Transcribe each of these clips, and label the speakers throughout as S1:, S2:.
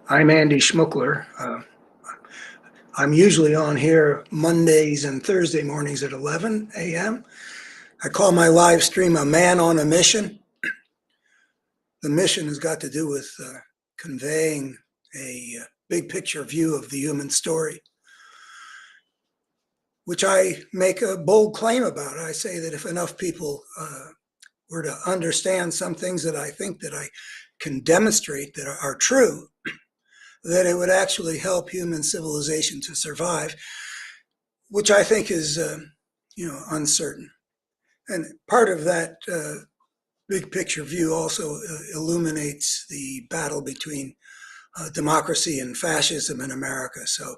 S1: I'm Andy Schmuckler. I'm usually on here Mondays and Thursday mornings at 11 a.m. I call my live stream A Man on a Mission. The mission has got to do with conveying a big picture view of the human story, which I make a bold claim about. I say that if enough people were to understand some things that I think that I can demonstrate that are true, that it would actually help human civilization to survive, which I think is, uncertain. And part of that big picture view also illuminates the battle between democracy and fascism in America. So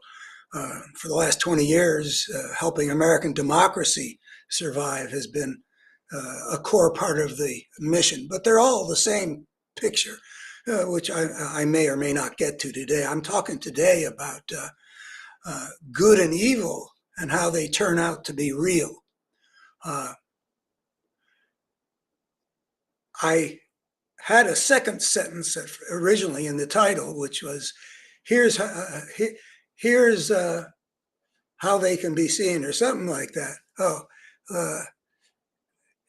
S1: for the last 20 years, helping American democracy survive has been a core part of the mission. But they're all the same picture, which I may or may not get to today. I'm talking today about good and evil and how they turn out to be real. I had a second sentence originally in the title, which was, here's how they can be seen, or something like that.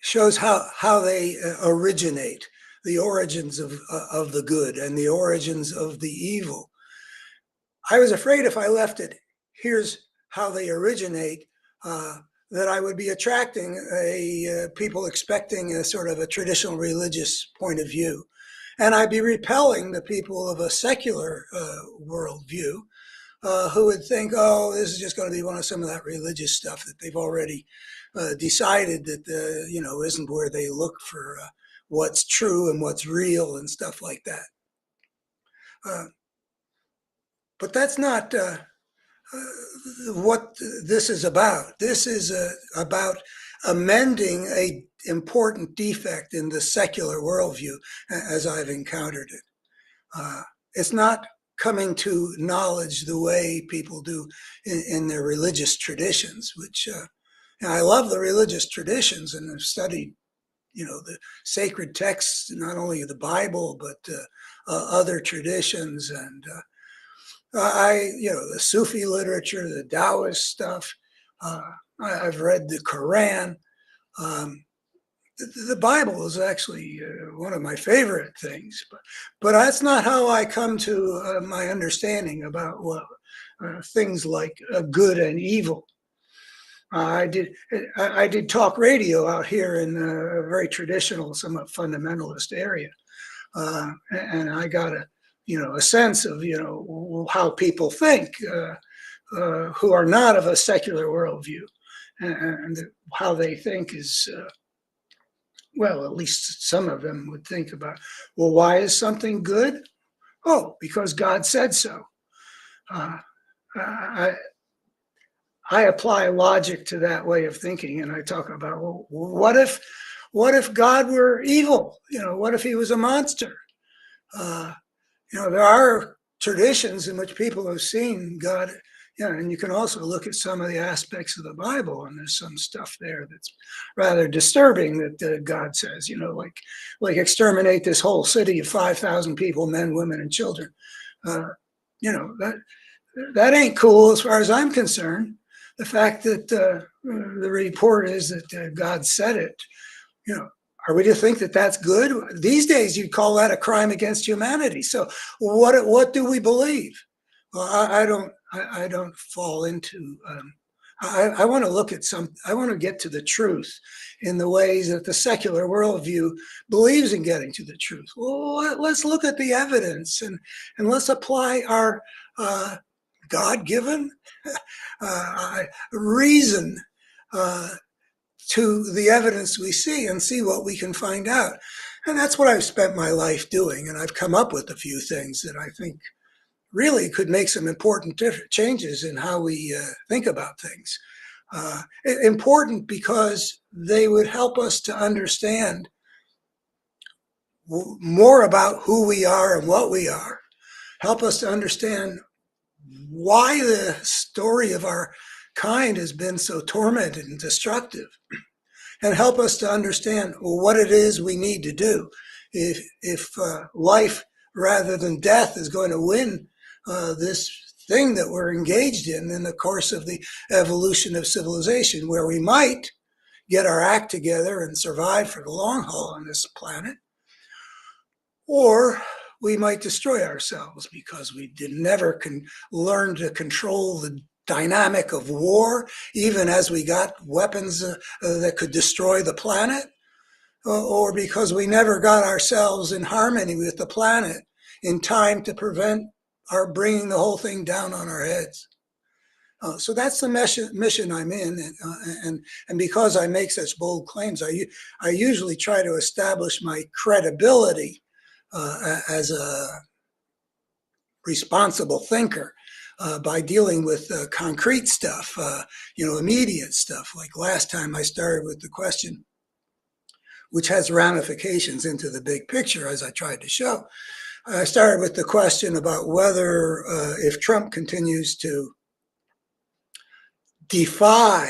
S1: Shows how they originate, the origins of the good and the origins of the evil. I was afraid if I left it, here's how they originate, that I would be attracting people expecting a sort of a traditional religious point of view. And I'd be repelling the people of a secular worldview who would think, oh, this is just going to be some of that religious stuff that they've already decided that, isn't where they look for what's true and what's real and stuff like that. But that's not what this is about. This is about amending an important defect in the secular worldview as I've encountered it. It's not coming to knowledge the way people do in their religious traditions, which I love the religious traditions and have studied, the sacred texts, not only the Bible, but other traditions and the Sufi literature, the Taoist stuff. I've read the Quran. The Bible is actually one of my favorite things, but that's not how I come to my understanding about things like good and evil. I did talk radio out here in a very traditional, somewhat fundamentalist area, and I got a sense of how people think who are not of a secular worldview, and how they think is at least some of them would think about, well, why is something good? Oh, because God said so. I apply logic to that way of thinking, and I talk about, well, what if God were evil? What if he was a monster? There are traditions in which people have seen God, and you can also look at some of the aspects of the Bible, and there's some stuff there that's rather disturbing that God says, like exterminate this whole city of 5,000 people, men, women, and children. That ain't cool as far as I'm concerned. The fact that the report is that God said it, are we to think that that's good? These days, you'd call that a crime against humanity. So, what do we believe? Well, I don't fall into. I want to look at I want to get to the truth in the ways that the secular worldview believes in getting to the truth. Well, let's look at the evidence and let's apply our God-given reason to the evidence we see and see what we can find out. And that's what I've spent my life doing. And I've come up with a few things that I think really could make some important changes in how we think about things. Important because they would help us to understand more about who we are and what we are, help us to understand why the story of our kind has been so tormented and destructive, and help us to understand what it is we need to do if life rather than death is going to win this thing that we're engaged in the course of the evolution of civilization, where we might get our act together and survive for the long haul on this planet, or we might destroy ourselves because we never learn to control the dynamic of war, even as we got weapons that could destroy the planet, or because we never got ourselves in harmony with the planet in time to prevent our bringing the whole thing down on our heads. So that's the mission I'm in, and because I make such bold claims, I usually try to establish my credibility as a responsible thinker by dealing with concrete stuff, immediate stuff. Like last time I started with the question, which has ramifications into the big picture, as I tried to show. I started with the question about whether if Trump continues to defy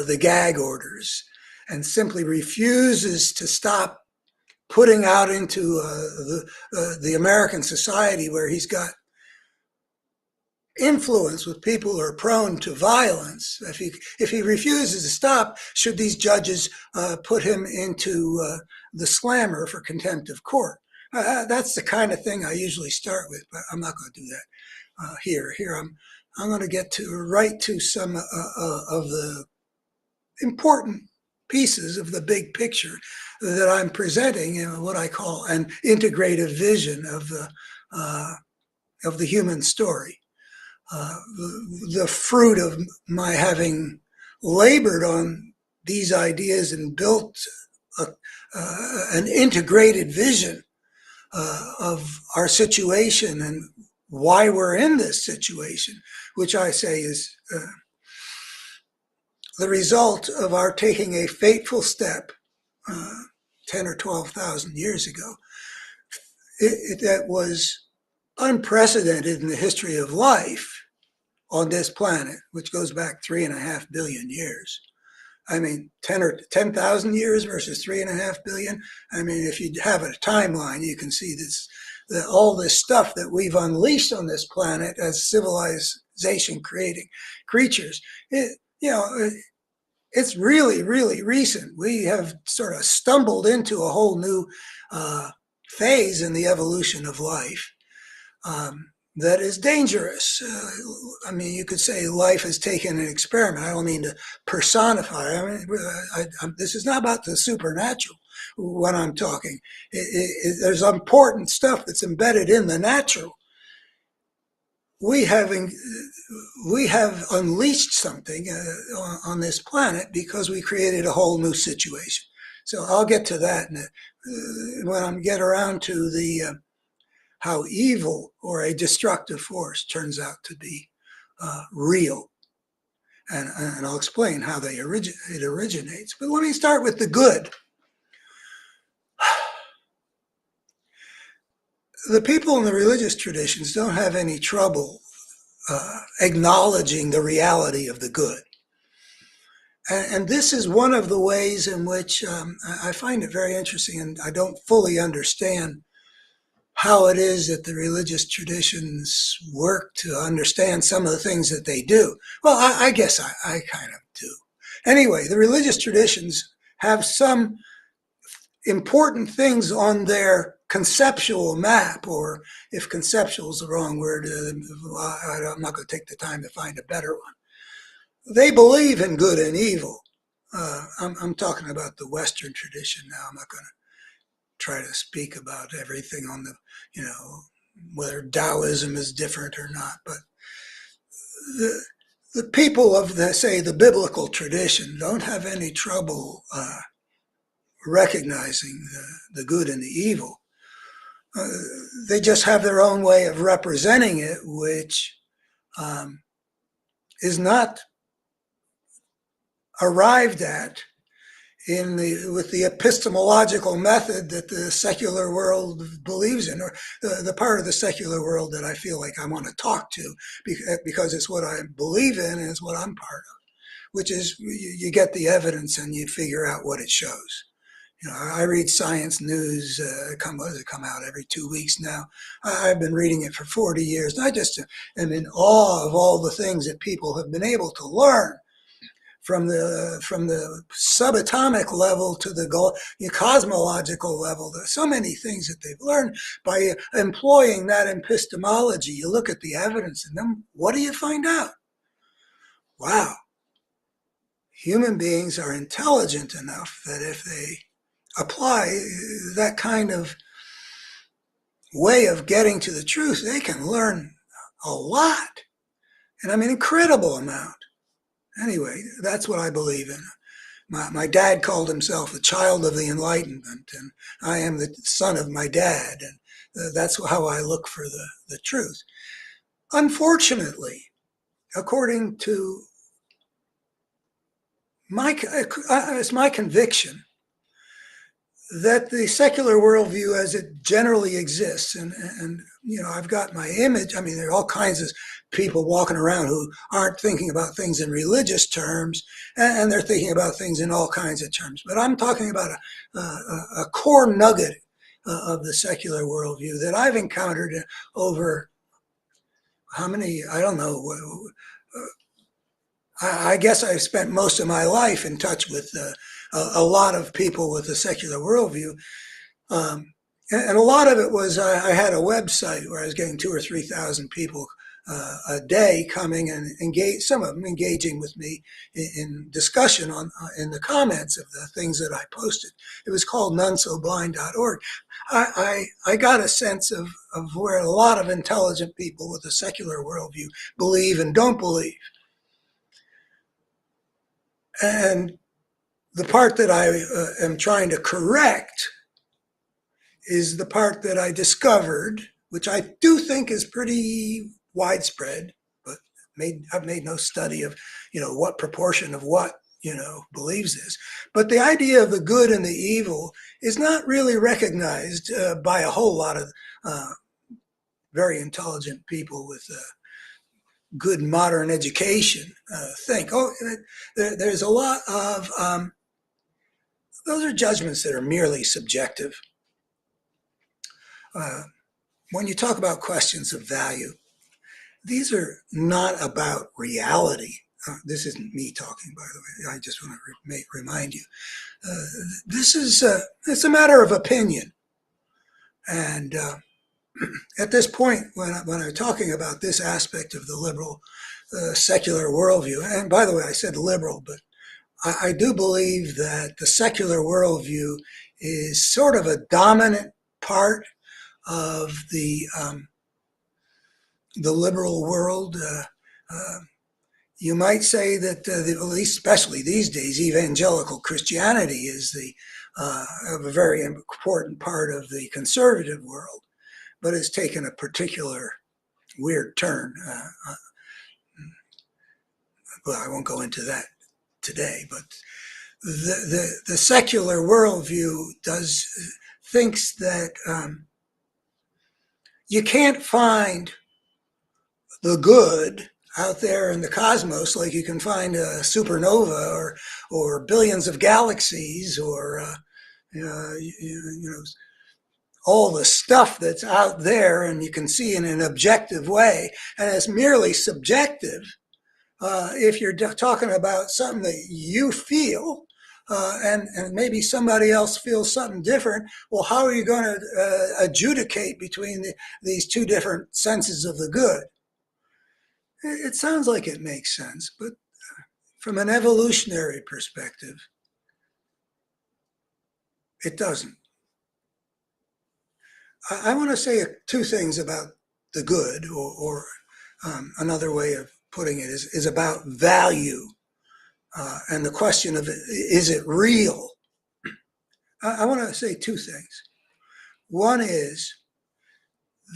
S1: the gag orders and simply refuses to stop putting out into the American society, where he's got influence with people who are prone to violence, if he refuses to stop, should these judges put him into the slammer for contempt of court? That's the kind of thing I usually start with, but I'm not going to do that here. I'm going to get right to some of the important pieces of the big picture that I'm presenting in what I call an integrative vision of the human story. The fruit of my having labored on these ideas and built an integrated vision of our situation and why we're in this situation, which I say is the result of our taking a fateful step 10 or 12,000 years ago that was unprecedented in the history of life on this planet, which goes back 3.5 billion years. I mean, 10,000 years versus 3.5 billion. I mean, if you have a timeline, you can see all this stuff that we've unleashed on this planet as civilization creating creatures. It's really, really recent. We have sort of stumbled into a whole new phase in the evolution of life that is dangerous. I mean, you could say life has taken an experiment. I don't mean to personify. I mean, this is not about the supernatural when I'm talking. There's important stuff that's embedded in the natural. We have unleashed something on this planet because we created a whole new situation. So I'll get to that when I get around to the how evil or a destructive force turns out to be real. And I'll explain how it originates. But let me start with the good. The people in the religious traditions don't have any trouble acknowledging the reality of the good. And this is one of the ways in which I find it very interesting, and I don't fully understand how it is that the religious traditions work to understand some of the things that they do. Well, I guess I kind of do. Anyway, the religious traditions have some important things on their conceptual map, or if conceptual is the wrong word, I'm not going to take the time to find a better one. They believe in good and evil. I'm talking about the Western tradition now. I'm not going to try to speak about everything on the, whether Taoism is different or not, but the people of the biblical tradition don't have any trouble recognizing the good and the evil. They just have their own way of representing it, which is not arrived at with the epistemological method that the secular world believes in, or the part of the secular world that I feel like I want to talk to, because it's what I believe in and it's what I'm part of, which is you get the evidence and you figure out what it shows. I read science news. Does it come out every 2 weeks now? I've been reading it for 40 years. And I just am in awe of all the things that people have been able to learn from the subatomic level to the cosmological level. There's so many things that they've learned by employing that epistemology. You look at the evidence, and then what do you find out? Wow, human beings are intelligent enough that if they apply that kind of way of getting to the truth, they can learn a lot, and I mean incredible amount. Anyway, that's what I believe in. My dad called himself the child of the Enlightenment, and I am the son of my dad, and that's how I look for the truth. Unfortunately, according to it's my conviction that the secular worldview as it generally exists, and I've got my image. I mean, there are all kinds of people walking around who aren't thinking about things in religious terms, and they're thinking about things in all kinds of terms. But I'm talking about a core nugget of the secular worldview that I've encountered over how many, I don't know. I guess I've spent most of my life in touch with a lot of people with a secular worldview. And a lot of it was I had a website where I was getting 2,000 or 3,000 people a day coming and engage, some of them engaging with me in discussion in the comments of the things that I posted. It was called nonesoblind.org. I got a sense of where a lot of intelligent people with a secular worldview believe and don't believe. And the part that I am trying to correct is the part that I discovered, which I do think is pretty widespread, but I've made no study of, what proportion of what, believes this. But the idea of the good and the evil is not really recognized by a whole lot of very intelligent people with good modern education think. There's a lot of, those are judgments that are merely subjective. When you talk about questions of value, these are not about reality. This isn't me talking, by the way. I just want to remind you. This is it's a matter of opinion. And at this point, when I'm talking about this aspect of the liberal secular worldview, and by the way, I said liberal, but I do believe that the secular worldview is sort of a dominant part of the liberal world. You might say that, at least especially these days, evangelical Christianity is a very important part of the conservative world, but it's taken a particular weird turn. Well, I won't go into that today, but the secular worldview thinks that you can't find the good out there in the cosmos like you can find a supernova or billions of galaxies or all the stuff that's out there, and you can see in an objective way, and it's merely subjective. If you're talking about something that you feel, and maybe somebody else feels something different, well, how are you going to adjudicate between these two different senses of the good? It sounds like it makes sense, but from an evolutionary perspective, it doesn't. I want to say two things about the good, or another way of putting it is about value. And the question of, is it real? I want to say two things. One is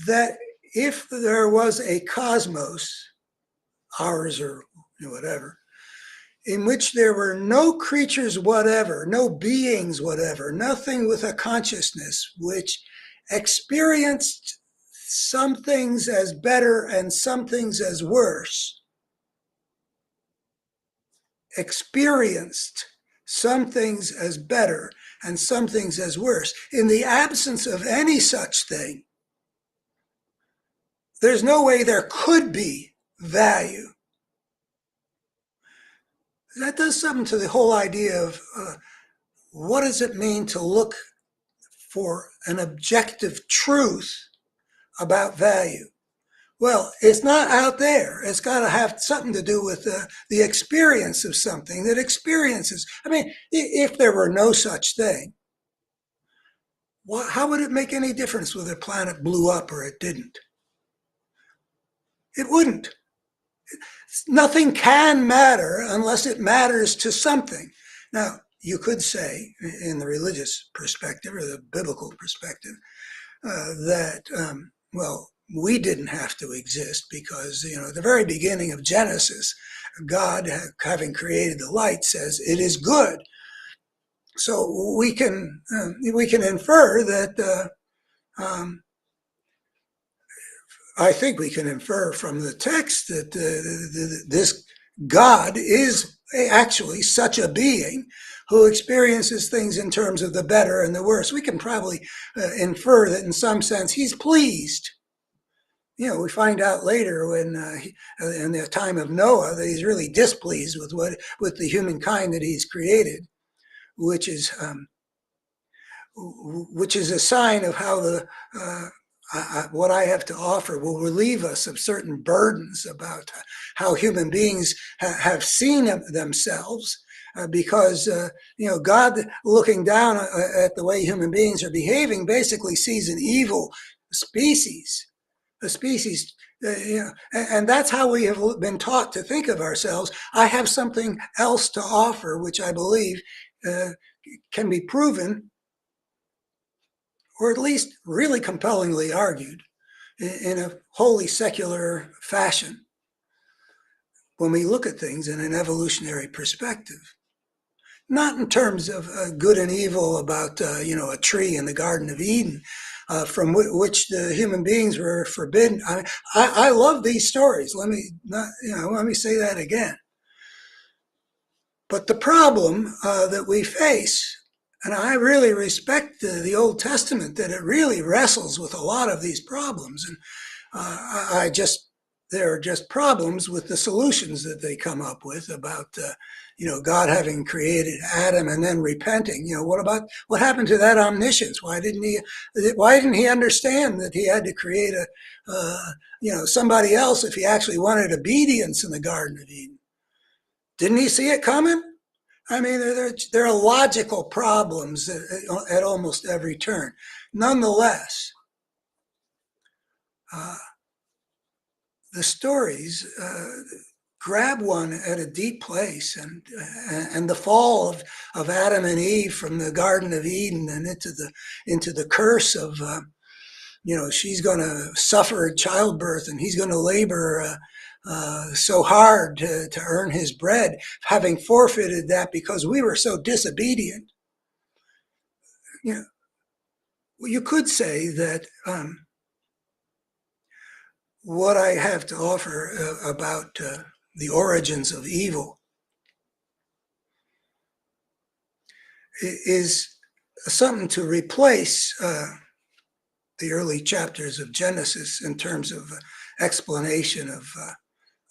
S1: that if there was a cosmos, ours or whatever, in which there were no creatures whatever, no beings whatever, nothing with a consciousness, which experienced some things as better and some things as worse, experienced some things as better and some things as worse. In the absence of any such thing, there's no way there could be value. That does something to the whole idea of what does it mean to look for an objective truth about value. Well, it's not out there. It's got to have something to do with the experience of something that experiences. I mean, if there were no such thing, how would it make any difference whether a planet blew up or it didn't? It wouldn't. Nothing can matter unless it matters to something. Now, you could say, in the religious perspective or the biblical perspective, that, well, we didn't have to exist because, at the very beginning of Genesis, God, having created the light, says it is good. So we can infer that. I think we can infer from the text that this God is actually such a being who experiences things in terms of the better and the worse. We can probably infer that in some sense he's pleased. We find out later when in the time of Noah that he's really displeased with the humankind that he's created, which is a sign of how what I have to offer will relieve us of certain burdens about how human beings have seen themselves. Because God, looking down at the way human beings are behaving, basically sees an evil species. A species, and that's how we have been taught to think of ourselves. I have something else to offer, which I believe can be proven, or at least really compellingly argued, in a wholly secular fashion when we look at things in an evolutionary perspective. Not in terms of good and evil about, a tree in the Garden of Eden, from which the human beings were forbidden. I love these stories. Let me say that again. But the problem that we face, and I really respect the Old Testament, that it really wrestles with a lot of these problems. And there are just problems with the solutions that they come up with about, God having created Adam and then repenting. What happened to that omniscience? Why didn't he understand that he had to create somebody else if he actually wanted obedience in the Garden of Eden? Didn't he see it coming? I mean, there are logical problems at almost every turn. Nonetheless, the stories grab one at a deep place, and the fall of Adam and Eve from the Garden of Eden and into the curse of she's going to suffer childbirth and he's going to labor so hard to earn his bread, having forfeited that because we were so disobedient. You could say that what I have to offer about the origins of evil is something to replace the early chapters of Genesis in terms of explanation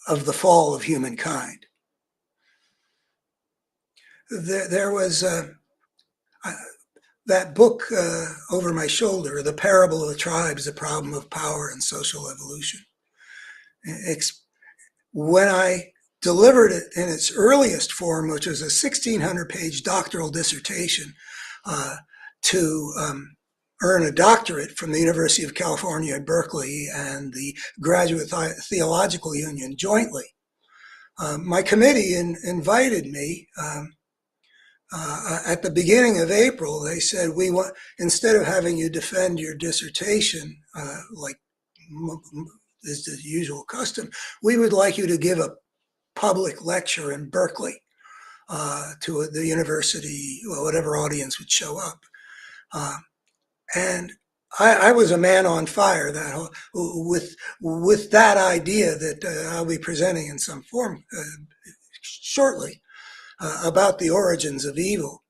S1: of the fall of humankind. There was that book over my shoulder, The Parable of the Tribes, The Problem of Power and Social Evolution. When I delivered it in its earliest form, which was a 1,600-page doctoral dissertation to earn a doctorate from the University of California at Berkeley and the Graduate Theological Union jointly, my committee invited me. At the beginning of April, they said, instead of having you defend your dissertation like is the usual custom, we would like you to give a public lecture in Berkeley to the university, whatever audience would show up. And I was a man on fire with that idea that I'll be presenting in some form shortly about the origins of evil.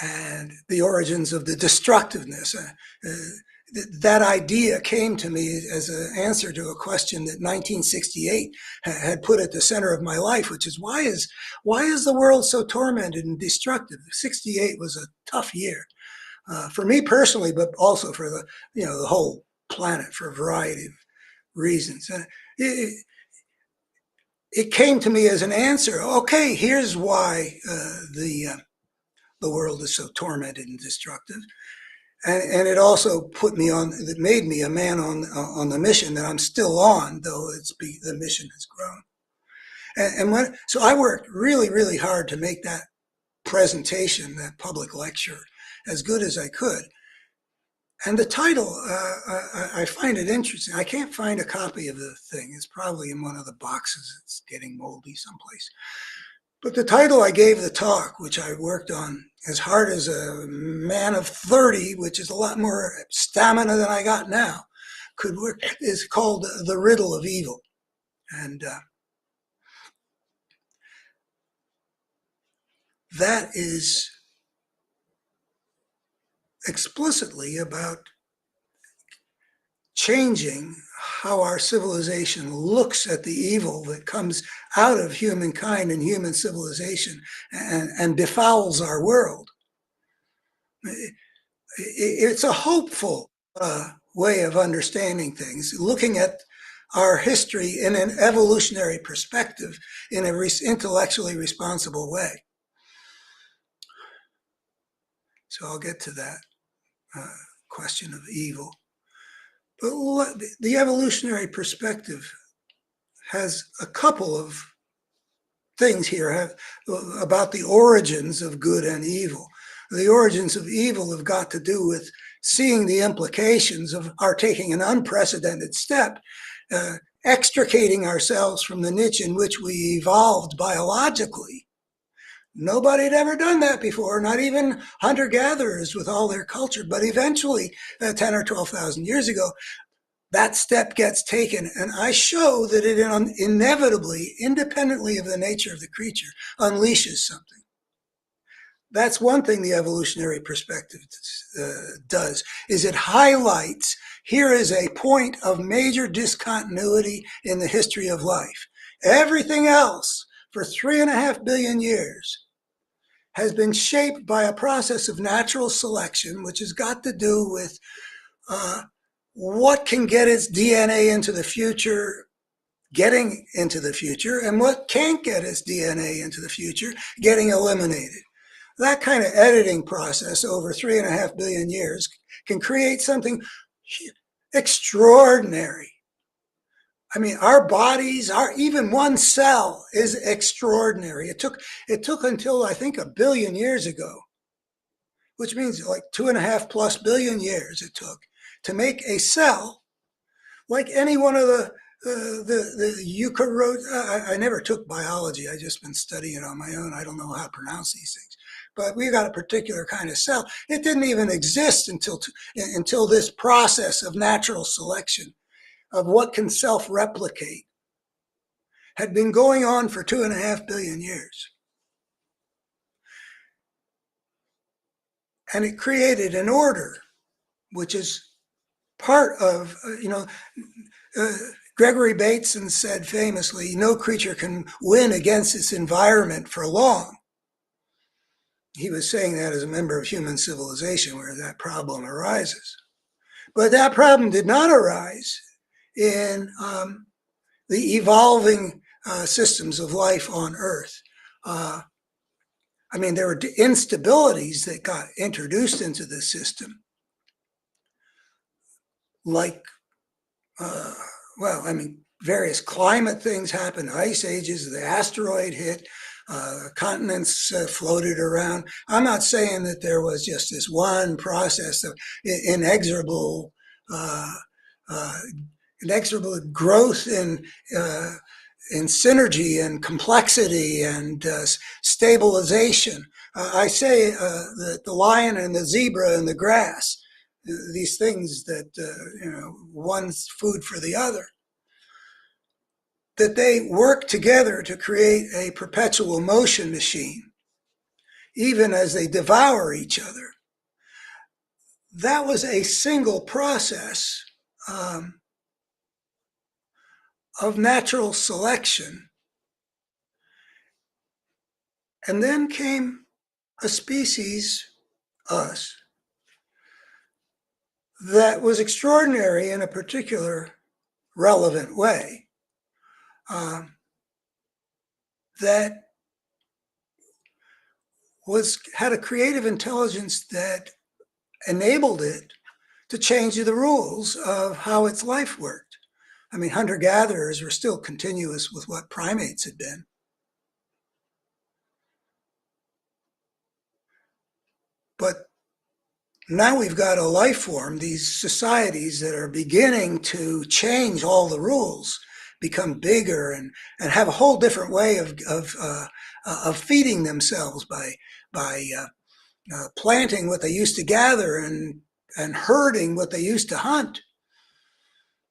S1: and the origins of the destructiveness. That idea came to me as an answer to a question that 1968 had put at the center of my life, which is why is the world so tormented and destructive? 68 was a tough year for me personally, but also for the whole planet for a variety of reasons. It, it came to me as an answer. Okay, here's why the world is so tormented and destructive. And it also it made me a man on the mission that I'm still on, though the mission has grown. So I worked really, really hard to make that presentation, that public lecture, as good as I could. And the title, I find it interesting. I can't find a copy of the thing. It's probably in one of the boxes. It's getting moldy someplace. But the title I gave the talk, which I worked on as hard as a man of 30, which is a lot more stamina than I got now, could work, is called The Riddle of Evil. And that is explicitly about changing how our civilization looks at the evil that comes out of humankind and human civilization and befouls our world. It's a hopeful way of understanding things, looking at our history in an evolutionary perspective in an intellectually responsible way. So I'll get to that question of evil. But the evolutionary perspective has a couple of things here about the origins of good and evil. The origins of evil have got to do with seeing the implications of our taking an unprecedented step, extricating ourselves from the niche in which we evolved biologically. Nobody had ever done that before, not even hunter-gatherers with all their culture. But eventually, 10 or 12,000 years ago, that step gets taken. And I show that it inevitably, independently of the nature of the creature, unleashes something. That's one thing the evolutionary perspective does, is it highlights, here is a point of major discontinuity in the history of life. Everything else for 3.5 billion years has been shaped by a process of natural selection, which has got to do with what can get its DNA into the future, getting into the future, and what can't get its DNA into the future, getting eliminated. That kind of editing process over 3.5 billion years can create something extraordinary. I mean, our bodies, even one cell is extraordinary. It took until I think 1 billion years ago, which means like 2.5+ billion years it took to make a cell like any one of the eukaryotes. I never took biology. I just been studying it on my own. I don't know how to pronounce these things. But we got a particular kind of cell. It didn't even exist until this process of natural selection of what can self-replicate had been going on for 2.5 billion years. And it created an order, which is part of, Gregory Bateson said famously, no creature can win against its environment for long. He was saying that as a member of human civilization where that problem arises. But that problem did not arise in the evolving systems of life on Earth. There were instabilities that got introduced into the system, like, various climate things happened, ice ages, the asteroid hit, continents floated around. I'm not saying that there was just this one process of inexorable growth in synergy and complexity and stabilization. I say that the lion and the zebra and the grass, these things that, one's food for the other, that they work together to create a perpetual motion machine. even as they devour each other. That was a single process um, of natural selection. And then came a species, us, that was extraordinary in a particular relevant way, um, that had a creative intelligence that enabled it to change the rules of how its life worked. I mean, hunter-gatherers were still continuous with what primates had been. But now we've got a life form, these societies that are beginning to change all the rules, become bigger and have a whole different way of feeding themselves by planting what they used to gather and herding what they used to hunt.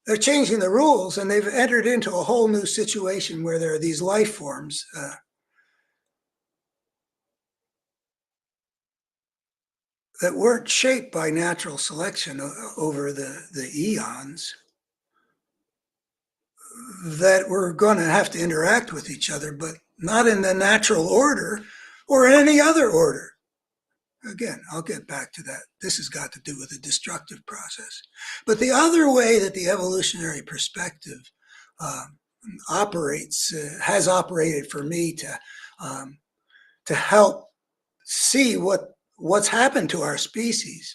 S1: They're changing the rules, and they've entered into a whole new situation where there are these life forms that weren't shaped by natural selection over the eons, that were going to have to interact with each other, but not in the natural order or in any other order. Again, I'll get back to that. This has got to do with the destructive process. But the other way that the evolutionary perspective operates, has operated for me to help see what's happened to our species,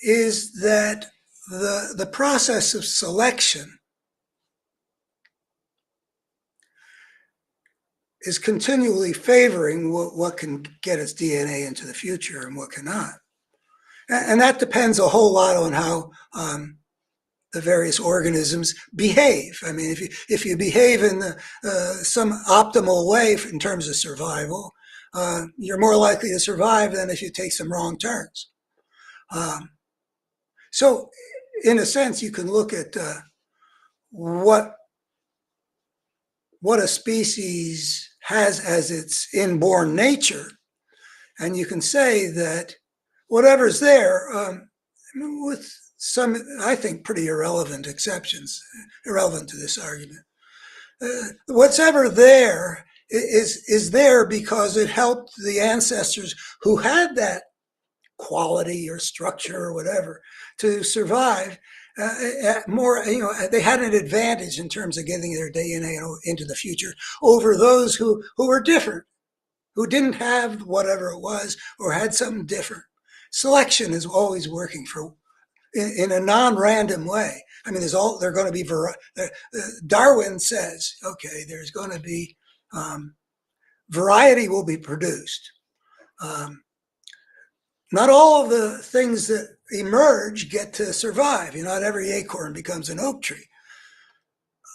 S1: is that the process of selection is continually favoring what can get its DNA into the future and what cannot. And that depends a whole lot on how the various organisms behave. I mean, if you behave in some optimal way in terms of survival, you're more likely to survive than if you take some wrong turns. So, in a sense, you can look at what a species has as its inborn nature, and you can say that whatever's there, with some, I think, pretty irrelevant exceptions, irrelevant to this argument, what's ever there is there because it helped the ancestors who had that quality or structure or whatever to survive. More, they had an advantage in terms of getting their DNA into the future over those who were different, who didn't have whatever it was or had something different. Selection is always working in a non-random way. I mean, they're going to be Darwin says, okay, there's going to be variety will be produced. Not all of the things that emerge get to survive. Not every acorn becomes an oak tree.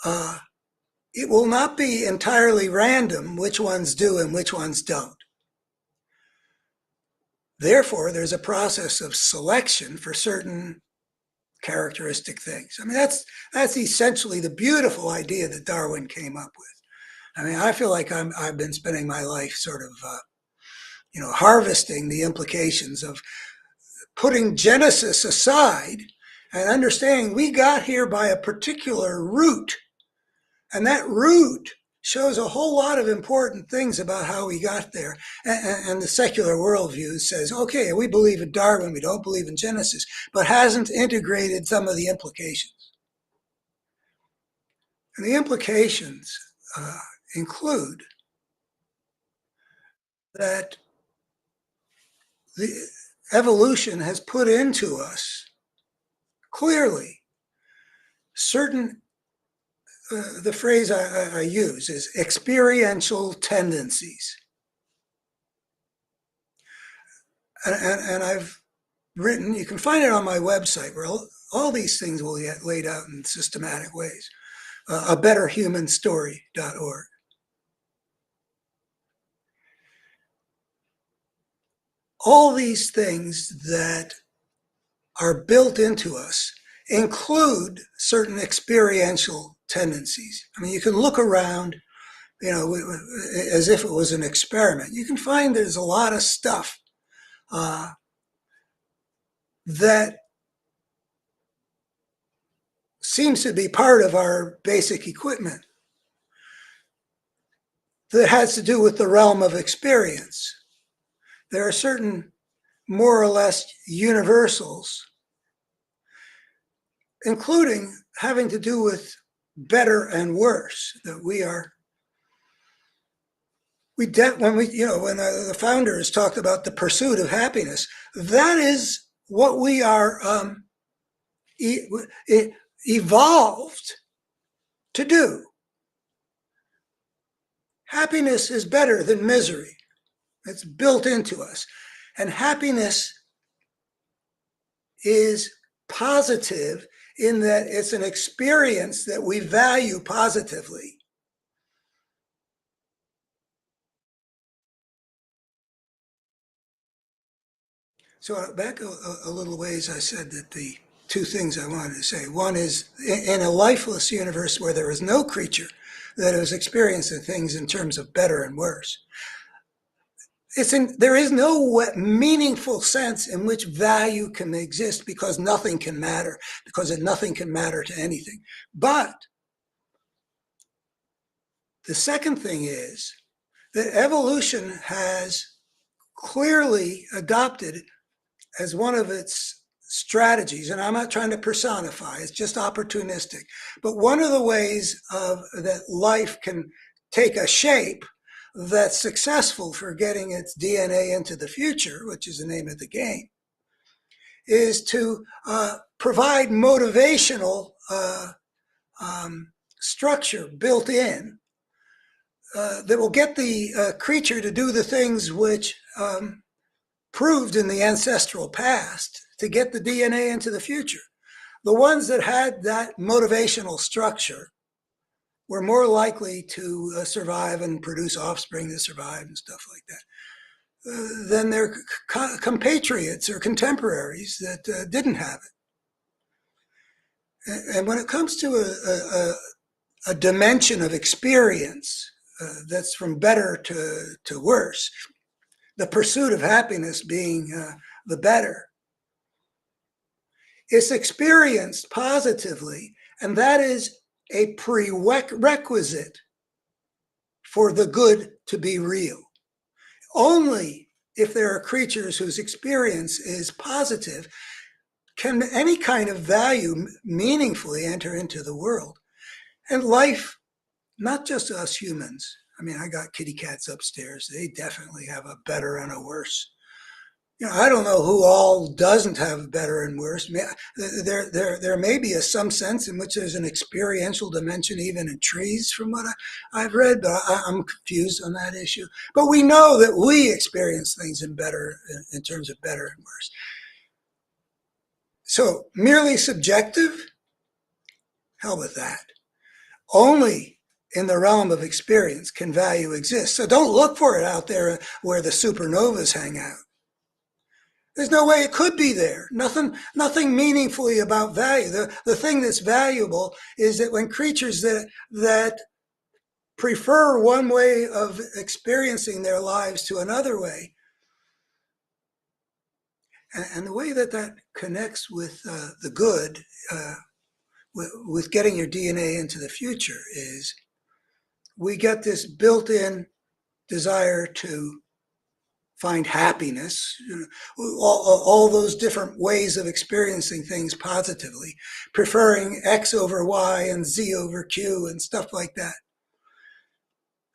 S1: It will not be entirely random which ones do and which ones don't. Therefore, there's a process of selection for certain characteristic things. I mean, that's essentially the beautiful idea that Darwin came up with. I mean, I feel like I've been spending my life sort of, harvesting the implications of putting Genesis aside and understanding we got here by a particular route. And that route shows a whole lot of important things about how we got there. And the secular worldview says, okay, we believe in Darwin, we don't believe in Genesis, but hasn't integrated some of the implications. And the implications include that the evolution has put into us clearly certain, the phrase I use is experiential tendencies. And I've written, you can find it on my website where all these things will get laid out in systematic ways, abetterhumanstory.org. All these things that are built into us include certain experiential tendencies. I mean, you can look around as if it was an experiment. You can find there's a lot of stuff that seems to be part of our basic equipment that has to do with the realm of experience. There are certain more or less universals, including having to do with better and worse, that when the founders talked about the pursuit of happiness, that is what we are evolved to do. Happiness is better than misery. It's built into us. And happiness is positive in that it's an experience that we value positively. So back a little ways, I said that the two things I wanted to say. One is, in a lifeless universe where there is no creature that is experiencing things in terms of better and worse, there is no meaningful sense in which value can exist, because nothing can matter, because nothing can matter to anything. But the second thing is that evolution has clearly adopted as one of its strategies, and I'm not trying to personify, it's just opportunistic, but one of the ways that life can take a shape that's successful for getting its DNA into the future, which is the name of the game, is to provide motivational structure built in that will get the creature to do the things which proved in the ancestral past to get the DNA into the future. The ones that had that motivational structure were more likely to survive and produce offspring that survived and stuff like that than their compatriots or contemporaries that didn't have it. And when it comes to a dimension of experience that's from better to worse, the pursuit of happiness being the better, it's experienced positively, and that is a prerequisite for the good to be real. Only if there are creatures whose experience is positive can any kind of value meaningfully enter into the world. And life, not just us humans. I mean, I got kitty cats upstairs. They definitely have a better and a worse. I don't know who all doesn't have better and worse. There may be some sense in which there's an experiential dimension even in trees, from what I've read, but I'm confused on that issue. But we know that we experience things in terms of better and worse. So merely subjective, hell with that. Only in the realm of experience can value exist. So don't look for it out there where the supernovas hang out. There's no way it could be there. Nothing meaningfully about value. The thing that's valuable is that when creatures that prefer one way of experiencing their lives to another way, and the way that connects with the good, with getting your DNA into the future, is we get this built-in desire to find happiness, all those different ways of experiencing things positively, preferring X over Y and Z over Q and stuff like that.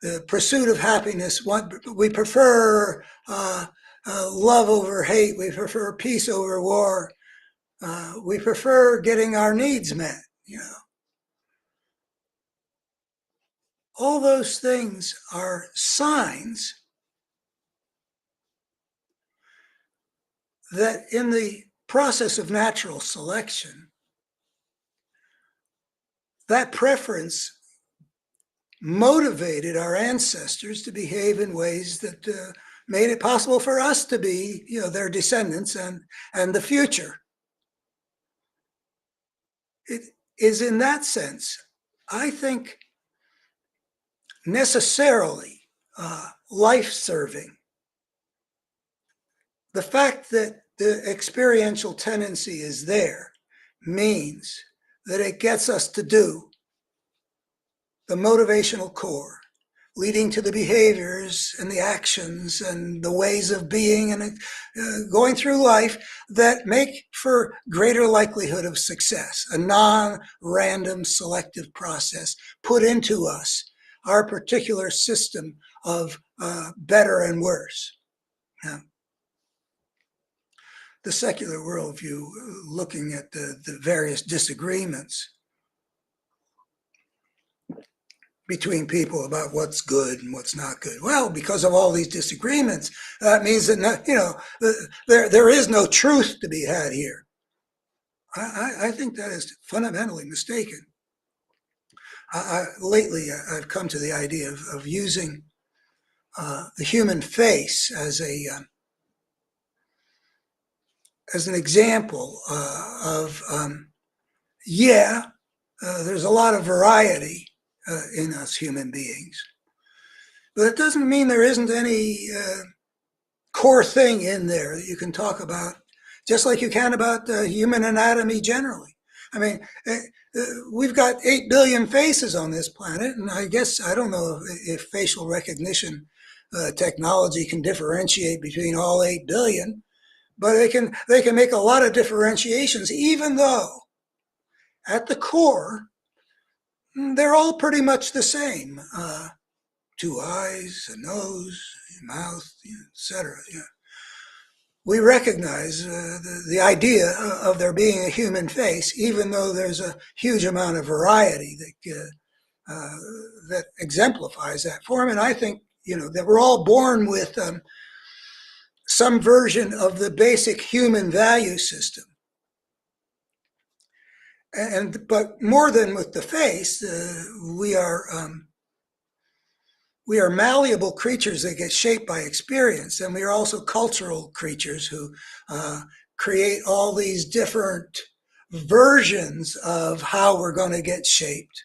S1: The pursuit of happiness, we prefer love over hate, we prefer peace over war, we prefer getting our needs met. All those things are signs that in the process of natural selection, that preference motivated our ancestors to behave in ways that made it possible for us to be, their descendants and the future. It is in that sense, I think, necessarily life-serving. The fact that the experiential tendency is there means that it gets us to do the motivational core, leading to the behaviors and the actions and the ways of being and going through life that make for greater likelihood of success, a non-random selective process put into us, our particular system of better and worse. Yeah. The secular worldview, looking at the various disagreements between people about what's good and what's not good. Well, because of all these disagreements, that means that there is no truth to be had here. I think that is fundamentally mistaken. Lately, I've come to the idea of using the human face as an example of there's a lot of variety in us human beings. But it doesn't mean there isn't any core thing in there that you can talk about, just like you can about human anatomy generally. I mean, we've got 8 billion faces on this planet, and I guess, I don't know if facial recognition technology can differentiate between all 8 billion, but they can make a lot of differentiations, even though at the core, they're all pretty much the same. 2 eyes, a nose, a mouth, etc. Yeah. We recognize the idea of there being a human face, even though there's a huge amount of variety that exemplifies that form. And I think that we're all born with some version of the basic human value system. But more than with the face, we are malleable creatures that get shaped by experience, and we are also cultural creatures who create all these different versions of how we're going to get shaped.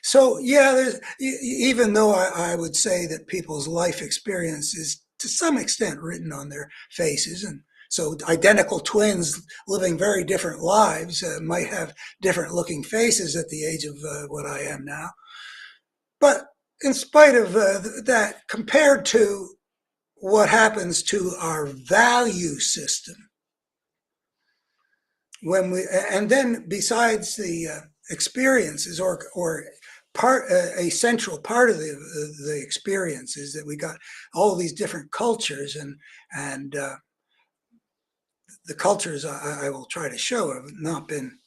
S1: So yeah, even though I would say that people's life experience is to some extent written on their faces, and so identical twins living very different lives might have different looking faces at the age of what I am now. But in spite of that, compared to what happens to our value system, and then besides the experiences or a central part of the experience is that we got all these different cultures, and the cultures I will try to show have not been,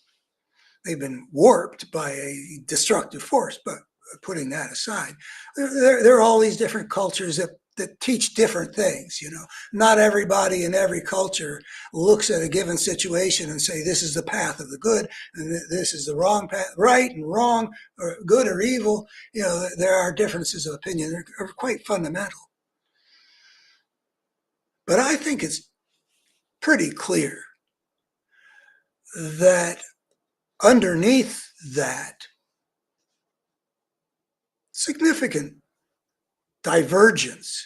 S1: they've been warped by a destructive force, but putting that aside, there are all these different cultures that teach different things. Not everybody in every culture looks at a given situation and say, this is the path of the good, and this is the wrong path, right and wrong, or good or evil. There are differences of opinion that are quite fundamental. But I think it's pretty clear that underneath that significant divergence,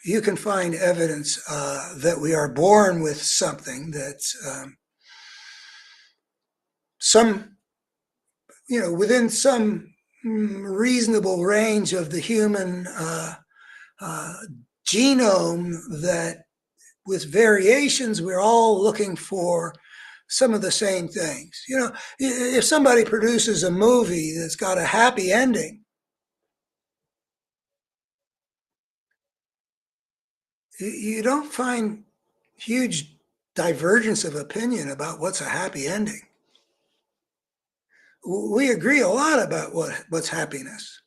S1: you can find evidence that we are born with something that's within some reasonable range of the human genome, that with variations, we're all looking for some of the same things. If somebody produces a movie that's got a happy ending, you don't find huge divergence of opinion about what's a happy ending. We agree a lot about what's happiness,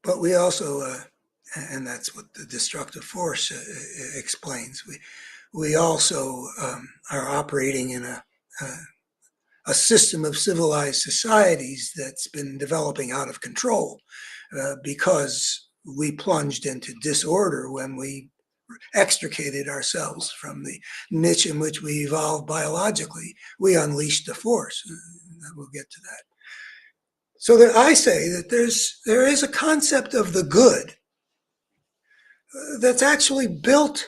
S1: but we also, and that's what the destructive force explains. We also are operating in a system of civilized societies that's been developing out of control because we plunged into disorder when we extricated ourselves from the niche in which we evolved biologically. We unleashed the force. We'll get to that. So that I say that there is a concept of the good that's actually built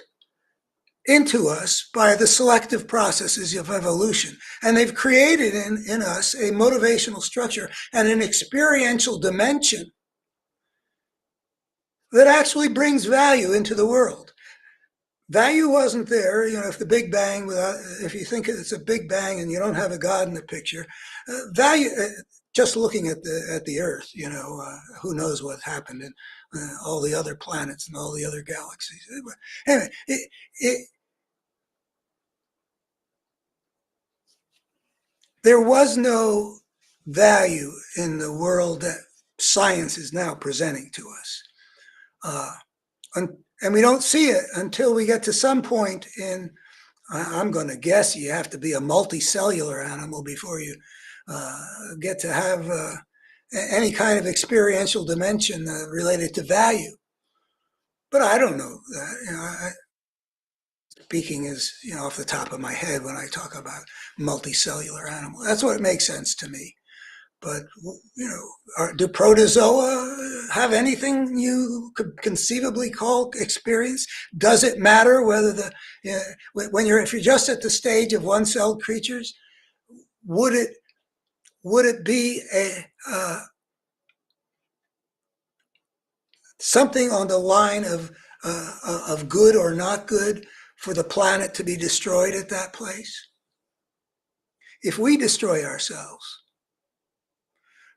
S1: into us by the selective processes of evolution. And they've created in us a motivational structure and an experiential dimension that actually brings value into the world. Value wasn't there, if the Big Bang, if you think it's a Big Bang and you don't have a God in the picture, value, just looking at the Earth, who knows what happened in all the other planets and all the other galaxies. Anyway, there was no value in the world that science is now presenting to us. And we don't see it until we get to some point in, I'm going to guess you have to be a multicellular animal before you get to have any kind of experiential dimension related to value. But I don't know that. Speaking is off the top of my head when I talk about multicellular animal. That's what makes sense to me. But do protozoa have anything you could conceivably call experience? Does it matter whether if you're just at the stage of one-celled creatures, would it be something on the line of good or not good for the planet to be destroyed at that place? If we destroy ourselves,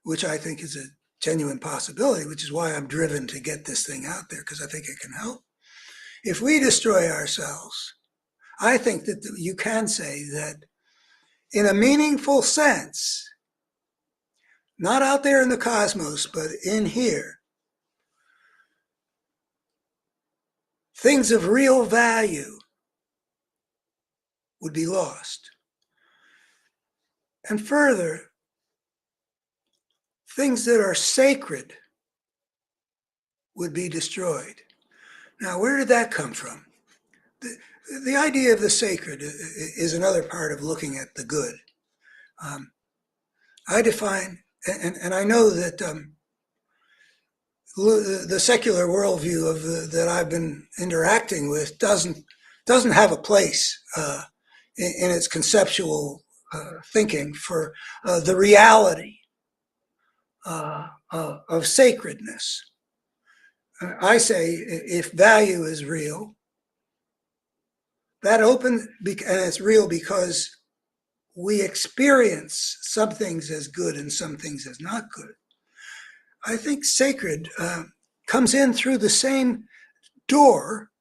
S1: which I think is a genuine possibility, which is why I'm driven to get this thing out there, because I think it can help. If we destroy ourselves, I think that you can say that in a meaningful sense, not out there in the cosmos, but in here, things of real value would be lost. And further, things that are sacred would be destroyed. Now, where did that come from? The idea of the sacred is another part of looking at the good. I define, and I know that the secular worldview that I've been interacting with doesn't have a place in its conceptual thinking for the reality of sacredness. I say if value is real, that and it's real because we experience some things as good and some things as not good. I think sacred comes in through the same door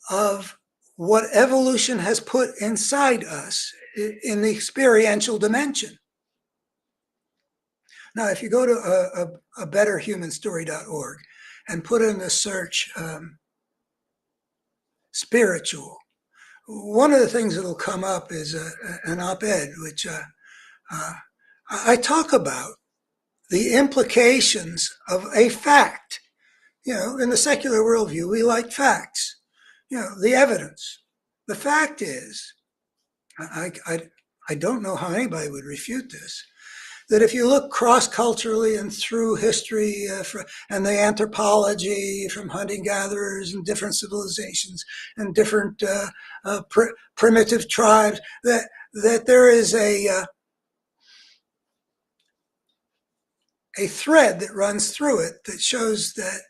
S1: of what evolution has put inside us in the experiential dimension. Now, if you go to a betterhumanstory.org and put in the search spiritual, one of the things that'll come up is an op-ed, which I talk about the implications of a fact. In the secular worldview, we like facts, the evidence. The fact is, I don't know how anybody would refute this, that if you look cross-culturally and through history and the anthropology from hunting-gatherers and different civilizations and different primitive tribes, that there is a thread that runs through it that shows that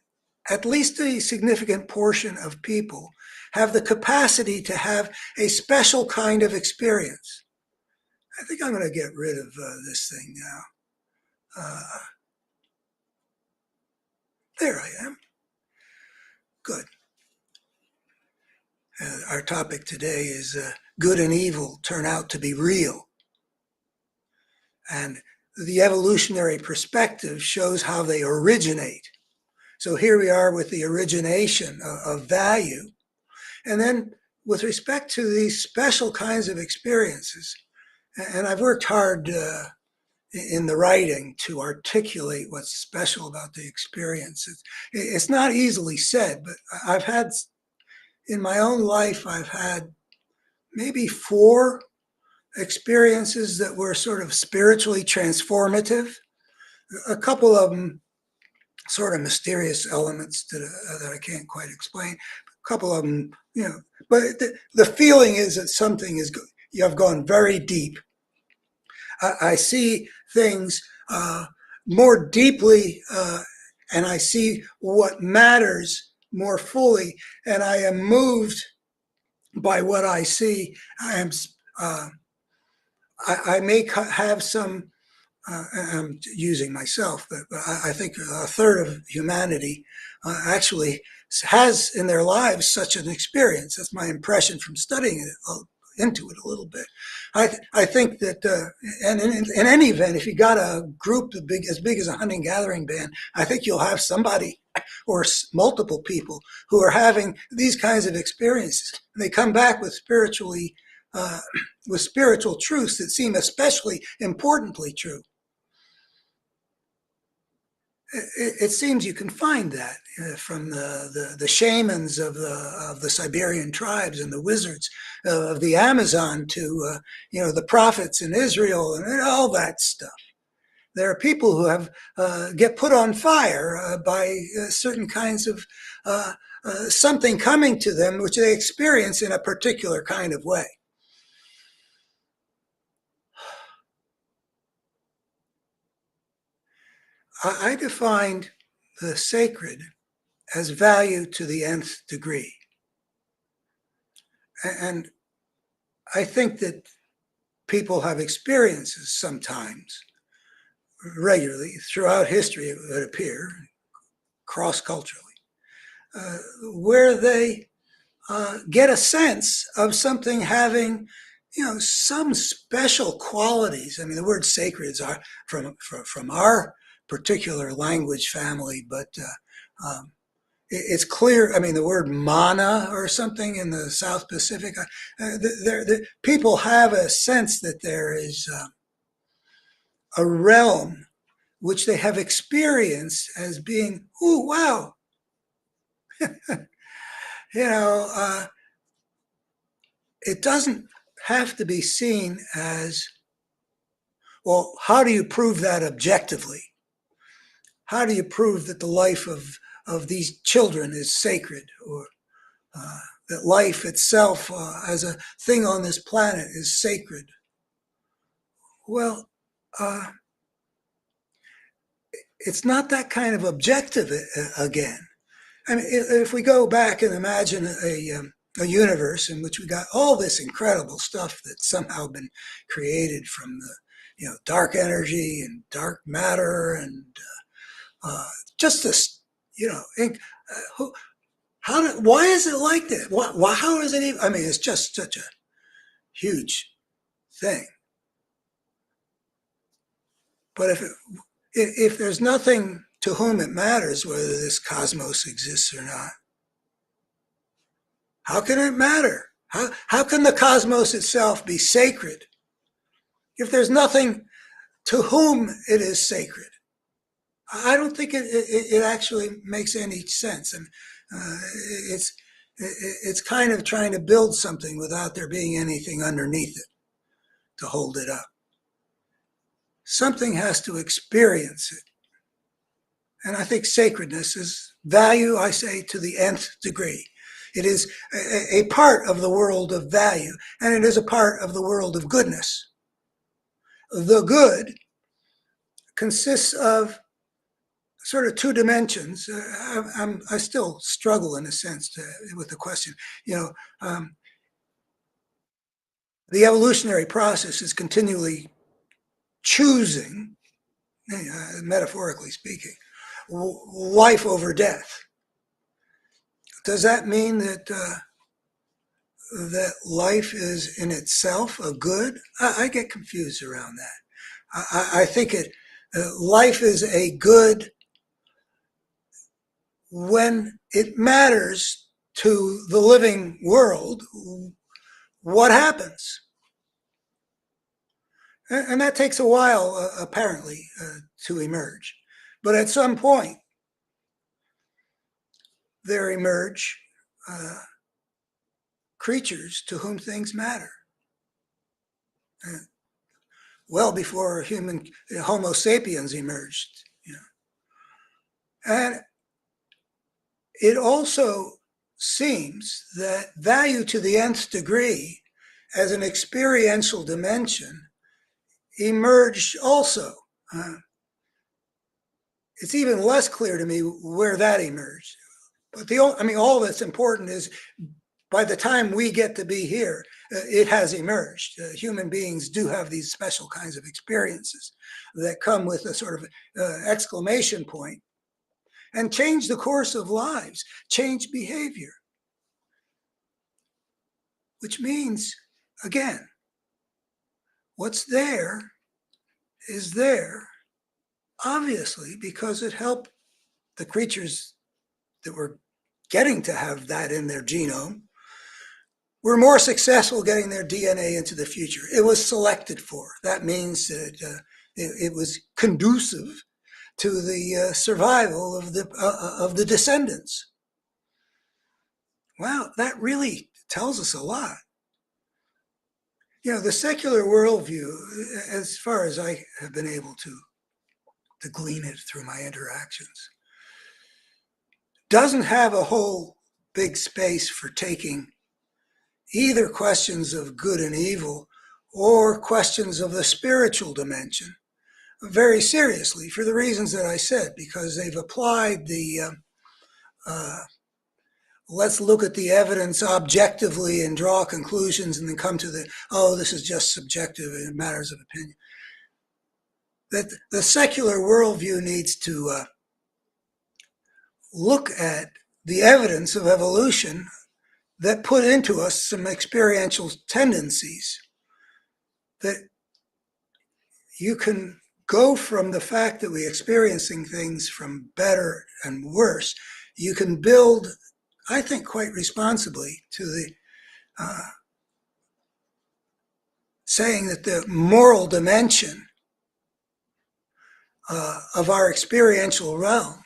S1: at least a significant portion of people have the capacity to have a special kind of experience. I think I'm going to get rid of this thing now. There I am. Good. Our topic today is good and evil turn out to be real. And the evolutionary perspective shows how they originate. So here we are with the origination of value. And then with respect to these special kinds of experiences, and I've worked hard in the writing to articulate what's special about the experience. It's not easily said, but in my own life, I've had maybe 4 experiences that were sort of spiritually transformative. A couple of them sort of mysterious elements that I can't quite explain. A couple of them, but the feeling is that something is, you have gone very deep. I see things more deeply, and I see what matters more fully, and I am moved by what I see. Uh, I may have some, I'm using myself, but I think a third of humanity actually has in their lives such an experience. That's my impression from studying it, into it a little bit. I think that, and in any event, if you got a group as big as a hunting gathering band, I think you'll have somebody or multiple people who are having these kinds of experiences. And they come back uh, with spiritual truths that seem especially importantly true. It seems you can find that from the shamans of the Siberian tribes and the wizards of the Amazon to the prophets in Israel and all that stuff. There are people who have get put on fire by certain kinds of something coming to them, which they experience in a particular kind of way. I defined the sacred as value to the nth degree. And I think that people have experiences sometimes, regularly, throughout history, it would appear, cross culturally, where they get a sense of something having, some special qualities. I mean, the word sacred are from our particular language family, but it's clear. I mean, the word mana or something in the South Pacific, people have a sense that there is a realm which they have experienced as being, oh, wow, you know, it doesn't have to be seen as, well, how do you prove that objectively? How do you prove that the life of these children is sacred, or that life itself as a thing on this planet is sacred? Well, uh, it's not that kind of objective again. I mean, if we go back and imagine a universe in which we got all this incredible stuff that's somehow been created from the, dark energy and dark matter and just this, ink, who, why is it like that? How is it even? I mean, it's just such a huge thing. But if there's nothing to whom it matters whether this cosmos exists or not, how can it matter? How can the cosmos itself be sacred if there's nothing to whom it is sacred? I don't think it actually makes any sense. And uh, it's it's kind of trying to build something without there being anything underneath it to hold it up. Something has to experience it. And I think sacredness is value, I say, to the nth degree. It is a part of the world of value, and it is a part of the world of goodness. The good consists of sort of two dimensions. I still struggle in a sense with the question. You know, um, the evolutionary process is continually choosing, metaphorically speaking, life over death. Does that mean that life is in itself a good? I get confused around that. I think life is a good when it matters to the living world what happens. And that takes a while, apparently, to emerge. But at some point, there emerge uh, creatures to whom things matter. well before Homo sapiens emerged. And it also seems that value to the nth degree as an experiential dimension emerged also. It's even less clear to me where that emerged. But all that's important is by the time we get to be here, it has emerged. Human beings do have these special kinds of experiences that come with a sort of exclamation point and change the course of lives, change behavior. Which means, again, what's there is there, obviously, because it helped the creatures that were getting to have that in their genome were more successful getting their DNA into the future. It was selected for. That means that it was conducive to the survival of the descendants. Wow, that really tells us a lot. The secular worldview, as far as I have been able to glean it through my interactions, doesn't have a whole big space for taking either questions of good and evil or questions of the spiritual dimension very seriously for the reasons that I said, because they've applied the let's look at the evidence objectively and draw conclusions and then come to this is just subjective and matters of opinion. That the secular worldview needs to look at the evidence of evolution that put into us some experiential tendencies, that you can go from the fact that we're experiencing things from better and worse. You can build, I think, quite responsibly to the saying that the moral dimension of our experiential realm,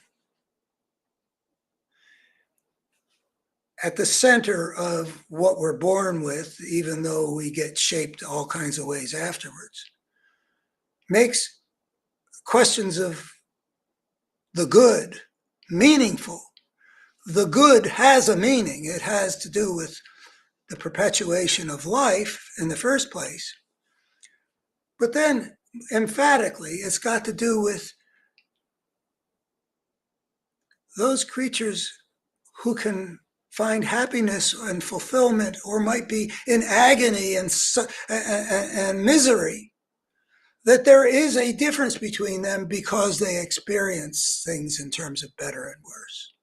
S1: at the center of what we're born with, even though we get shaped all kinds of ways afterwards, makes questions of the good meaningful. The good has a meaning. It has to do with the perpetuation of life in the first place. But then, emphatically, it's got to do with those creatures who can find happiness and fulfillment, or might be in agony and misery, that there is a difference between them because they experience things in terms of better and worse.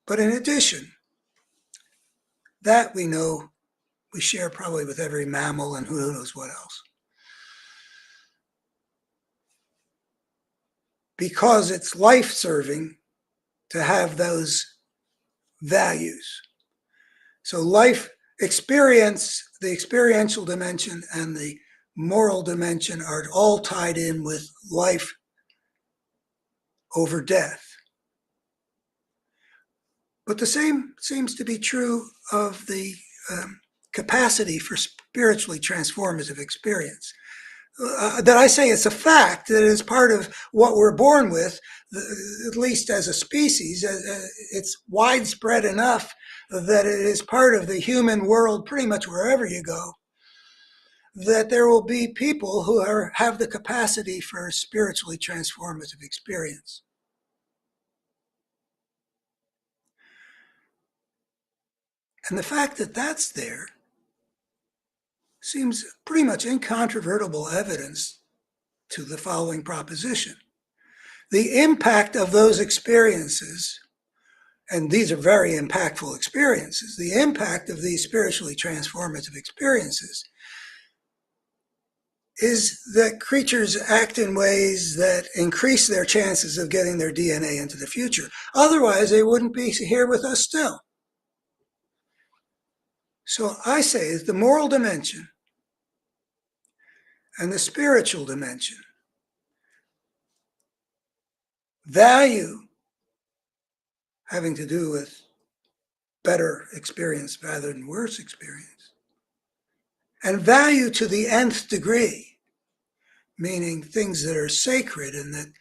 S1: But in addition, that we know we share probably with every mammal and who knows what else. Because it's life-serving to have those values. So life experience, the experiential dimension and the moral dimension are all tied in with life over death. But the same seems to be true of the capacity for spiritually transformative experience. That I say it's a fact that is part of what we're born with, at least as a species. It's widespread enough that it is part of the human world pretty much wherever you go, that there will be people who have the capacity for spiritually transformative experience. And the fact that that's there seems pretty much incontrovertible evidence to the following proposition. The impact of those experiences, and these are very impactful experiences, the impact of these spiritually transformative experiences is that creatures act in ways that increase their chances of getting their DNA into the future. Otherwise, they wouldn't be here with us still. So I say that the moral dimension and the spiritual dimension value having to do with better experience rather than worse experience, and value to the nth degree, meaning things that are sacred and that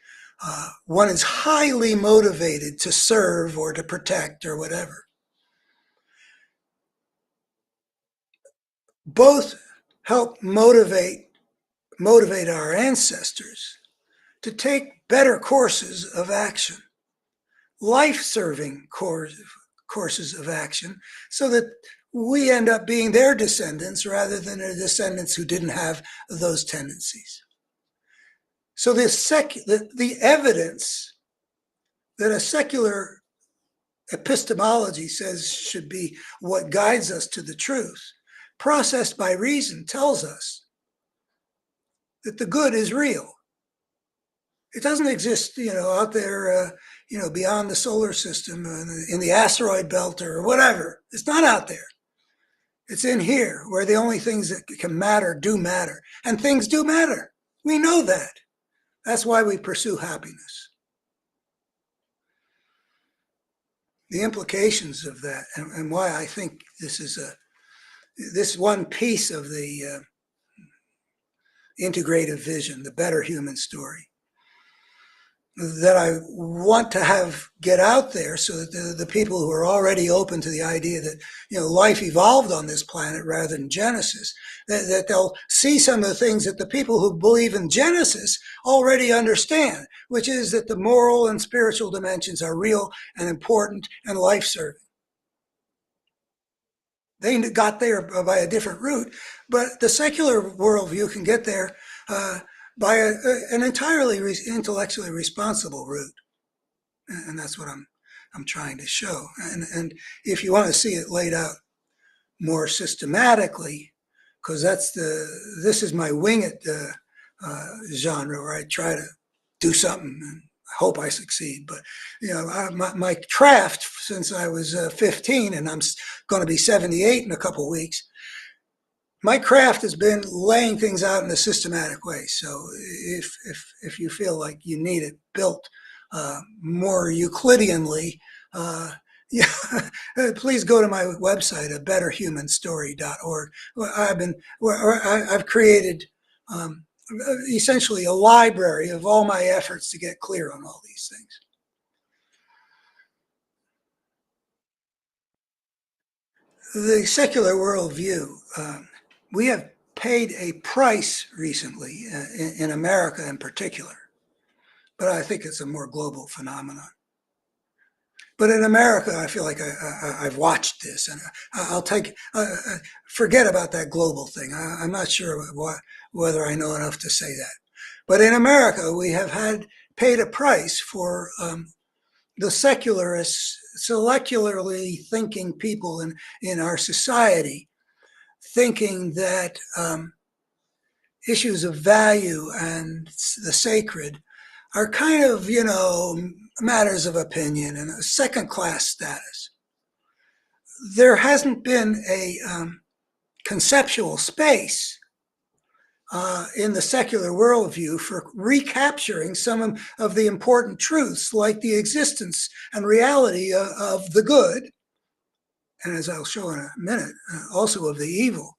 S1: one is highly motivated to serve or to protect or whatever. Both help motivate our ancestors to take better courses of action, life-serving courses of action, so that we end up being their descendants rather than their descendants who didn't have those tendencies. So the evidence that a secular epistemology says should be what guides us to the truth, processed by reason, tells us that the good is real. It doesn't exist, out there, beyond the solar system, in the asteroid belt or whatever. It's not out there. It's in here, where the only things that can matter do matter. And things do matter. We know that. That's why we pursue happiness. The implications of that, and why I think this one piece of the integrative vision, the better human story, that I want to have get out there, so that the people who are already open to the idea that life evolved on this planet rather than Genesis, that they'll see some of the things that the people who believe in Genesis already understand, which is that the moral and spiritual dimensions are real and important and life-serving. They got there by a different route, but the secular worldview can get there by an entirely intellectually responsible route, and that's what I'm trying to show. And if you want to see it laid out more systematically, because this is my wing it genre, where I try to do something and I hope I succeed. But my craft since I was 15, and I'm going to be 78 in a couple of weeks. My craft has been laying things out in a systematic way. So if you feel like you need it built more Euclideanly, yeah, please go to my website at betterhumanstory.org. I've created essentially a library of all my efforts to get clear on all these things. The secular worldview, we have paid a price recently, in America in particular, but I think it's a more global phenomenon. But in America, I feel like I've watched this, and I'll forget about that global thing. I'm not sure whether I know enough to say that. But in America, we have paid a price for the secularly thinking people in our society, thinking that issues of value and the sacred are kind of, matters of opinion and a second-class status. There hasn't been a conceptual space in the secular worldview for recapturing some of the important truths, like the existence and reality of the good, and as I'll show in a minute, also of the evil.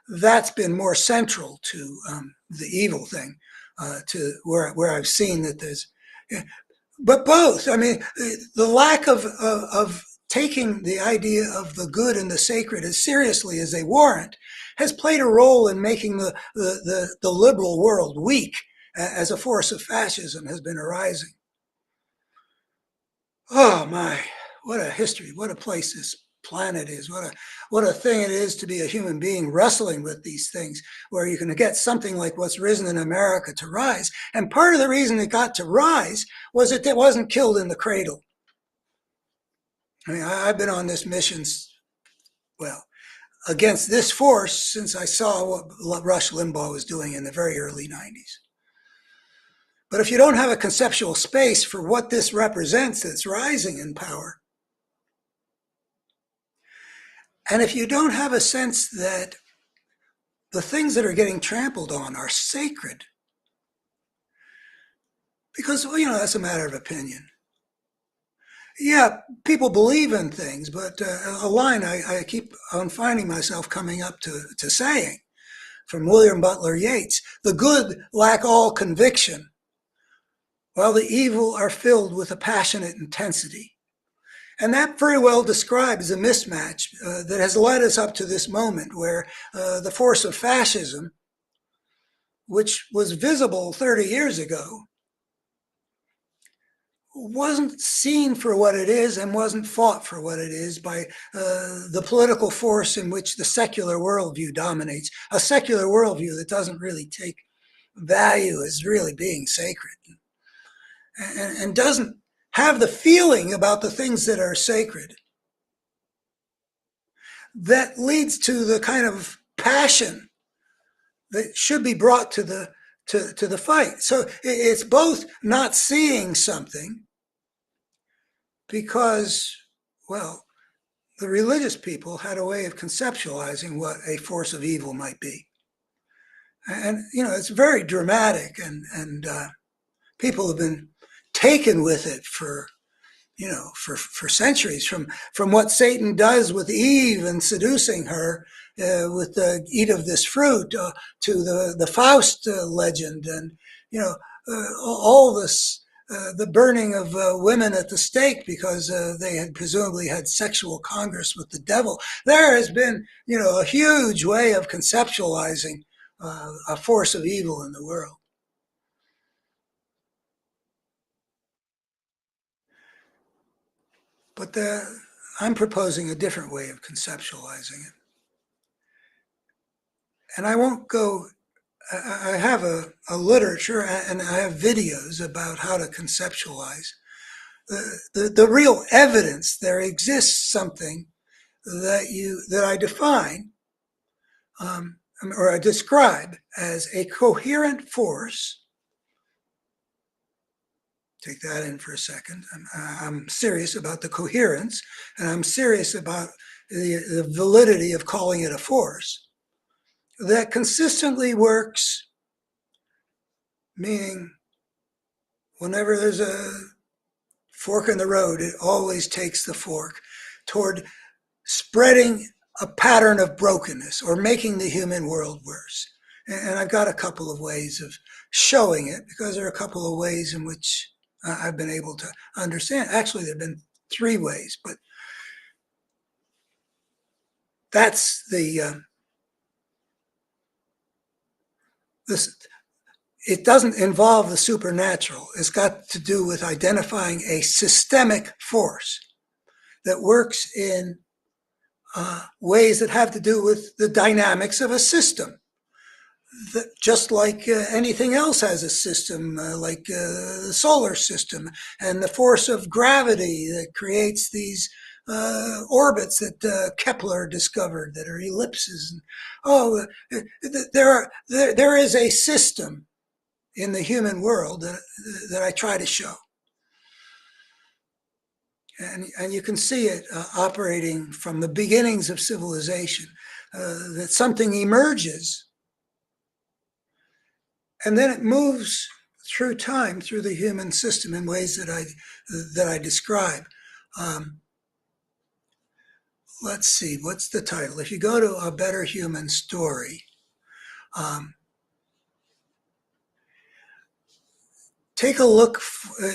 S1: That's been more central to the evil thing, to where I've seen that there's, but both. I mean, the lack of taking the idea of the good and the sacred as seriously as they warrant has played a role in making the liberal world weak, as a force of fascism has been arising. Oh my, what a history, what a place this planet is, what a thing it is to be a human being wrestling with these things, where you can get something like what's risen in America to rise. And part of the reason it got to rise was that it wasn't killed in the cradle. I mean, I've been on this mission, well, against this force since I saw what Rush Limbaugh was doing in the very early 90s. But if you don't have a conceptual space for what this represents that's rising in power, and if you don't have a sense that the things that are getting trampled on are sacred, because, that's a matter of opinion. Yeah, people believe in things, but a line I keep on finding myself coming up to saying from William Butler Yeats: the good lack all conviction, while the evil are filled with a passionate intensity. And that very well describes the mismatch that has led us up to this moment where the force of fascism, which was visible 30 years ago, wasn't seen for what it is and wasn't fought for what it is by the political force in which the secular worldview dominates. A secular worldview that doesn't really take value as really being sacred and doesn't have the feeling about the things that are sacred that leads to the kind of passion that should be brought to the fight. So it's both not seeing something because, well, the religious people had a way of conceptualizing what a force of evil might be. And, it's very dramatic, and people have been taken with it for centuries, from what Satan does with Eve and seducing her with the eat of this fruit to the Faust legend, and all this the burning of women at the stake because they had presumably had sexual congress with the devil. There has been a huge way of conceptualizing a force of evil in the world. But I'm proposing a different way of conceptualizing it. And I won't go, I have a literature and I have videos about how to conceptualize. The real evidence, there exists something that I define or I describe as a coherent force. Take that in for a second. I'm serious about the coherence, and I'm serious about the validity of calling it a force that consistently works, meaning whenever there's a fork in the road, it always takes the fork toward spreading a pattern of brokenness or making the human world worse. And I've got a couple of ways of showing it because there are a couple of ways in which I've been able to understand. Actually, there have been three ways, but that's this. It doesn't involve the supernatural. It's got to do with identifying a systemic force that works in ways that have to do with the dynamics of a system. Just like anything else has a system, like the solar system and the force of gravity that creates these orbits that Kepler discovered that are ellipses. And, there is a system in the human world that I try to show. And you can see it operating from the beginnings of civilization, that something emerges and then it moves through time, through the human system in ways that I describe. Let's see, what's the title? If you go to A Better Human Story, take a look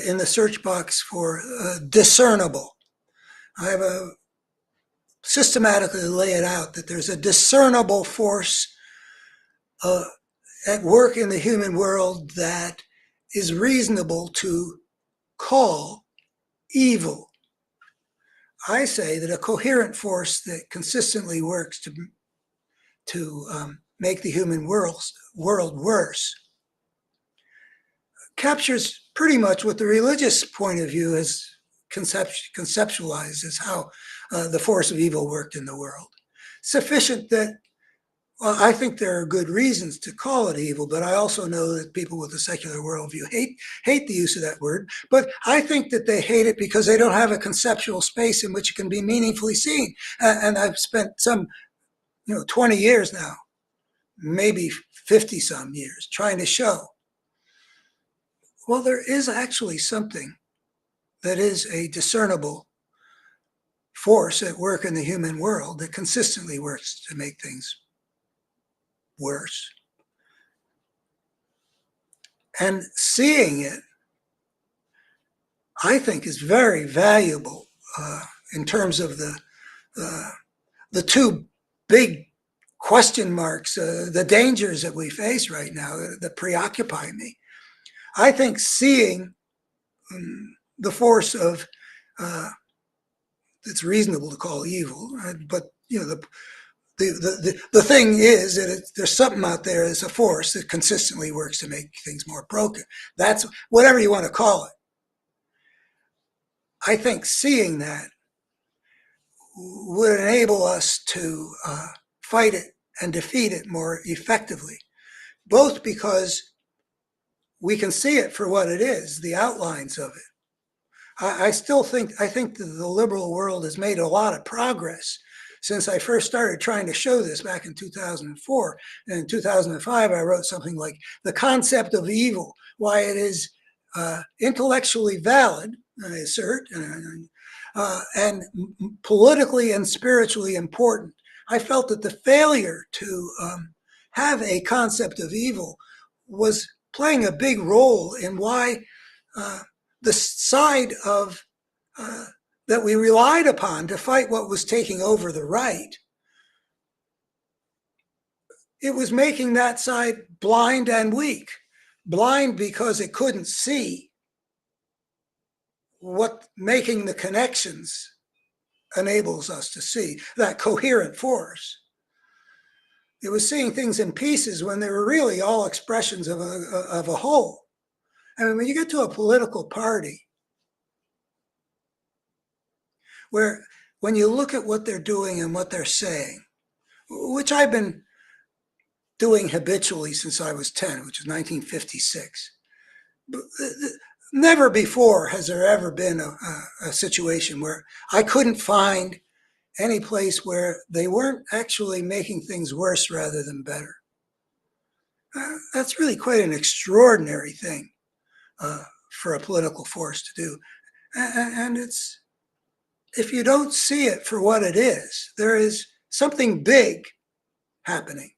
S1: in the search box for discernible. I have systematically lay it out that there's a discernible force at work in the human world that is reasonable to call evil. I say that a coherent force that consistently works to make the human world worse captures pretty much what the religious point of view has conceptualized as how the force of evil worked in the world. Sufficient that, well, I think there are good reasons to call it evil, but I also know that people with a secular worldview hate the use of that word. But I think that they hate it because they don't have a conceptual space in which it can be meaningfully seen. And I've spent 20 years now, maybe 50 some years, trying to show, well, there is actually something that is a discernible force at work in the human world that consistently works to make things worse. And seeing it, I think, is very valuable in terms of the two big question marks, the dangers that we face right now that preoccupy me. I think seeing the force of it's reasonable to call evil, but the thing is that there's something out there that's a force that consistently works to make things more broken. That's whatever you want to call it. I think seeing that would enable us to fight it and defeat it more effectively, both because we can see it for what it is, the outlines of it. I think that the liberal world has made a lot of progress since I first started trying to show this back in 2004. And in 2005, I wrote something like The Concept of Evil, Why It Is Intellectually Valid, I assert, and politically and spiritually important. I felt that the failure to have a concept of evil was playing a big role in why the side of that we relied upon to fight what was taking over the right, it was making that side blind and weak. Blind because it couldn't see what making the connections enables us to see, that coherent force. It was seeing things in pieces when they were really all expressions of a whole. I mean, when you get to a political party where when you look at what they're doing and what they're saying, which I've been doing habitually since I was 10, which is 1956, never before has there ever been a situation where I couldn't find any place where they weren't actually making things worse rather than better. That's really quite an extraordinary thing for a political force to do. And it's, if you don't see it for what it is, there is something big happening,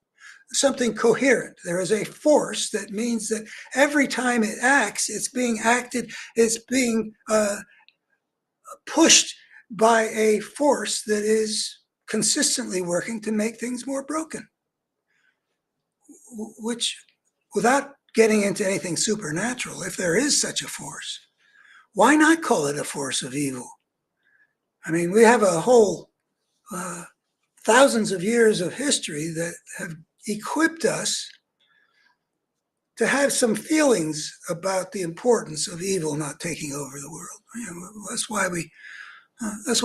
S1: something coherent. There is a force that means that every time it acts, it's being acted, it's being pushed by a force that is consistently working to make things more broken, which, without getting into anything supernatural, if there is such a force, why not call it a force of evil? I mean, we have a whole thousands of years of history that have equipped us to have some feelings about the importance of evil not taking over the world. You know, that's why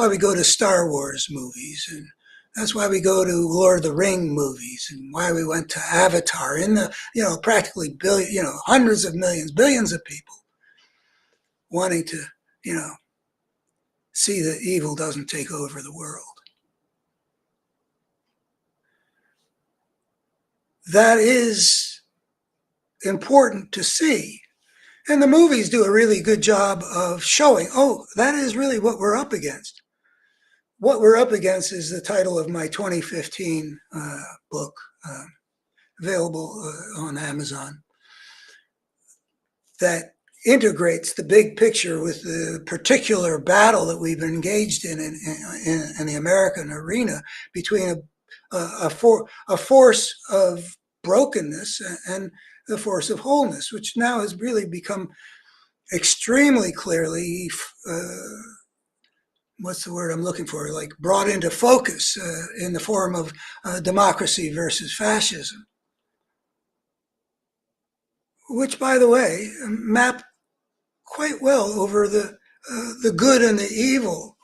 S1: we go to Star Wars movies, and that's why we go to Lord of the Ring movies, and why we went to Avatar. In the practically hundreds of millions, billions of people wanting to see that evil doesn't take over the world. That is important to see. And the movies do a really good job of showing, oh, that is really what we're up against. What we're up against is the title of my 2015 book, available on Amazon, that integrates the big picture with the particular battle that we've been engaged in the American arena between a force of brokenness and the force of wholeness, which now has really become extremely clearly, what's the word I'm looking for, like brought into focus in the form of democracy versus fascism, which, by the way, map quite well over the good and the evil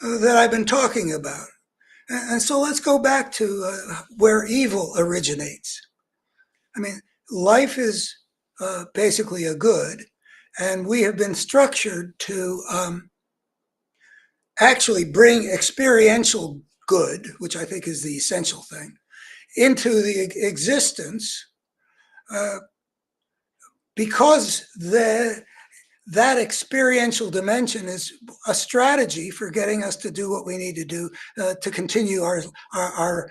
S1: that I've been talking about. And so let's go back to where evil originates. I mean, life is basically a good, and we have been structured to actually bring experiential good, which I think is the essential thing, into the existence because that experiential dimension is a strategy for getting us to do what we need to do to continue our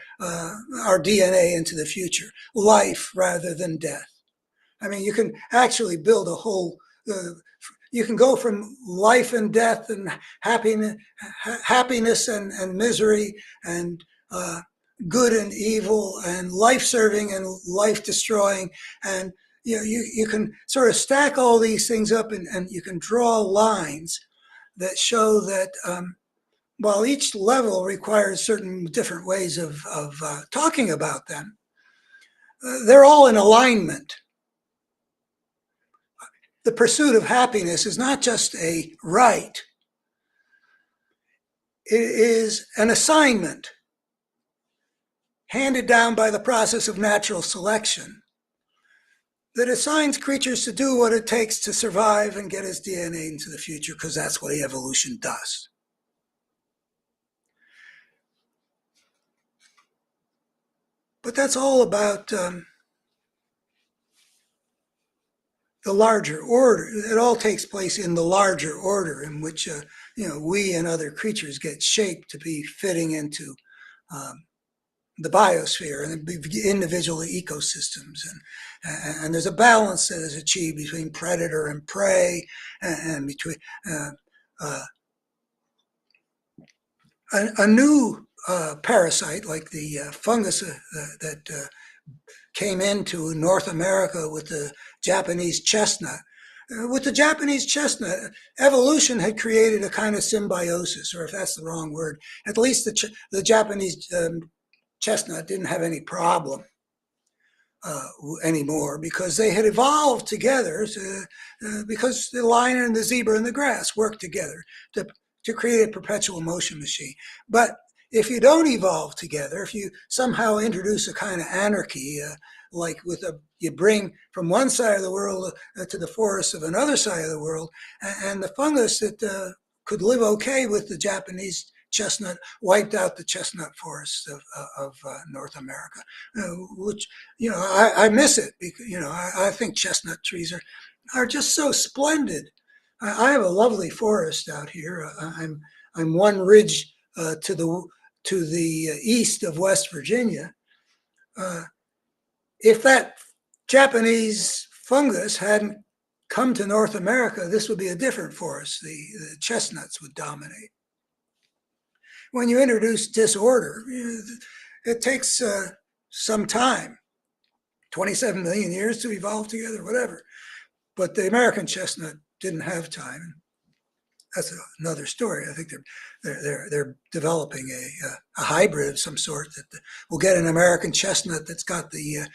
S1: DNA into the future, life rather than death. I mean, you can actually build a whole. You can go from life and death and happiness and misery and good and evil and life-serving and life-destroying, and you can sort of stack all these things up, and you can draw lines that show that while each level requires certain different ways of talking about them, they're all in alignment. The pursuit of happiness is not just a right, it is an assignment handed down by the process of natural selection that assigns creatures to do what it takes to survive and get its DNA into the future, because that's what evolution does. But that's all about the larger order. It all takes place in the larger order in which we and other creatures get shaped to be fitting into the biosphere and the individual ecosystems, and there's a balance that is achieved between predator and prey, and between a new parasite like the fungus that came into North America with the Japanese chestnut. With the Japanese chestnut, evolution had created a kind of symbiosis, or if that's the wrong word, at least the Japanese chestnut didn't have any problem anymore, because they had evolved together because the lion and the zebra and the grass worked together to create a perpetual motion machine. But if you don't evolve together, if you somehow introduce a kind of anarchy, like you bring from one side of the world to the forests of another side of the world, and the fungus that could live okay with the Japanese chestnut wiped out the chestnut forests of North America, which I miss it, because I think chestnut trees are just so splendid. I have a lovely forest out here. I'm one ridge to the east of West Virginia. If that Japanese fungus hadn't come to North America, this would be a different forest. The chestnuts would dominate. When you introduce disorder, it takes some time, 27 million years to evolve together, whatever. But the American chestnut didn't have time. That's another story. I think they're developing a hybrid of some sort that will get an American chestnut that's got the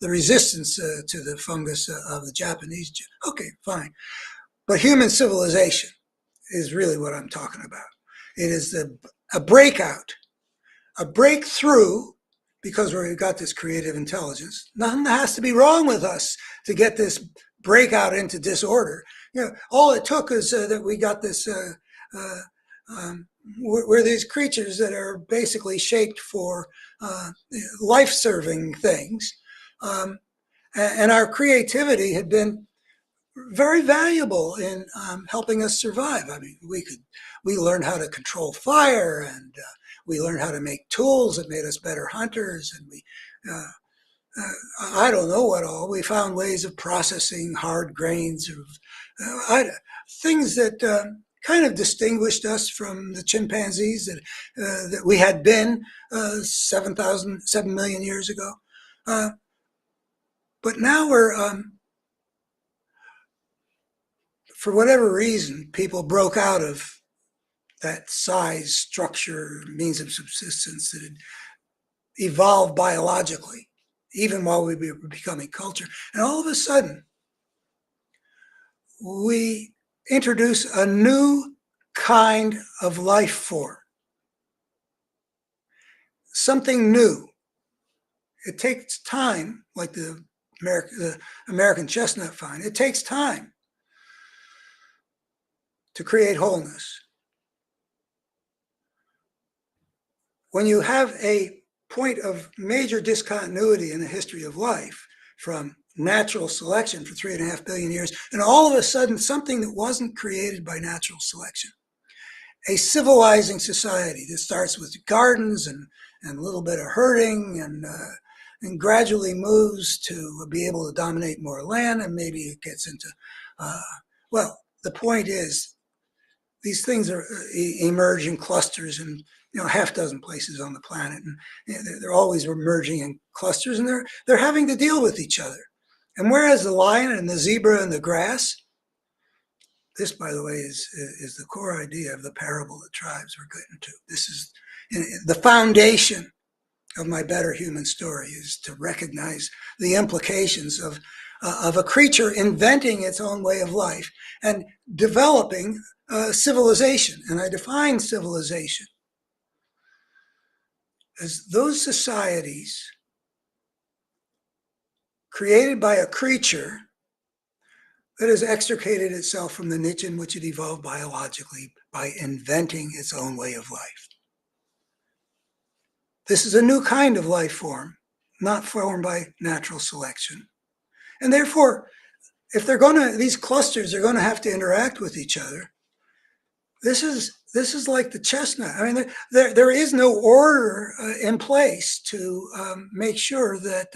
S1: resistance to the fungus of the Japanese. Okay, fine. But human civilization is really what I'm talking about. It is a breakout, a breakthrough, because we've got this creative intelligence. Nothing has to be wrong with us to get this breakout into disorder. All it took is that we got this. We're these creatures that are basically shaped for life-serving things, and our creativity had been very valuable in helping us survive. I mean, we learned how to control fire, and we learned how to make tools that made us better hunters, and I don't know what all. We found ways of processing hard grains, things that kind of distinguished us from the chimpanzees that we had been 7 million years ago. But now for whatever reason, people broke out of that size, structure, means of subsistence that had evolved biologically, even while we were becoming culture. And all of a sudden, we introduce a new kind of life form, something new. It takes time, like the American chestnut vine. It takes time to create wholeness. When you have a point of major discontinuity in the history of life, from natural selection for 3.5 billion years, and all of a sudden something that wasn't created by natural selection, a civilizing society that starts with gardens and a little bit of herding and gradually moves to be able to dominate more land, and maybe it gets into, uh, well, the point is these things are emerge in clusters in half dozen places on the planet, and they're always emerging in clusters, and they're having to deal with each other. And whereas the lion and the zebra and the grass, this, by the way, is the core idea of the parable of the tribes we're getting to. This is the foundation of my better human story, is to recognize the implications of a creature inventing its own way of life and developing civilization. And I define civilization as those societies created by a creature that has extricated itself from the niche in which it evolved biologically by inventing its own way of life. This is a new kind of life form, not formed by natural selection. And therefore, if these clusters are going to have to interact with each other, this is like the chestnut. I mean, there is no order in place to make sure that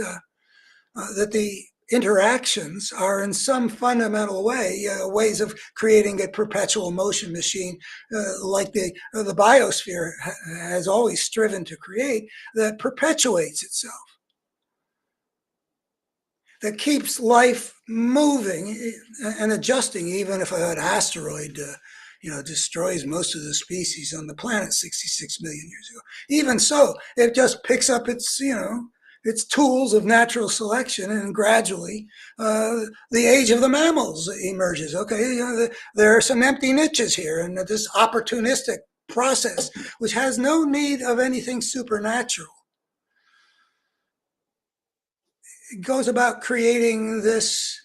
S1: the interactions are in some fundamental way ways of creating a perpetual motion machine, like the biosphere has always striven to create, that perpetuates itself, that keeps life moving and adjusting, even if an asteroid destroys most of the species on the planet 66 million years ago. Even so, it just picks up its tools of natural selection, and gradually the age of the mammals emerges. Okay, there are some empty niches here, and this opportunistic process, which has no need of anything supernatural, it goes about creating this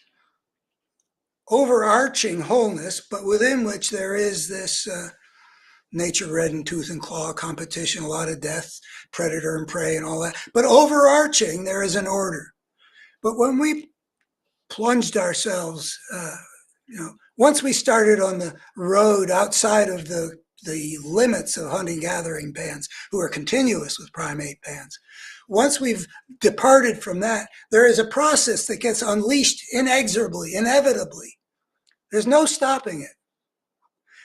S1: overarching wholeness, but within which there is this nature red in tooth and claw competition, a lot of death, predator and prey and all that. But overarching, there is an order. But when we plunged ourselves, once we started on the road outside of the limits of hunting-gathering bands, who are continuous with primate bands, once we've departed from that, there is a process that gets unleashed inexorably, inevitably. There's no stopping it.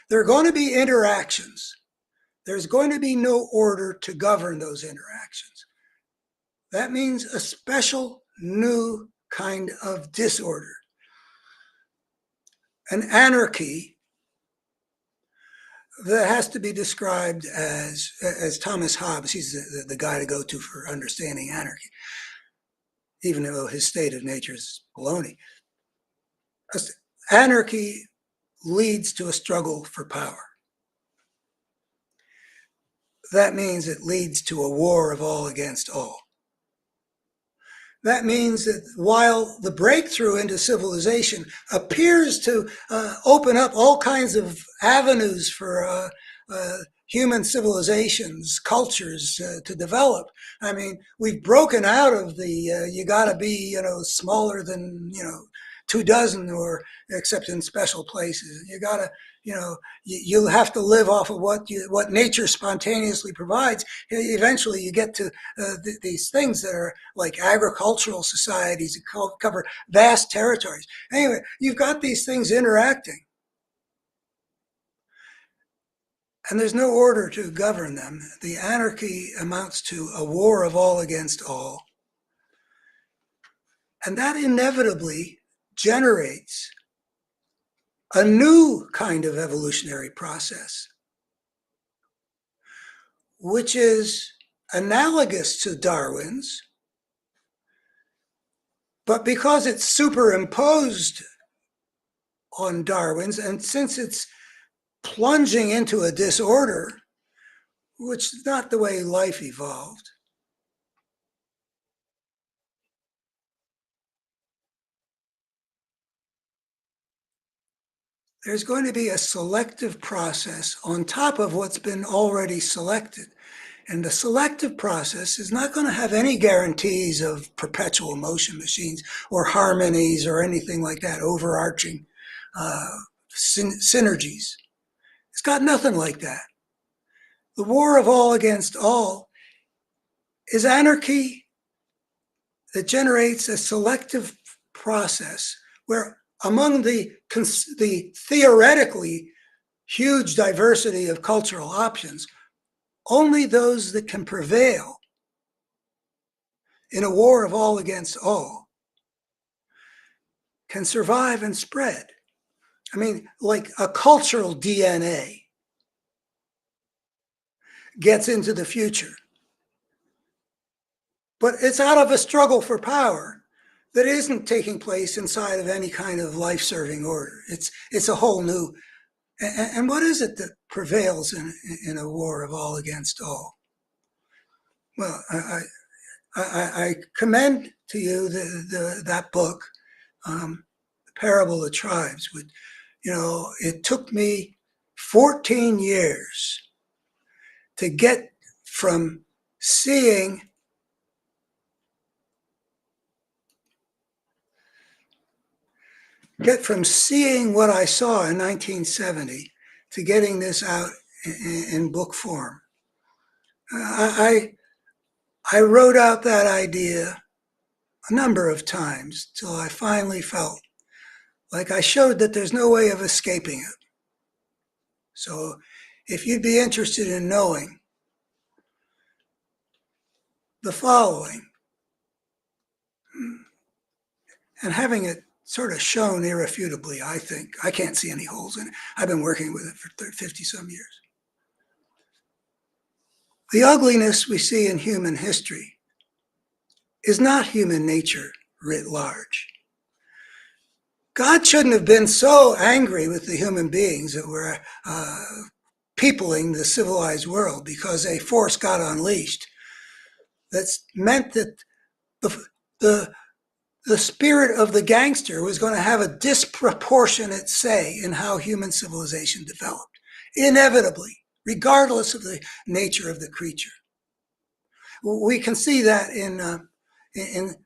S1: There are going to be interactions. There's going to be no order to govern those interactions. That means a special new kind of disorder, an anarchy that has to be described as Thomas Hobbes, he's the guy to go to for understanding anarchy, even though his state of nature is baloney. Anarchy leads to a struggle for power. That means it leads to a war of all against all. That means that while the breakthrough into civilization appears to open up all kinds of avenues for human civilizations, cultures to develop, I mean, we've broken out of the you got to be smaller than 24, or except in special places. You got to you have to live off of what nature spontaneously provides. Eventually, you get to these things that are like agricultural societies that cover vast territories. Anyway, you've got these things interacting, and there's no order to govern them. The anarchy amounts to a war of all against all, and that inevitably generates a new kind of evolutionary process, which is analogous to Darwin's, but because it's superimposed on Darwin's, and since it's plunging into a disorder, which is not the way life evolved, there's going to be a selective process on top of what's been already selected. And the selective process is not going to have any guarantees of perpetual motion machines or harmonies or anything like that, overarching synergies. It's got nothing like that. The war of all against all is anarchy that generates a selective process where among the theoretically huge diversity of cultural options, only those that can prevail in a war of all against all can survive and spread. I mean, like a cultural DNA gets into the future, but it's out of a struggle for power that isn't taking place inside of any kind of life-serving order. It's a whole new. And what is it that prevails in a war of all against all? Well, I commend to you that book, The Parable of the Tribes. It took me 14 years to get from seeing what I saw in 1970 to getting this out in book form. I wrote out that idea a number of times till I finally felt like I showed that there's no way of escaping it. So if you'd be interested in knowing the following and having it sort of shown irrefutably, I think. I can't see any holes in it. I've been working with it for 50 some years. The ugliness we see in human history is not human nature writ large. God shouldn't have been so angry with the human beings that were peopling the civilized world because a force got unleashed. That's meant that the spirit of the gangster was going to have a disproportionate say in how human civilization developed, inevitably, regardless of the nature of the creature. We can see that in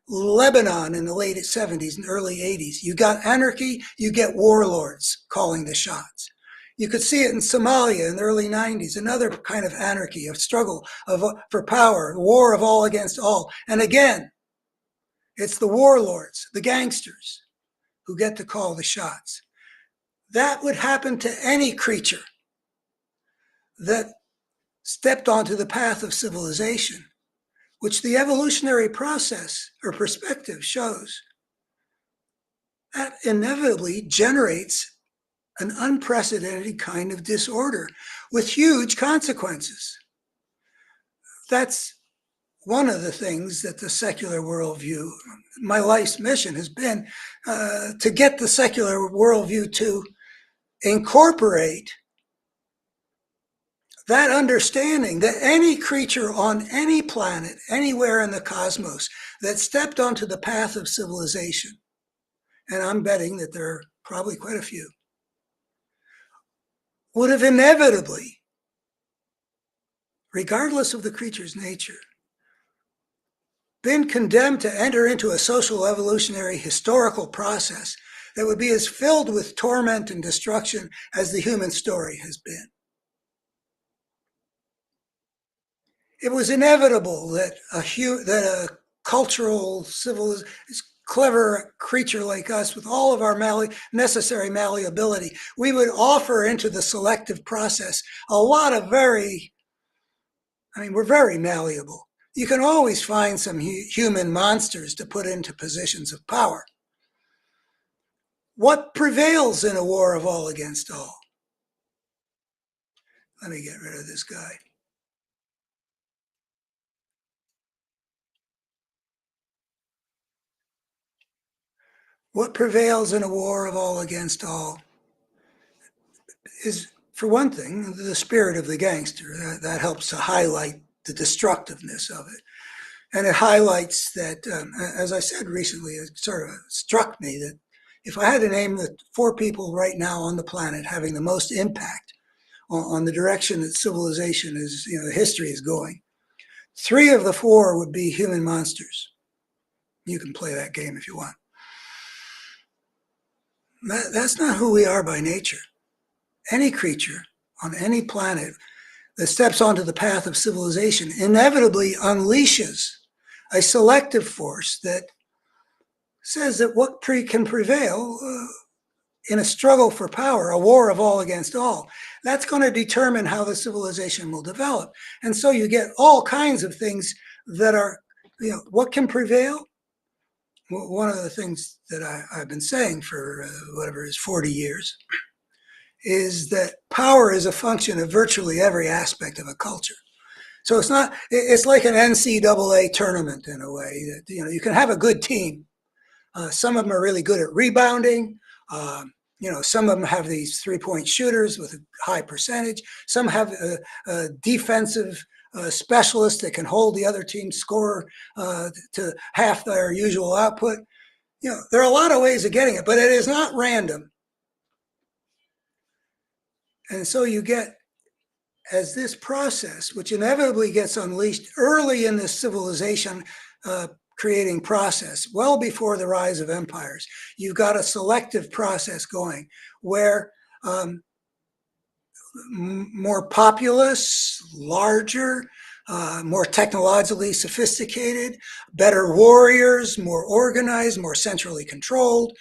S1: Lebanon in the late 70s and early 80s. You got anarchy, you get warlords calling the shots. You could see it in Somalia in the early 90s, another kind of anarchy, of struggle for power, war of all against all. And again, it's the warlords, the gangsters, who get to call the shots. That would happen to any creature that stepped onto the path of civilization, which the evolutionary process or perspective shows. That inevitably generates an unprecedented kind of disorder with huge consequences. That's one of the things that the secular worldview, my life's mission has been to get the secular worldview to incorporate that understanding that any creature on any planet, anywhere in the cosmos, that stepped onto the path of civilization, and I'm betting that there are probably quite a few, would have inevitably, regardless of the creature's nature, been condemned to enter into a social evolutionary historical process that would be as filled with torment and destruction as the human story has been. It was inevitable that a cultural, clever creature like us, with all of our necessary malleability, we would offer into the selective process a lot of we're very malleable. You can always find some human monsters to put into positions of power. What prevails in a war of all against all? Let me get rid of this guy. What prevails in a war of all against all is, for one thing, the spirit of the gangster. That helps to highlight the destructiveness of it. And it highlights that, as I said recently, it sort of struck me that if I had to name the 4 people right now on the planet having the most impact on the direction that civilization history is going, 3 of the 4 would be human monsters. You can play that game if you want. That's not who we are by nature. Any creature on any planet that steps onto the path of civilization inevitably unleashes a selective force that says that what can prevail in a struggle for power, a war of all against all, that's going to determine how the civilization will develop. And so you get all kinds of things that are, what can prevail? Well, one of the things that I've been saying for whatever is 40 years is that power is a function of virtually every aspect of a culture. So it's like an NCAA tournament in a way that, you can have a good team. Some of them are really good at rebounding. Some of them have these 3-point shooters with a high percentage. Some have a defensive specialists that can hold the other team's score to half their usual output. There are a lot of ways of getting it, but it is not random. And so you get, as this process, which inevitably gets unleashed early in this civilization creating process, well before the rise of empires, you've got a selective process going where more populous, larger, more technologically sophisticated, better warriors, more organized, more centrally controlled.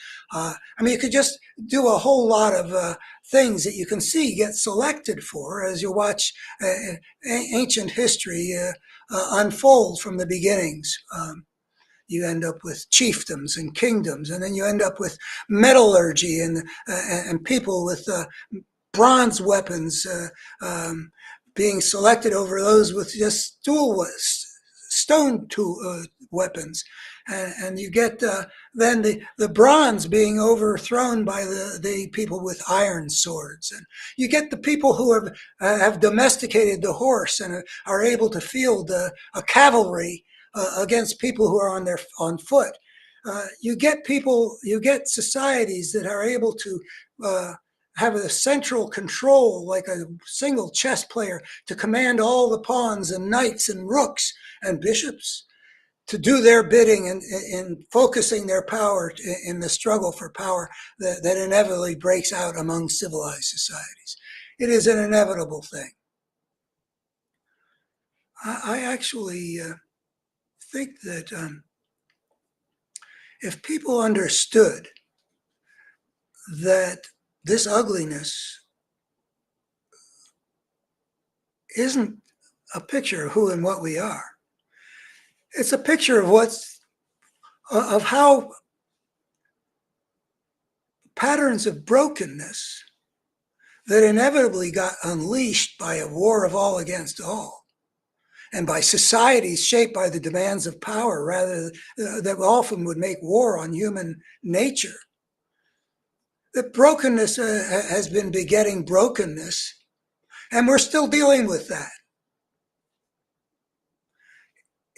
S1: You could just do a whole lot of things that you can see get selected for as you watch ancient history unfold from the beginnings. You end up with chiefdoms and kingdoms, and then you end up with metallurgy and people with bronze weapons being selected over those with just stone weapons. And you get then the bronze being overthrown by the people with iron swords. And you get the people who have domesticated the horse and are able to field a cavalry against people who are on foot. You get societies that are able to have a central control, like a single chess player, to command all the pawns and knights and rooks and bishops to do their bidding in focusing their power in the struggle for power that inevitably breaks out among civilized societies. It is an inevitable thing. I actually think that if people understood that this ugliness isn't a picture of who and what we are, it's a picture of how patterns of brokenness that inevitably got unleashed by a war of all against all, and by societies shaped by the demands of power, rather that often would make war on human nature. That brokenness has been begetting brokenness, and we're still dealing with that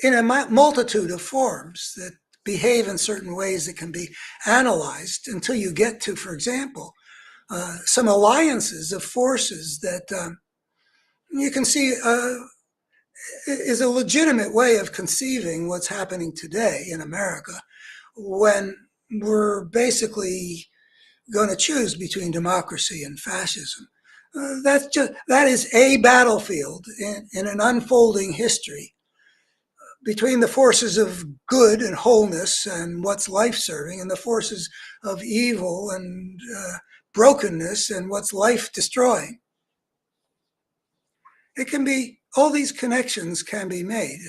S1: in a multitude of forms that behave in certain ways that can be analyzed until you get to, for example, some alliances of forces that you can see is a legitimate way of conceiving what's happening today in America, when we're basically going to choose between democracy and fascism. That is a battlefield in an unfolding history between the forces of good and wholeness and what's life-serving, and the forces of evil and brokenness and what's life-destroying. It can be, all these connections can be made.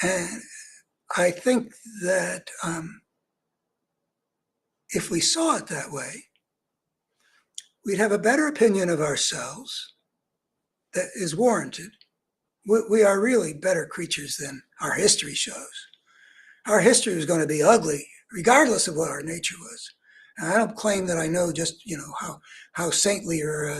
S1: And I think that if we saw it that way, we'd have a better opinion of ourselves that is warranted. We are really better creatures than our history shows. Our history was going to be ugly, regardless of what our nature was. And I don't claim that I know just, how saintly or,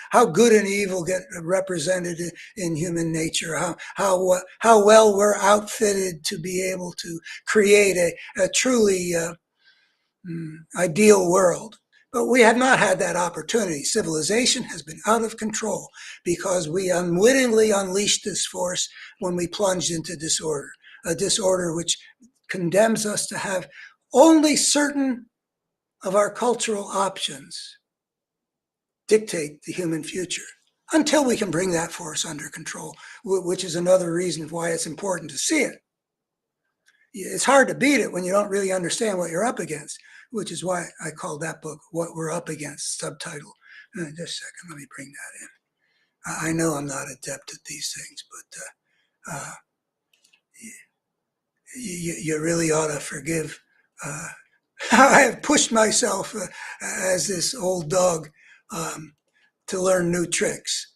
S1: how good and evil get represented in human nature, how well we're outfitted to be able to create a truly ideal world. But we have not had that opportunity. Civilization has been out of control because we unwittingly unleashed this force when we plunged into disorder, a disorder which condemns us to have only certain of our cultural options dictate the human future until we can bring that force under control, which is another reason why it's important to see it. It's hard to beat it when you don't really understand what you're up against, which is why I called that book What We're Up Against, subtitle. Just a second, let me bring that in. I know I'm not adept at these things, but you really ought to forgive. I have pushed myself as this old dog to learn new tricks.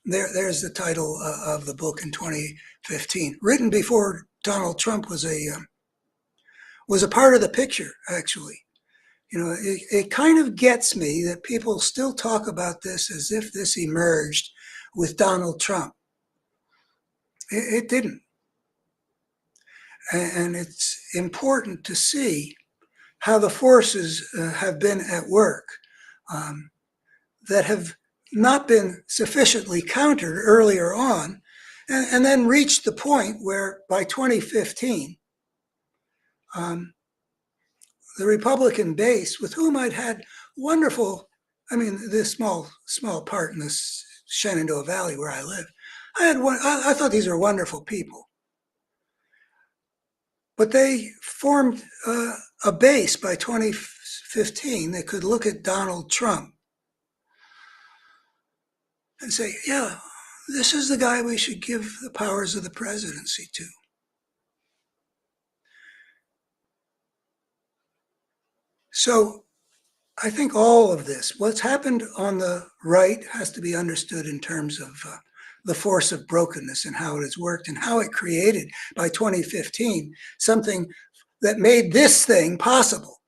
S1: There's the title of the book in 2015, written before Donald Trump was a part of the picture, actually. You know, it kind of gets me that people still talk about this as if this emerged with Donald Trump. It didn't. And it's important to see how the forces have been at work that have not been sufficiently countered earlier on, and then reached the point where by 2015, the Republican base, with whom I'd had wonderful, I mean, this small part in this Shenandoah Valley where I live, I thought these were wonderful people. But they formed a base by 2015 that could look at Donald Trump and say, yeah, this is the guy we should give the powers of the presidency to. So I think all of this, what's happened on the right, has to be understood in terms of the force of brokenness and how it has worked and how it created, by 2015, something that made this thing possible.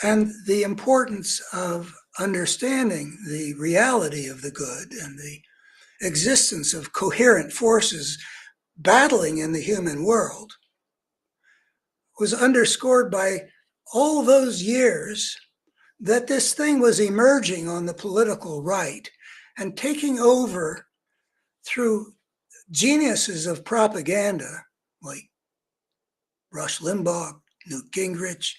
S1: And the importance of understanding the reality of the good and the existence of coherent forces battling in the human world was underscored by all those years that this thing was emerging on the political right and taking over through geniuses of propaganda like Rush Limbaugh, Newt Gingrich,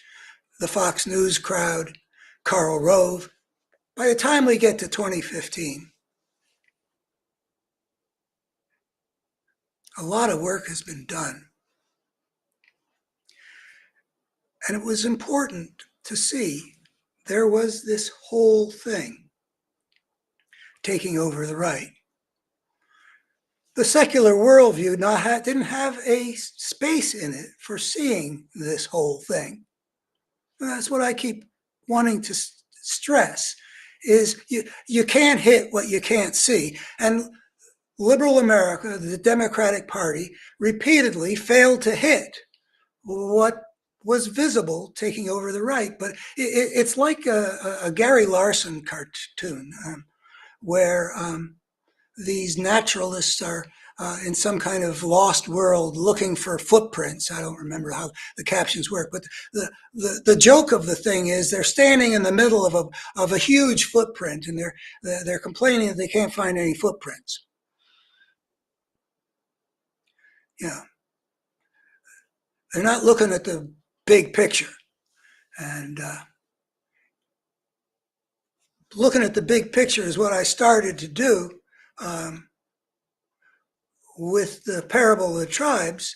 S1: the Fox News crowd, Karl Rove. By the time we get to 2015, a lot of work has been done. And it was important to see there was this whole thing taking over the right. The secular worldview didn't have a space in it for seeing this whole thing. And that's what I keep wanting to stress, is you can't hit what you can't see. And liberal America, the Democratic Party, repeatedly failed to hit what was visible taking over the right. But it's like a Gary Larson cartoon where these naturalists are in some kind of lost world looking for footprints. I don't remember how the captions work, but the joke of the thing is they're standing in the middle of a huge footprint, and they're complaining that they can't find any footprints. Yeah, they're not looking at the big picture, and looking at the big picture is what I started to do with the parable of the tribes.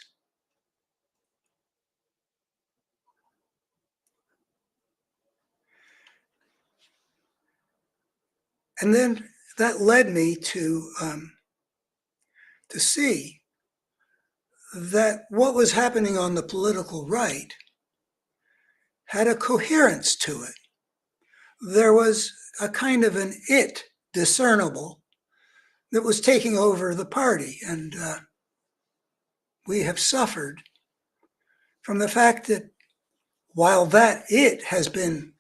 S1: And then that led me to see that what was happening on the political right had a coherence to it. There was a kind of an it discernible that was taking over the party. And we have suffered from the fact that while that it has been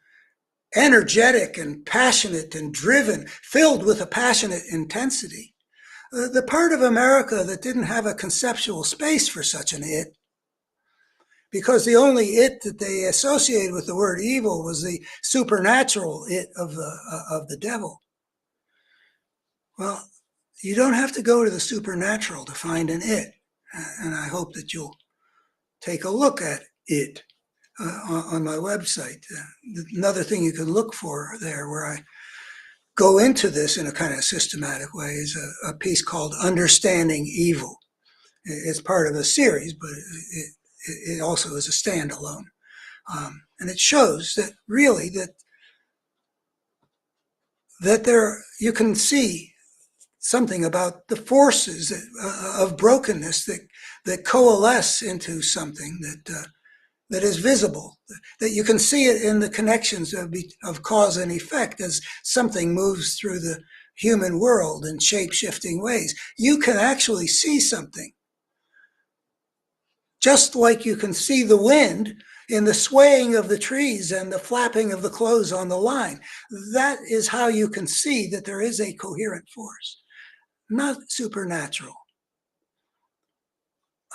S1: energetic and passionate and driven, filled with a passionate intensity, the part of America that didn't have a conceptual space for such an it because the only it that they associated with the word evil was the supernatural it of the devil. Well, you don't have to go to the supernatural to find an it, and I hope that you'll take a look at it on my website. Another thing you can look for there, where I go into this in a kind of systematic way, is a piece called Understanding Evil. It's part of a series, but it also is a standalone. And it shows that really that there you can see something about the forces of brokenness that coalesce into something that is visible, that you can see it in the connections of cause and effect as something moves through the human world in shape-shifting ways. You can actually see something, just like you can see the wind in the swaying of the trees and the flapping of the clothes on the line. That is how you can see that there is a coherent force, not supernatural,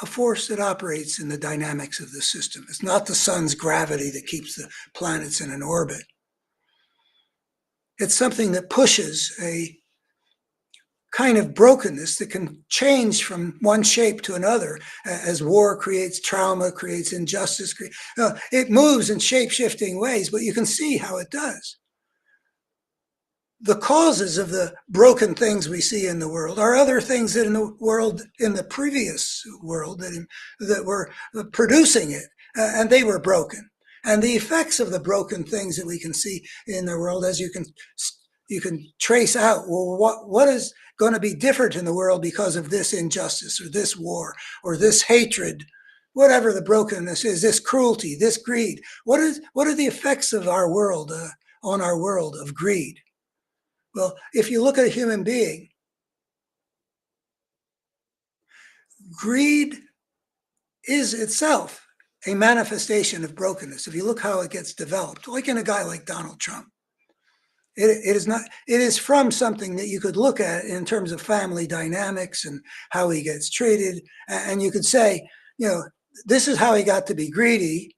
S1: a force that operates in the dynamics of the system. It's not the sun's gravity that keeps the planets in an orbit. It's something that pushes a kind of brokenness that can change from one shape to another as war creates trauma, creates injustice. It moves in shape-shifting ways, but you can see how it does. The causes of the broken things we see in the world are other things in the world, in the previous world, that were producing it, and they were broken. And the effects of the broken things that we can see in the world, as you can trace out, well, what is going to be different in the world because of this injustice or this war or this hatred, whatever the brokenness is, this cruelty, this greed. What are the effects of our world on our world of greed? Well, if you look at a human being, greed is itself a manifestation of brokenness. If you look how it gets developed, like in a guy like Donald Trump, it is from something that you could look at in terms of family dynamics and how he gets treated. And you could say, this is how he got to be greedy.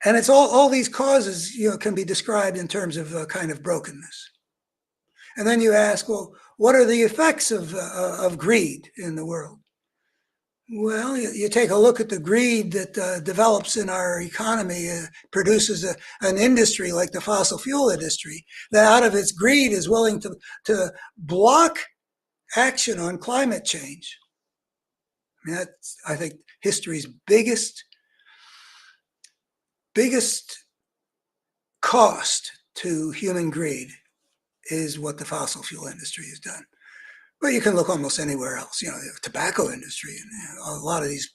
S1: And it's all these causes, can be described in terms of a kind of brokenness. And then you ask, well, what are the effects of greed in the world? Well, you take a look at the greed that develops in our economy, produces an industry like the fossil fuel industry, that out of its greed is willing to block action on climate change. I mean, that's, I think, history's biggest cost to human greed is what the fossil fuel industry has done. But you can look almost anywhere else, the tobacco industry, and a lot of these,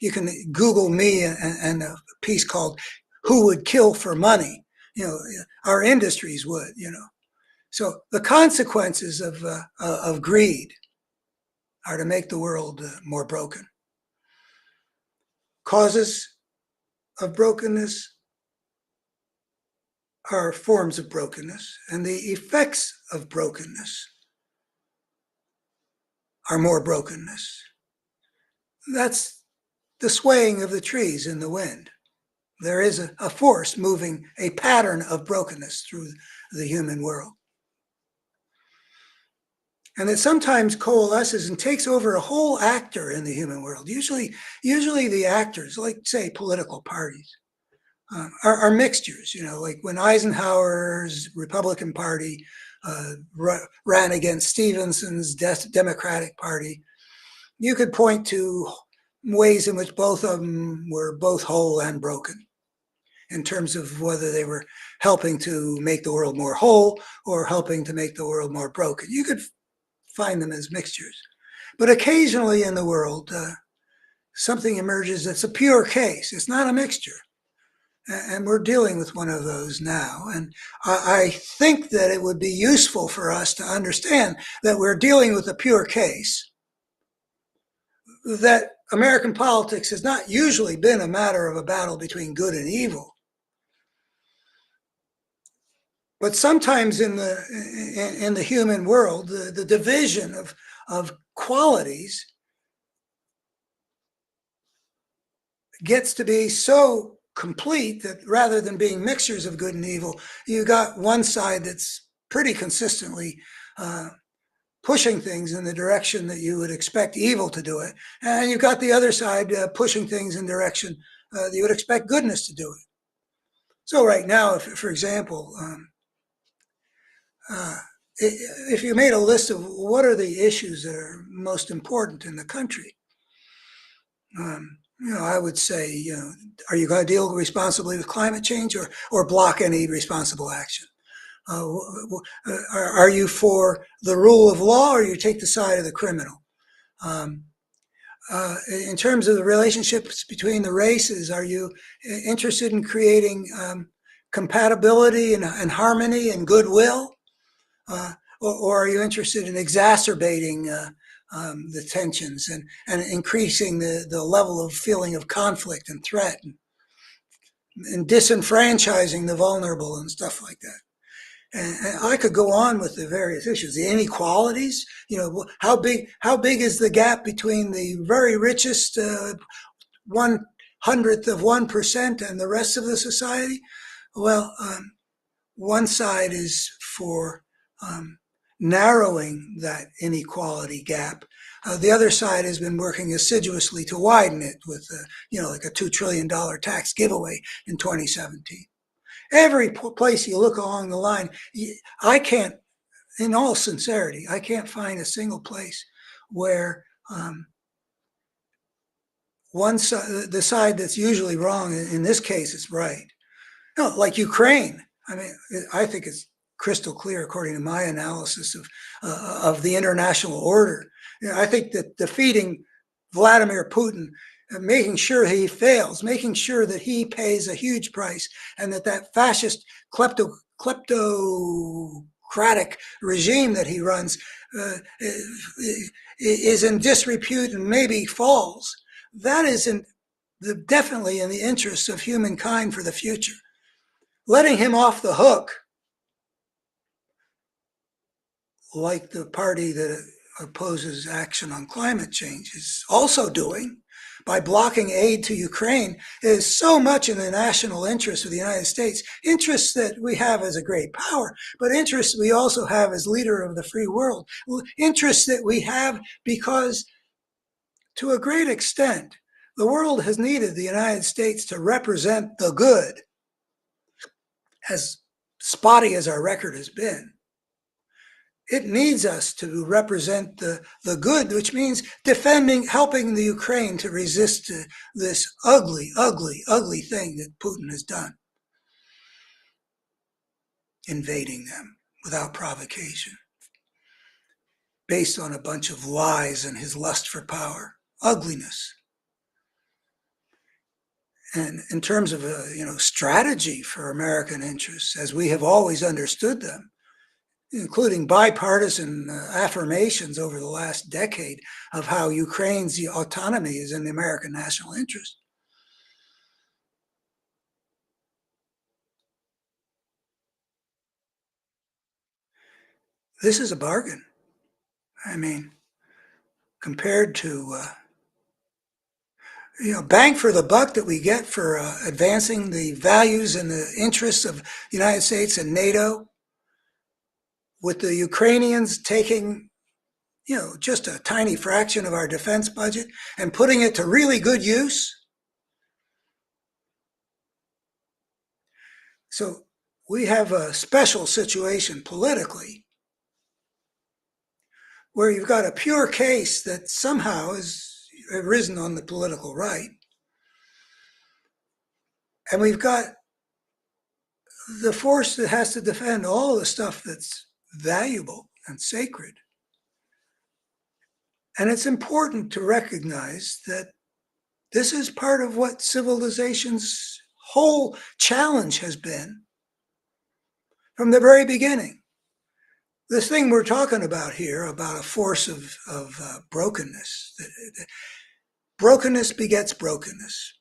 S1: you can Google me and a piece called Who Would Kill for Money? Our industries would, So the consequences of greed are to make the world more broken. Causes of brokenness are forms of brokenness, and the effects of brokenness are more brokenness. That's the swaying of the trees in the wind. There is a force moving a pattern of brokenness through the human world. And it sometimes coalesces and takes over a whole actor in the human world. Usually the actors, like, say, political parties, are mixtures. Like when Eisenhower's Republican Party ran against Stevenson's Democratic Party, you could point to ways in which both of them were both whole and broken, in terms of whether they were helping to make the world more whole or helping to make the world more broken. You could find them as mixtures. But occasionally in the world, something emerges that's a pure case. It's not a mixture. And we're dealing with one of those now. And I think that it would be useful for us to understand that we're dealing with a pure case, that American politics has not usually been a matter of a battle between good and evil. But sometimes in the human world, the division of qualities gets to be so complete that rather than being mixtures of good and evil, you got one side that's pretty consistently pushing things in the direction that you would expect evil to do it, and you've got the other side pushing things in the direction that you would expect goodness to do it. So right now, for example, if you made a list of what are the issues that are most important in the country, I would say, are you going to deal responsibly with climate change or block any responsible action? Are you for the rule of law or you take the side of the criminal? Um, in terms of the relationships between the races, are you interested in creating compatibility and harmony and goodwill? Or are you interested in exacerbating the tensions and increasing the level of feeling of conflict and threat and disenfranchising the vulnerable and stuff like that? And I could go on with the various issues, the inequalities. How big is the gap between the very richest 1/100th of 1% and the rest of the society? Well, one side is for narrowing that inequality gap. The other side has been working assiduously to widen it with, like a $2 trillion tax giveaway in 2017. Every place you look along the line, I can't, in all sincerity, I can't find a single place where one side, the side that's usually wrong, in this case, is right. No, like Ukraine. I mean, I think it's crystal clear, according to my analysis of the international order. I think that defeating Vladimir Putin, making sure he fails, making sure that he pays a huge price, and that fascist kleptocratic regime that he runs is in disrepute and maybe falls. That is definitely in the interests of humankind for the future. Letting him off the hook, like the party that opposes action on climate change is also doing by blocking aid to Ukraine, is so much in the national interest of the United States, interests that we have as a great power, but interests we also have as leader of the free world, interests that we have because, to a great extent, the world has needed the United States to represent the good, as spotty as our record has been. It needs us to represent the good, which means helping the Ukraine to resist this ugly, ugly, ugly thing that Putin has done, invading them without provocation, based on a bunch of lies and his lust for power, ugliness. And in terms of strategy for American interests, as we have always understood them, including bipartisan affirmations over the last decade of how Ukraine's autonomy is in the American national interest. This is a bargain. I mean, compared to, bang for the buck that we get for advancing the values and the interests of the United States and NATO, with the Ukrainians taking just a tiny fraction of our defense budget and putting it to really good use. So we have a special situation politically where you've got a pure case that somehow has arisen on the political right. And we've got the force that has to defend all the stuff that's valuable and sacred. And it's important to recognize that this is part of what civilization's whole challenge has been from the very beginning. This thing we're talking about here, about a force of brokenness, brokenness begets brokenness.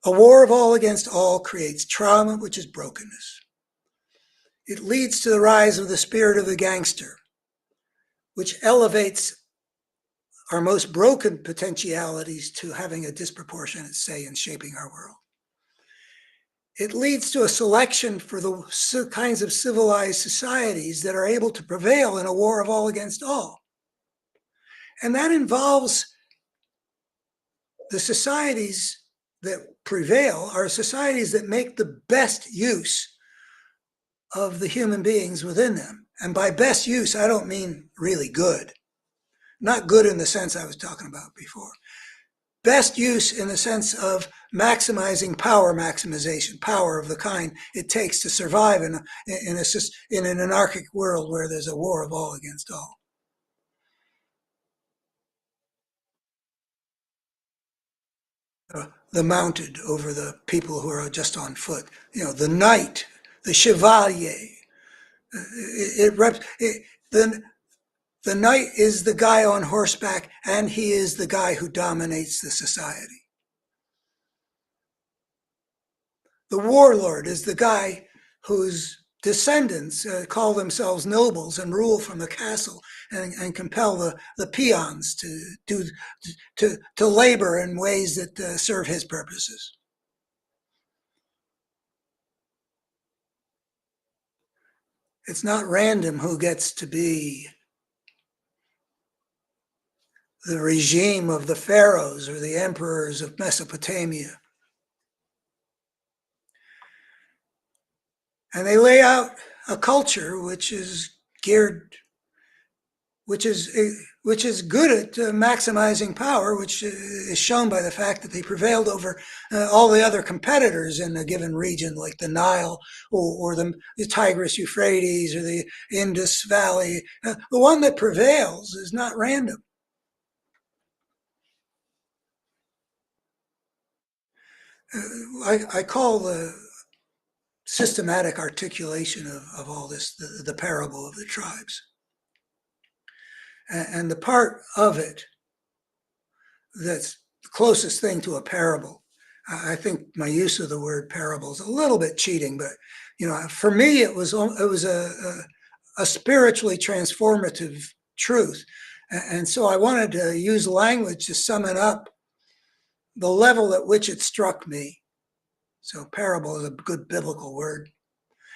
S1: A war of all against all creates trauma, which is brokenness. It leads to the rise of the spirit of the gangster, which elevates our most broken potentialities to having a disproportionate say in shaping our world. It leads to a selection for the kinds of civilized societies that are able to prevail in a war of all against all. And that involves the societies that prevail are societies that make the best use of the human beings within them. And by best use, I don't mean really good. Not good in the sense I was talking about before. Best use in the sense of maximizing power maximization, power of the kind it takes to survive in an anarchic world where there's a war of all against all. The mounted over the people who are just on foot. You know, the knight, the chevalier. The knight is the guy on horseback, and he is the guy who dominates the society. The warlord is the guy whose descendants call themselves nobles and rule from the castle and compel the peons to labor in ways that serve his purposes. It's not random who gets to be the regime of the pharaohs or the emperors of Mesopotamia. And they lay out a culture which is geared, which is good at maximizing power, which is shown by the fact that they prevailed over all the other competitors in a given region, like the Nile or the Tigris Euphrates or the Indus Valley. The one that prevails is not random. I call the systematic articulation of all this the parable of the tribes. And the part of it that's the closest thing to a parable, I think my use of the word parable is a little bit cheating, but for me it was a spiritually transformative truth. And so I wanted to use language to sum it up, the level at which it struck me. So parable is a good biblical word.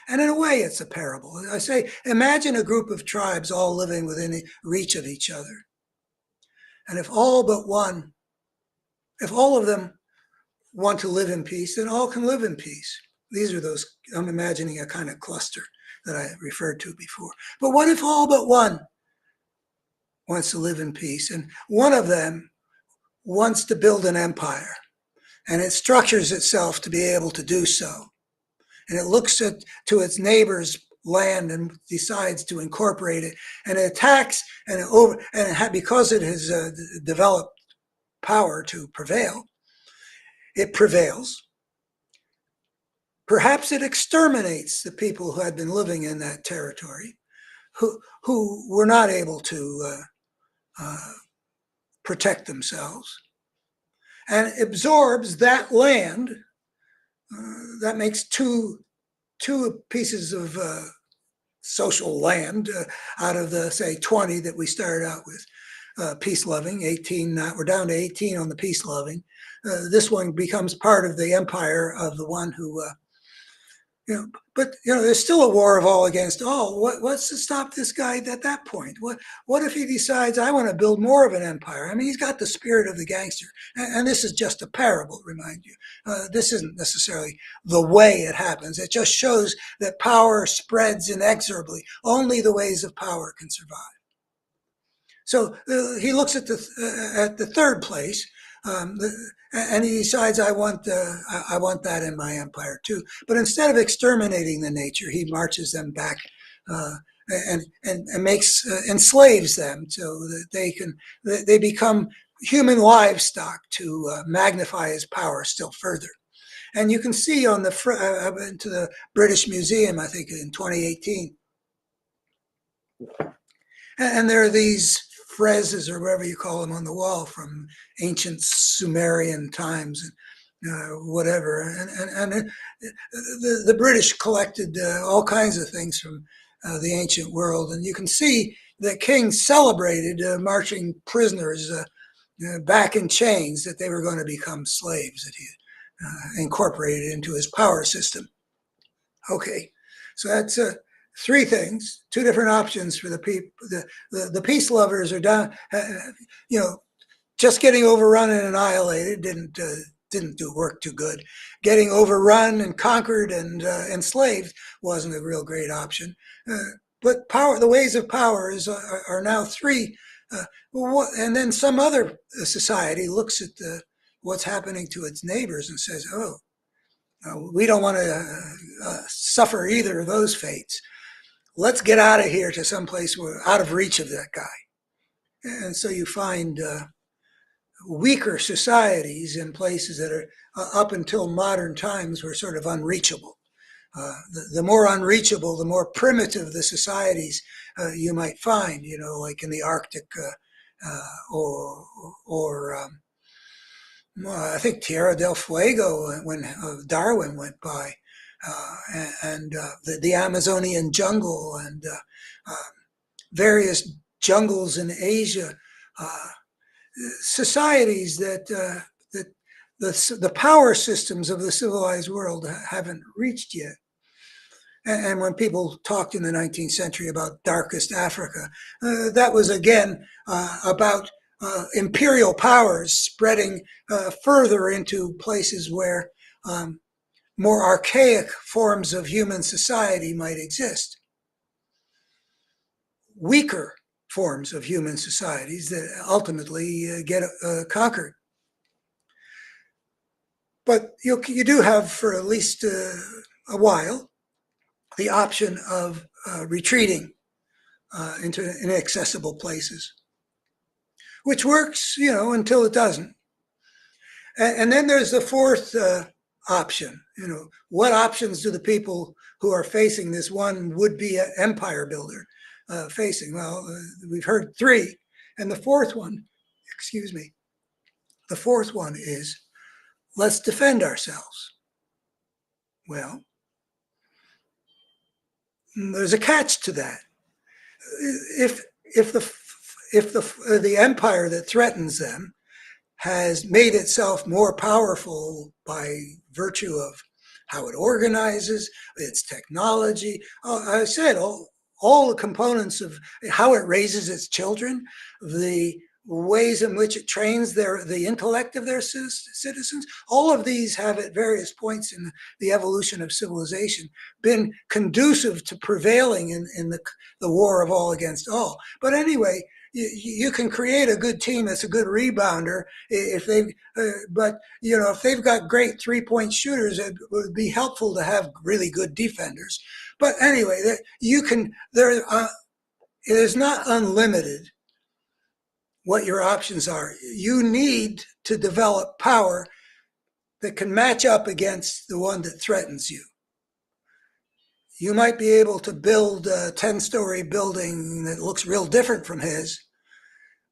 S1: And in a way, it's a parable. I say, imagine a group of tribes all living within reach of each other. And if all of them want to live in peace, then all can live in peace. These are those, I'm imagining a kind of cluster that I referred to before. But what if all but one wants to live in peace? And one of them wants to build an empire, and it structures itself to be able to do so. And it looks to its neighbor's land and decides to incorporate it, and it attacks, because it has developed power to prevail, it prevails. Perhaps it exterminates the people who had been living in that territory, who were not able to protect themselves, and absorbs that land. That makes two pieces of social land out of the, say, 20 that we started out with. Peace-loving, 18, we're down to 18 on the peace-loving. This one becomes part of the empire of the one who, but there's still a war of all against all. What's to stop this guy at that point? What if he decides, I want to build more of an empire? I mean, he's got the spirit of the gangster. And this is just a parable, remind you. This isn't necessarily the way it happens. It just shows that power spreads inexorably. Only the ways of power can survive. So he looks at the third place, and he decides, I want that in my empire too. But instead of exterminating the nature, he marches them back and enslaves them so that they become human livestock to magnify his power still further. And you can see on to the British Museum, I think in 2018, and there are these friezes or whatever you call them on the wall from ancient Sumerian times, whatever. And the British collected all kinds of things from the ancient world, and you can see the king celebrated marching prisoners back in chains, that they were going to become slaves, that he incorporated into his power system. Okay, so that's three things, two different options for the people. The peace lovers are down, you know, just getting overrun and annihilated didn't do work too good. Getting overrun and conquered and enslaved wasn't a real great option. But power, the ways of power are now three. And then some other society looks at what's happening to its neighbors and says, "Oh, we don't want to suffer either of those fates. Let's get out of here to someplace where out of reach of that guy." And so you find weaker societies in places that are up until modern times were sort of unreachable. The more unreachable, the more primitive the societies you might find, like in the Arctic or I think Tierra del Fuego when Darwin went by, and the Amazonian jungle and various jungles in Asia. Societies that the power systems of the civilized world haven't reached yet. And when people talked in the 19th century about darkest Africa, that was again about imperial powers spreading further into places where more archaic forms of human society might exist. Weaker forms of human societies that ultimately get conquered. But you do have, for at least a while, the option of retreating into inaccessible places, which works, until it doesn't. And then there's the fourth option. What options do the people who are facing this one would-be empire builder facing? Well, we've heard three, and the fourth one is, let's defend ourselves. Well, there's a catch to that. If the empire that threatens them has made itself more powerful by virtue of how it organizes, its technology, I said all the components of how it raises its children, the ways in which it trains the intellect of their citizens, all of these have at various points in the evolution of civilization been conducive to prevailing in the war of all against all. But anyway, you can create a good team that's a good rebounder if they've got great 3-point shooters. It would be helpful to have really good defenders. But anyway, it is not unlimited what your options are. You need to develop power that can match up against the one that threatens you. You might be able to build a 10-story building that looks real different from his,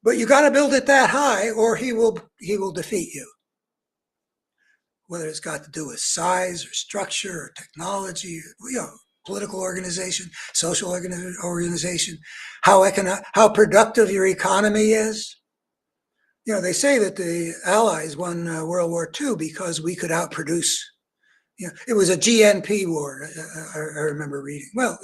S1: but you got to build it that high or he will defeat you. Whether it's got to do with size or structure or technology, political organization, social organization, how productive your economy is. They say that the Allies won World War II because we could outproduce. It was a GNP war, I remember reading. Well,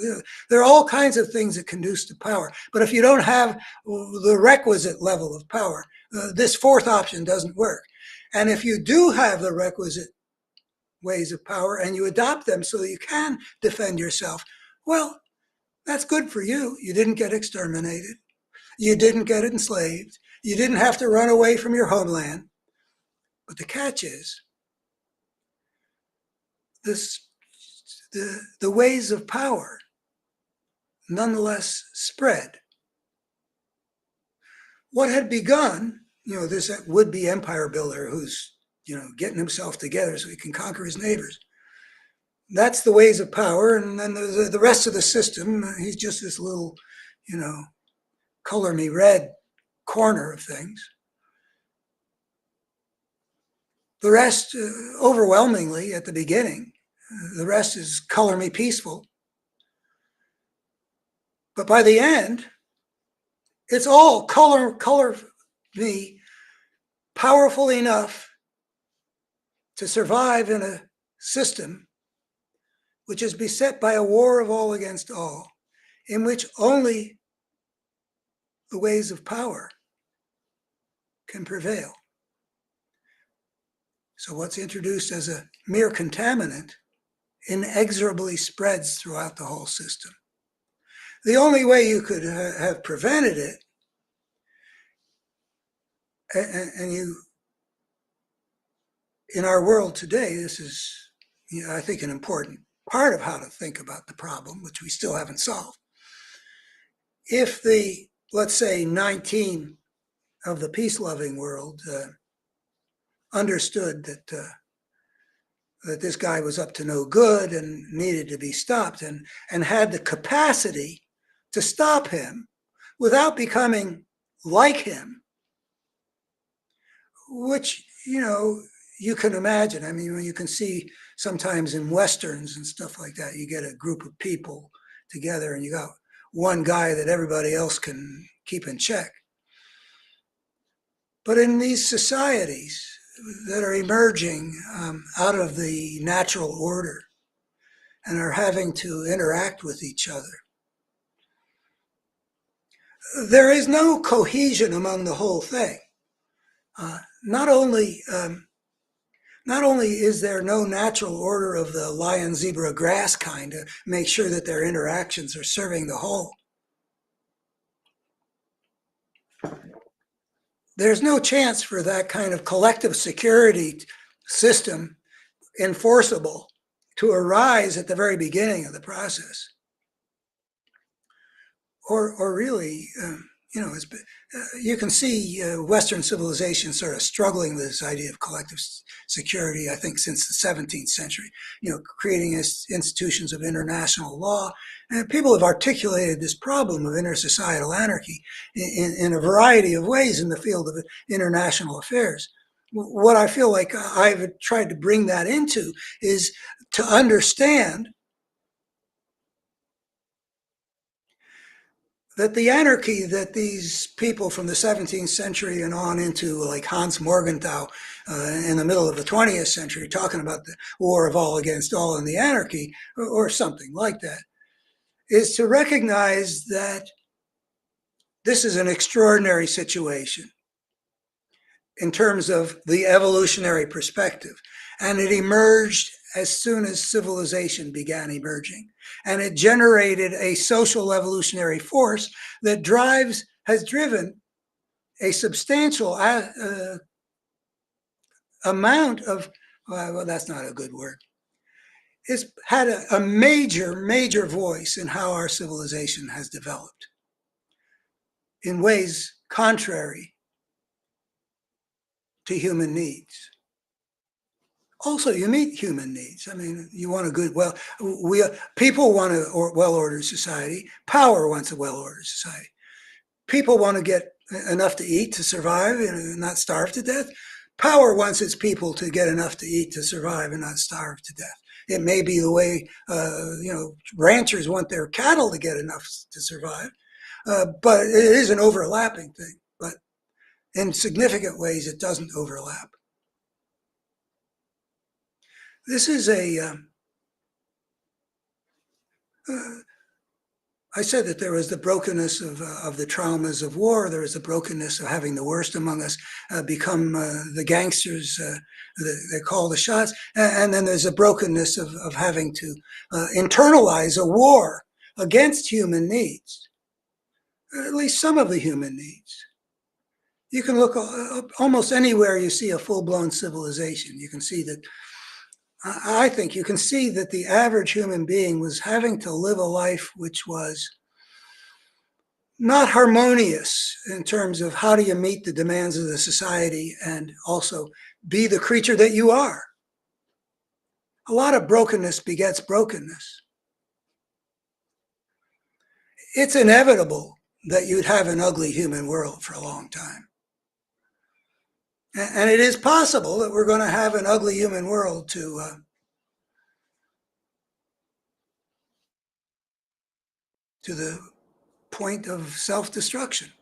S1: there are all kinds of things that conduce to power. But if you don't have the requisite level of power, this fourth option doesn't work. And if you do have the requisite ways of power and you adopt them so that you can defend yourself, well, that's good for you. You didn't get exterminated. You didn't get enslaved. You didn't have to run away from your homeland. But the catch is, the ways of power nonetheless spread. What had begun, this would-be empire builder who's, getting himself together so he can conquer his neighbors. That's the ways of power. And then the rest of the system, he's just this little, color me red corner of things. The rest, overwhelmingly at the beginning, the rest is color me peaceful. But by the end, It's all color me powerful enough to survive in a system which is beset by a war of all against all, in which only the ways of power can prevail. So what's introduced as a mere contaminant inexorably spreads throughout the whole system. The only way you could have prevented it, and you, in our world today, this is, I think, an important part of how to think about the problem, which we still haven't solved. If the, let's say, 19 of the peace-loving world understood that this guy was up to no good and needed to be stopped, and had the capacity to stop him without becoming like him, which, you can imagine. I mean, you can see sometimes in Westerns and stuff like that, you get a group of people together and you got one guy that everybody else can keep in check. But in these societies that are emerging out of the natural order and are having to interact with each other, there is no cohesion among the whole thing. Not only is there no natural order of the lion, zebra, grass kind to make sure that their interactions are serving the whole, there's no chance for that kind of collective security system enforceable to arise at the very beginning of the process. Or really, you can see Western civilization sort of struggling with this idea of collective security, I think, since the 17th century, creating institutions of international law. And people have articulated this problem of intersocietal anarchy in a variety of ways in the field of international affairs. What I feel like I've tried to bring that into is to understand that the anarchy that these people from the 17th century and on into, like Hans Morgenthau in the middle of the 20th century, talking about the war of all against all and the anarchy, or something like that, is to recognize that this is an extraordinary situation in terms of the evolutionary perspective. And it emerged as soon as civilization began emerging. And it generated a social evolutionary force that has driven a substantial amount of, well, that's not a good word. It's had a major voice in how our civilization has developed in ways contrary to human needs. Also, you meet human needs. I mean, you want a good, people want a well-ordered society. Power wants a well-ordered society. People want to get enough to eat to survive and not starve to death. Power wants its people to get enough to eat to survive and not starve to death. It may be the way, ranchers want their cattle to get enough to survive, but it is an overlapping thing. But in significant ways, it doesn't overlap. This is I said that there was the brokenness of the traumas of war. There was the brokenness of having the worst among us become the gangsters that call the shots. And then there's a brokenness of having to internalize a war against human needs, at least some of the human needs. You can look almost anywhere you see a full-blown civilization. You can see that, I think you can see that the average human being was having to live a life which was not harmonious in terms of how do you meet the demands of the society and also be the creature that you are. A lot of brokenness begets brokenness. It's inevitable that you'd have an ugly human world for a long time. And it is possible that we're going to have an ugly human world to the point of self-destruction.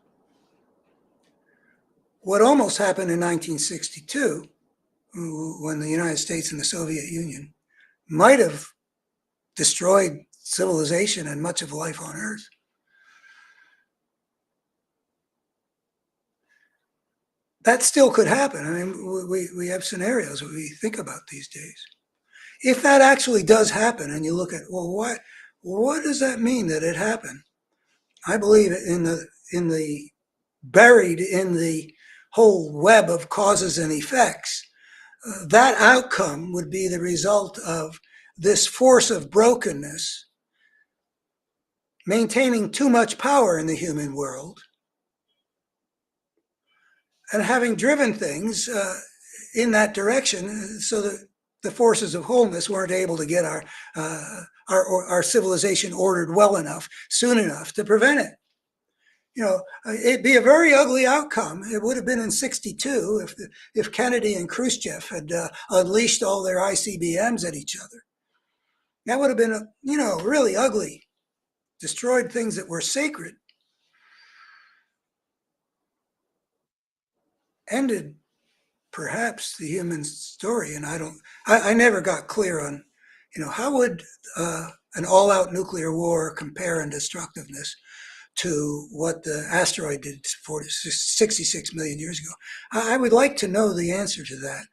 S1: what almost happened in 1962, when the United States and the Soviet Union might have destroyed civilization and much of life on Earth. That still could happen. I mean, we have scenarios that we think about these days. If that actually does happen, and you look at, well, what does that mean that it happened? I believe in the buried in the whole web of causes and effects, that outcome would be the result of this force of brokenness maintaining too much power in the human world and having driven things in that direction so that the forces of wholeness weren't able to get our civilization ordered well enough, soon enough to prevent it. You know, it'd be a very ugly outcome. It would have been in '62 if Kennedy and Khrushchev had unleashed all their ICBMs at each other. That would have been, really ugly. Destroyed things that were sacred. Ended perhaps the human story. And I never got clear on, how would an all-out nuclear war compare in destructiveness to what the asteroid did 66 million years ago. I would like to know the answer to that.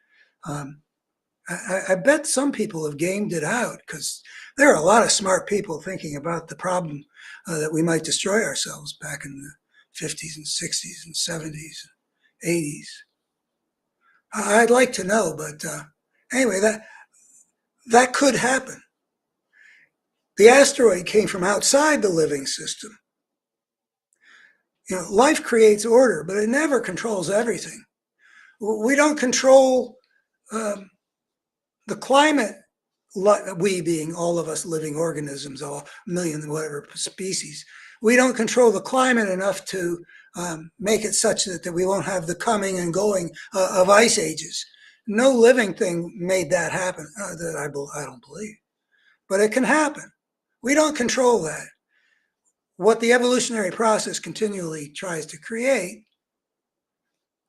S1: I bet some people have gamed it out because there are a lot of smart people thinking about the problem that we might destroy ourselves back in the 50s and 60s and 70s, 80s. I'd like to know, but anyway, that could happen. The asteroid came from outside the living system. Life creates order, but it never controls everything. We don't control the climate, we being all of us living organisms, all million whatever species. We don't control the climate enough to make it such that we won't have the coming and going of ice ages. No living thing made that happen, that I don't believe. But it can happen. We don't control that. What the evolutionary process continually tries to create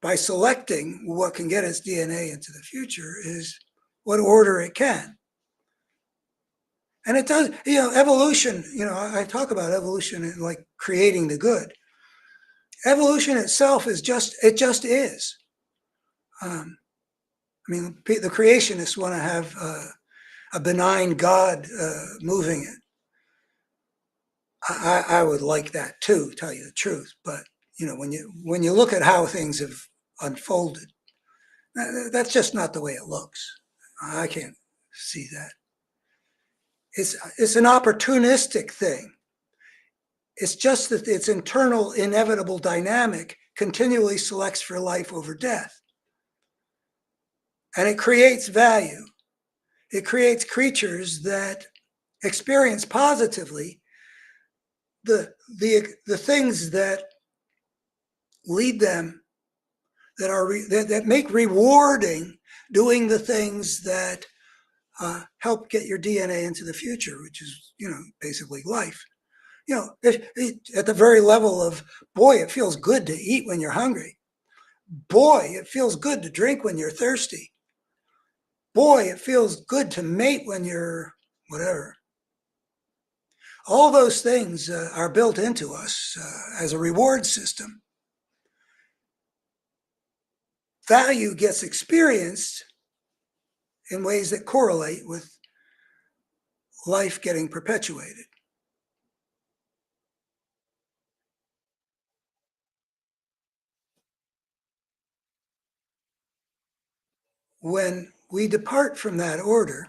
S1: by selecting what can get its DNA into the future is what order it can. And it does, evolution, I talk about evolution like creating the good. Evolution itself it just is. The creationists want to have a benign God moving it. I would like that too, tell you the truth. But when you look at how things have unfolded, that's just not the way it looks. I can't see that. It's an opportunistic thing. It's just that its internal inevitable dynamic continually selects for life over death. And it creates value. It creates creatures that experience positively the things that lead them, that make rewarding doing the things that help get your DNA into the future, which is basically life. At the very level of, boy, it feels good to eat when you're hungry. Boy, it feels good to drink when you're thirsty. Boy, it feels good to mate when you're whatever. All those things are built into us as a reward system. Value gets experienced in ways that correlate with life getting perpetuated. When we depart from that order,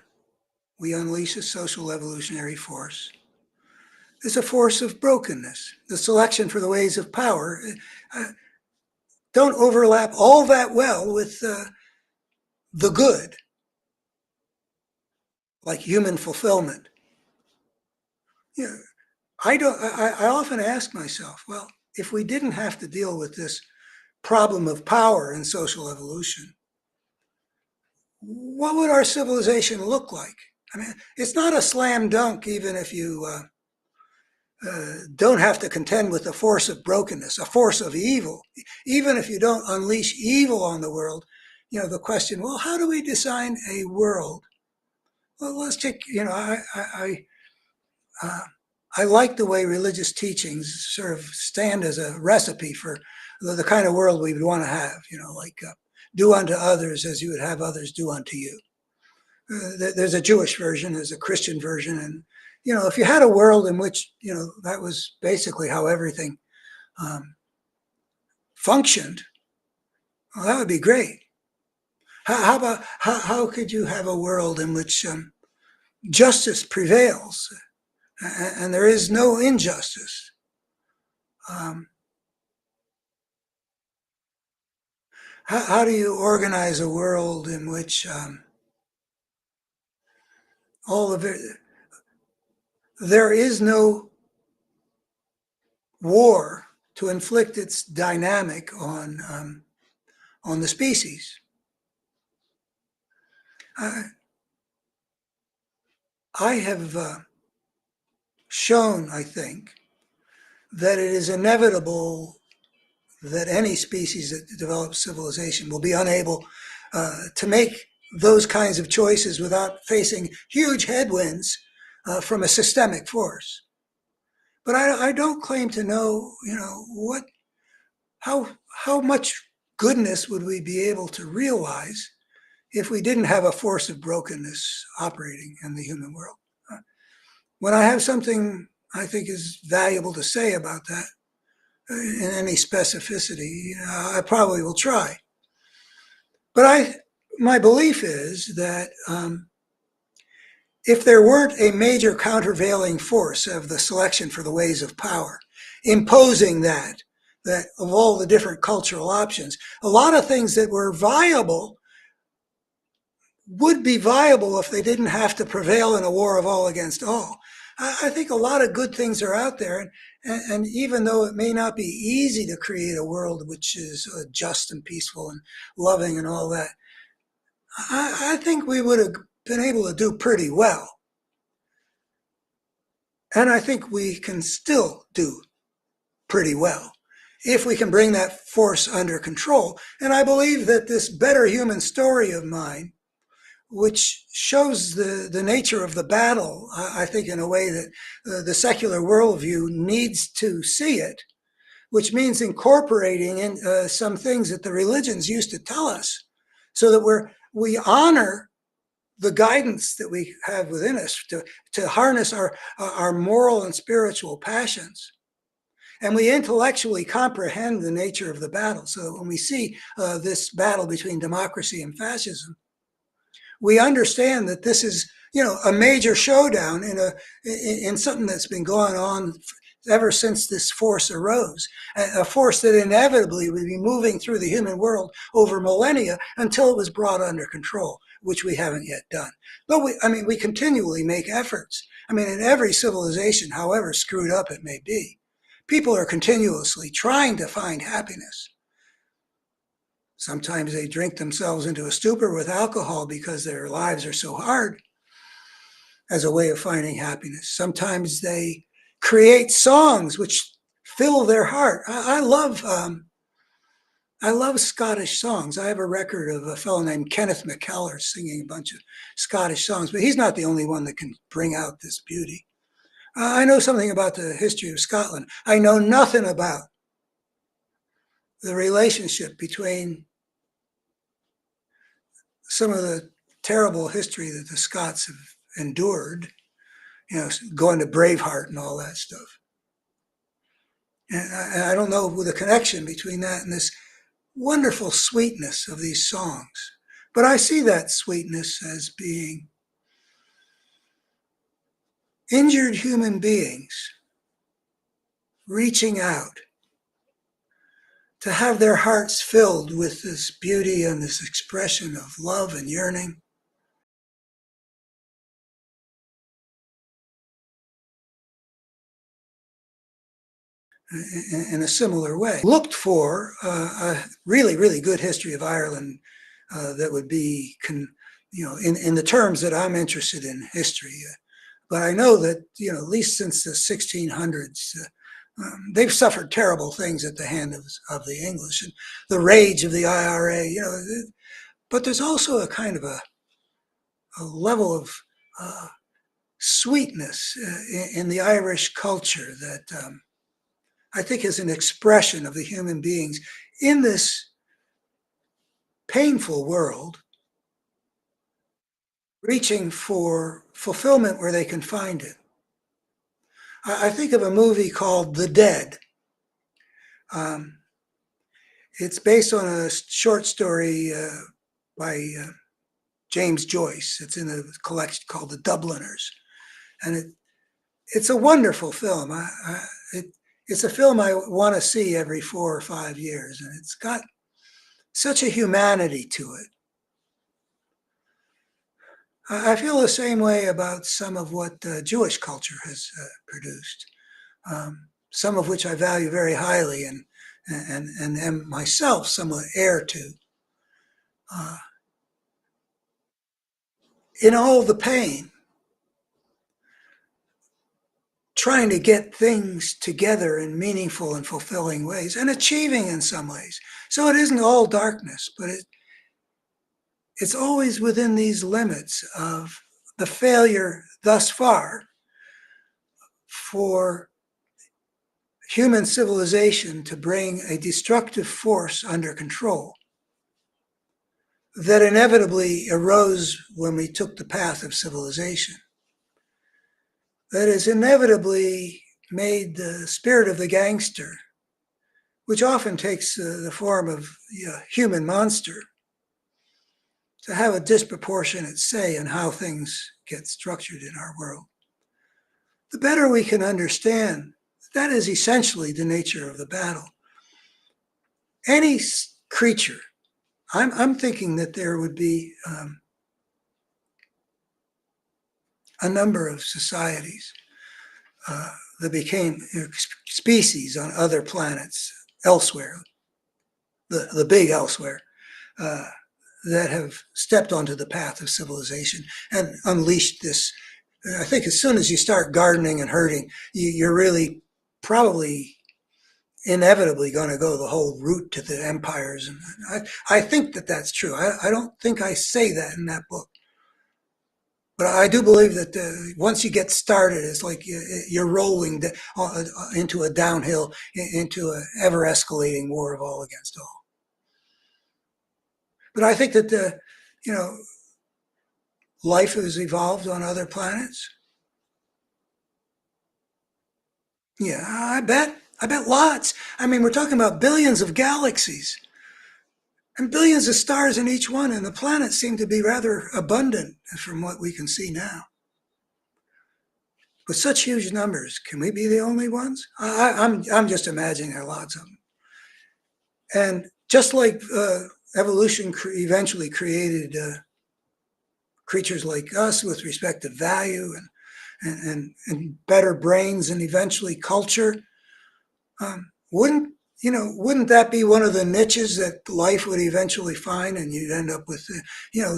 S1: we unleash a social evolutionary force. It's a force of brokenness. The selection for the ways of power don't overlap all that well with the good, like human fulfillment. I often ask myself, well, if we didn't have to deal with this problem of power in social evolution, what would our civilization look like? I mean, it's not a slam dunk, even if you don't have to contend with a force of brokenness, a force of evil. Even if you don't unleash evil on the world, the question, well, how do we design a world? Well, let's take, uh, I like the way religious teachings sort of stand as a recipe for the kind of world we would want to have, like do unto others as you would have others do unto you. There's a Jewish version, there's a Christian version, and if you had a world in which that was basically how everything um, functioned, well, that would be great. How could you have a world in which justice prevails and there is no injustice? Um, how do you organize a world in which all of it, there is no war to inflict its dynamic on the species? I have shown, I think, that it is inevitable that any species that develops civilization will be unable to make those kinds of choices without facing huge headwinds from a systemic force. But I don't claim to know, what, how much goodness would we be able to realize if we didn't have a force of brokenness operating in the human world. When I have something I think is valuable to say about that in any specificity, I probably will try. But my belief is that if there weren't a major countervailing force of the selection for the ways of power, imposing that of all the different cultural options, a lot of things that were viable would be viable if they didn't have to prevail in a war of all against all. I think a lot of good things are out there, and even though it may not be easy to create a world which is just and peaceful and loving and all that, I think we would have been able to do pretty well. And I think we can still do pretty well if we can bring that force under control. And I believe that this better human story of mine, which shows the nature of the battle, I think, in a way that the secular worldview needs to see it, which means incorporating in some things that the religions used to tell us, so that we honor the guidance that we have within us to harness our moral and spiritual passions. And we intellectually comprehend the nature of the battle. So when we see this battle between democracy and fascism, we understand that this is, a major showdown in something that's been going on ever since this force arose, a force that inevitably would be moving through the human world over millennia until it was brought under control, which we haven't yet done. But we continually make efforts. In every civilization, however screwed up it may be, people are continuously trying to find happiness. Sometimes they drink themselves into a stupor with alcohol because their lives are so hard, as a way of finding happiness. Sometimes they create songs which fill their heart. I love Scottish songs. I have a record of a fellow named Kenneth McKellar singing a bunch of Scottish songs, but he's not the only one that can bring out this beauty. I know something about the history of Scotland. I know nothing about the relationship between some of the terrible history that the Scots have endured, going to Braveheart and all that stuff. And I don't know the connection between that and this wonderful sweetness of these songs. But I see that sweetness as being injured human beings reaching out to have their hearts filled with this beauty and this expression of love and yearning. In a similar way. Looked for a really, really good history of Ireland that would be, in the terms that I'm interested in history, But I know that, at least since the 1600s, they've suffered terrible things at the hand of the English and the rage of the IRA. But there's also a kind of a level of sweetness in the Irish culture that I think is an expression of the human beings in this painful world, reaching for fulfillment where they can find it. I think of a movie called The Dead. Um, it's based on a short story by James Joyce. It's in a collection called The Dubliners. And it's a wonderful film. It's a film I want to see every 4 or 5 years. And it's got such a humanity to it. I feel the same way about some of what Jewish culture has produced, some of which I value very highly and am myself somewhat heir to. In all the pain, trying to get things together in meaningful and fulfilling ways and achieving in some ways. So it isn't all darkness, but it's always within these limits of the failure thus far for human civilization to bring a destructive force under control that inevitably arose when we took the path of civilization, that has inevitably made the spirit of the gangster, which often takes the form of a human monster, to have a disproportionate say in how things get structured in our world. The better we can understand that is essentially the nature of the battle. Any creature, I'm thinking that there would be a number of societies that became species on other planets elsewhere, the big elsewhere, that have stepped onto the path of civilization and unleashed this. I think as soon as you start gardening and herding, you're really probably inevitably going to go the whole route to the empires. And I think that that's true. I don't think I say that in that book. But I do believe that once you get started, it's like you're rolling into a downhill, into an ever escalating war of all against all. But I think that life has evolved on other planets. Yeah, I bet. I bet lots. I mean, we're talking about billions of galaxies and billions of stars in each one, and the planets seem to be rather abundant from what we can see now. With such huge numbers, can we be the only ones? I'm just imagining there are lots of them. And just like evolution eventually created creatures like us with respect to value and better brains and eventually culture, wouldn't that be one of the niches that life would eventually find, and you'd end up with,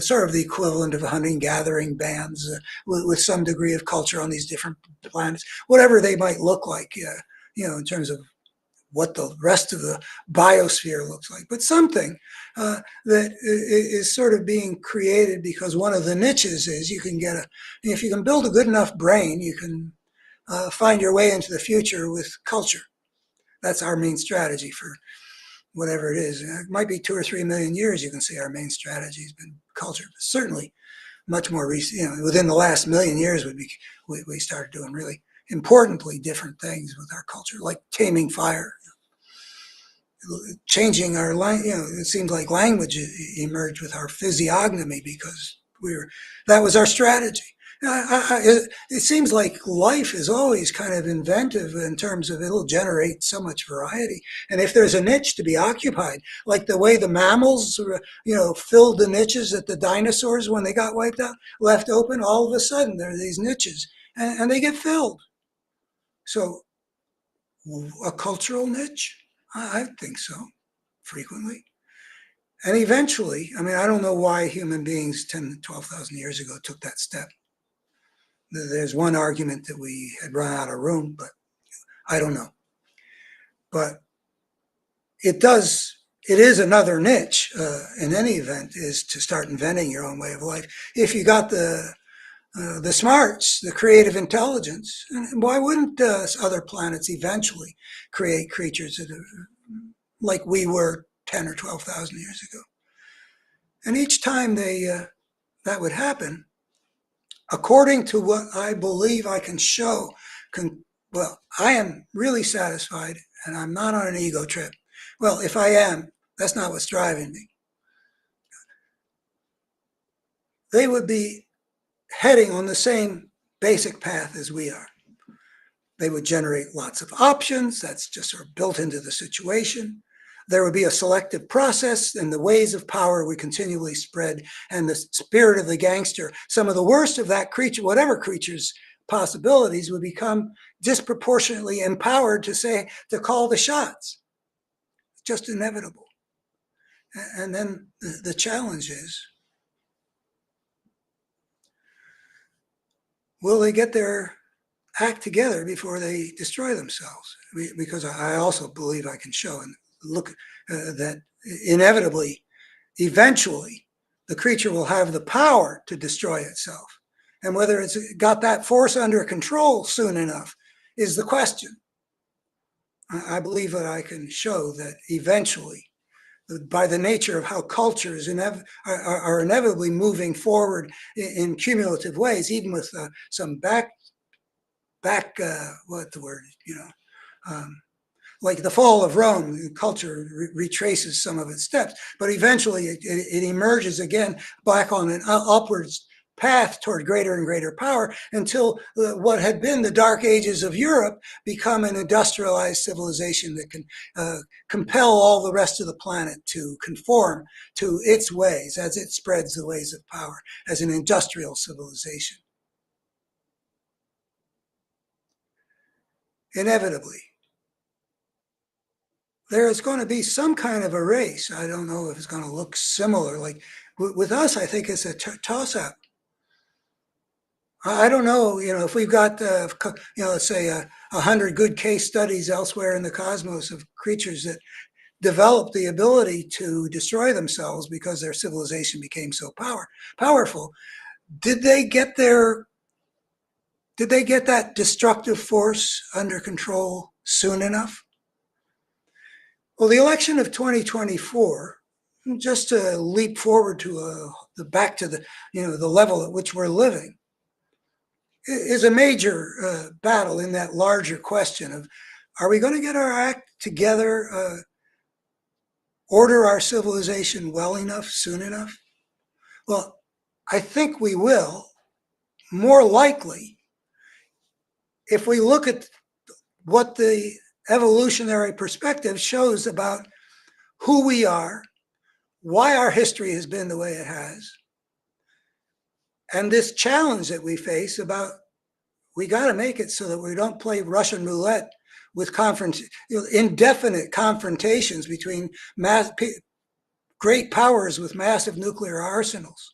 S1: sort of the equivalent of hunting gathering bands with some degree of culture on these different planets, whatever they might look like, in terms of what the rest of the biosphere looks like, but something that is sort of being created because one of the niches is if you can build a good enough brain, you can find your way into the future with culture. That's our main strategy for whatever it is. It might be 2 or 3 million years. You can see our main strategy has been culture, but certainly much more recent. Within the last million years, we started doing really importantly different things with our culture, like taming fire, changing our language. It seems like language emerged with our physiognomy because that was our strategy. It seems like life is always kind of inventive in terms of it'll generate so much variety. And if there's a niche to be occupied, like the way the mammals, filled the niches that the dinosaurs, when they got wiped out, left open, all of a sudden there are these niches and they get filled. So a cultural niche? I think so, frequently. And eventually, I mean, I don't know why human beings 10, 12,000 years ago took that step. There's one argument that we had run out of room, but I don't know. But it is another niche in any event, is to start inventing your own way of life. If you got the smarts, the creative intelligence, and why wouldn't other planets eventually create creatures that are like we were 10 or 12,000 years ago? And each time that would happen, according to what I believe I can show, well, I am really satisfied, and I'm not on an ego trip. Well, if I am, that's not what's driving me. They would be heading on the same basic path as we are. They would generate lots of options. That's just sort of built into the situation. There would be a selective process, and the ways of power would continually spread, and the spirit of the gangster, some of the worst of that creature, whatever creature's possibilities, would become disproportionately empowered to call the shots. It's just inevitable. And then the challenge is, will they get their act together before they destroy themselves? Because I also believe I can show and look that inevitably, eventually, the creature will have the power to destroy itself. And whether it's got that force under control soon enough is the question. I believe that I can show that eventually, by the nature of how cultures are inevitably moving forward in cumulative ways, even with some what the word, like the fall of Rome, culture retraces some of its steps, but eventually it emerges again back on an upwards path toward greater and greater power, until what had been the dark ages of Europe become an industrialized civilization that can compel all the rest of the planet to conform to its ways as it spreads the ways of power as an industrial civilization. Inevitably, there is going to be some kind of a race. I don't know if it's going to look similar. Like with us, I think it's a toss-up. I don't know, if we've got, let's say 100 good case studies elsewhere in the cosmos of creatures that developed the ability to destroy themselves because their civilization became so powerful. Did they get that destructive force under control soon enough? Well, the election of 2024, just to leap forward to back to the level at which we're living, is a major battle in that larger question of, are we going to get our act together, order our civilization well enough, soon enough? Well, I think we will, more likely, if we look at what the evolutionary perspective shows about who we are, why our history has been the way it has, and this challenge that we face about, we got to make it so that we don't play Russian roulette with indefinite confrontations between great powers with massive nuclear arsenals.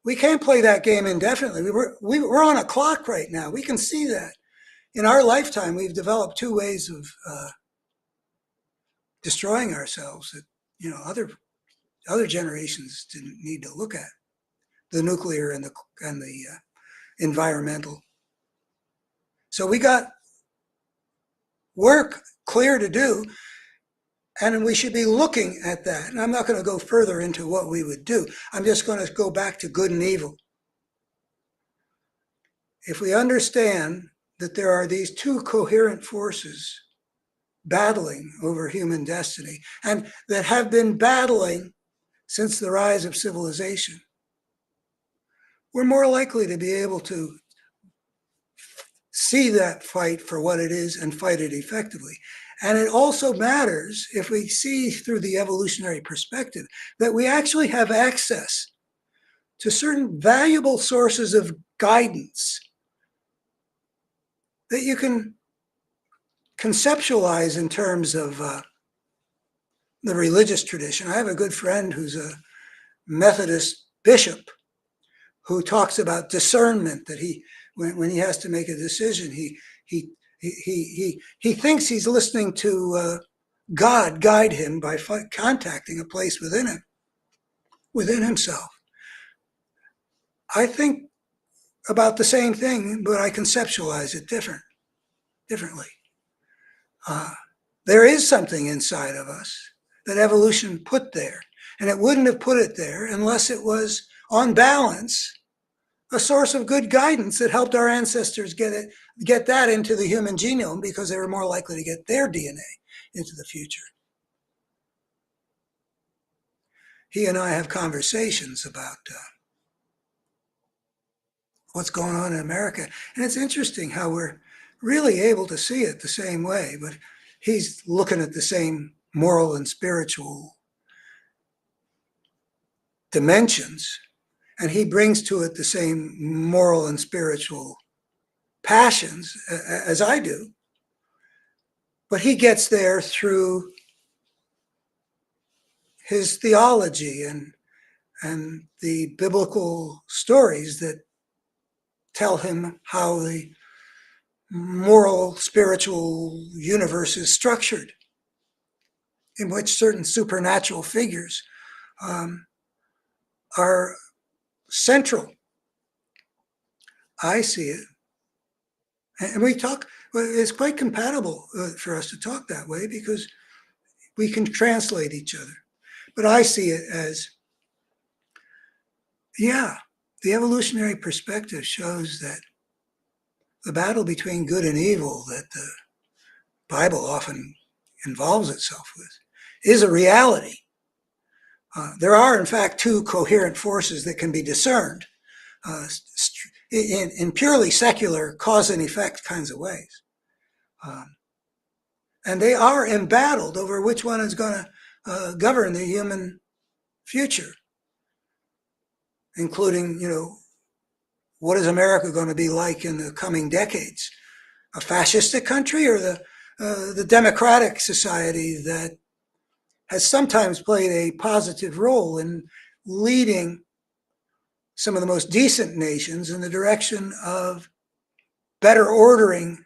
S1: We can't play that game indefinitely. We're on a clock right now. We can see that. In our lifetime, we've developed two ways of destroying ourselves that other generations didn't need to look at: the nuclear and the environmental. So we got work clear to do, and we should be looking at that. And I'm not going to go further into what we would do. I'm just going to go back to good and evil. If we understand that there are these two coherent forces battling over human destiny, and that have been battling since the rise of civilization, we're more likely to be able to see that fight for what it is and fight it effectively. And it also matters, if we see through the evolutionary perspective, that we actually have access to certain valuable sources of guidance that you can conceptualize in terms of the religious tradition. I have a good friend who's a Methodist bishop who talks about discernment, that he when he has to make a decision, he thinks he's listening to God guide him by contacting a place within himself. I think about the same thing, but I conceptualize it differently. Uh, there is something inside of us that evolution put there, and it wouldn't have put it there unless it was, on balance, a source of good guidance that helped our ancestors get that into the human genome, because they were more likely to get their DNA into the future. He and I have conversations about what's going on in America, and it's interesting how we're really able to see it the same way, but he's looking at the same moral and spiritual dimensions, and he brings to it the same moral and spiritual passions as I do. But he gets there through his theology and the biblical stories that tell him how the moral, spiritual universe is structured, in which certain supernatural figures are central. I see it. And we talk, it's quite compatible for us to talk that way, because we can translate each other. But I see it as, yeah, the evolutionary perspective shows that the battle between good and evil that the Bible often involves itself with is a reality. There are, in fact, two coherent forces that can be discerned in purely secular cause and effect kinds of ways. And they are embattled over which one is going to govern the human future, including, what is America going to be like in the coming decades? A fascistic country, or the democratic society that has sometimes played a positive role in leading some of the most decent nations in the direction of better ordering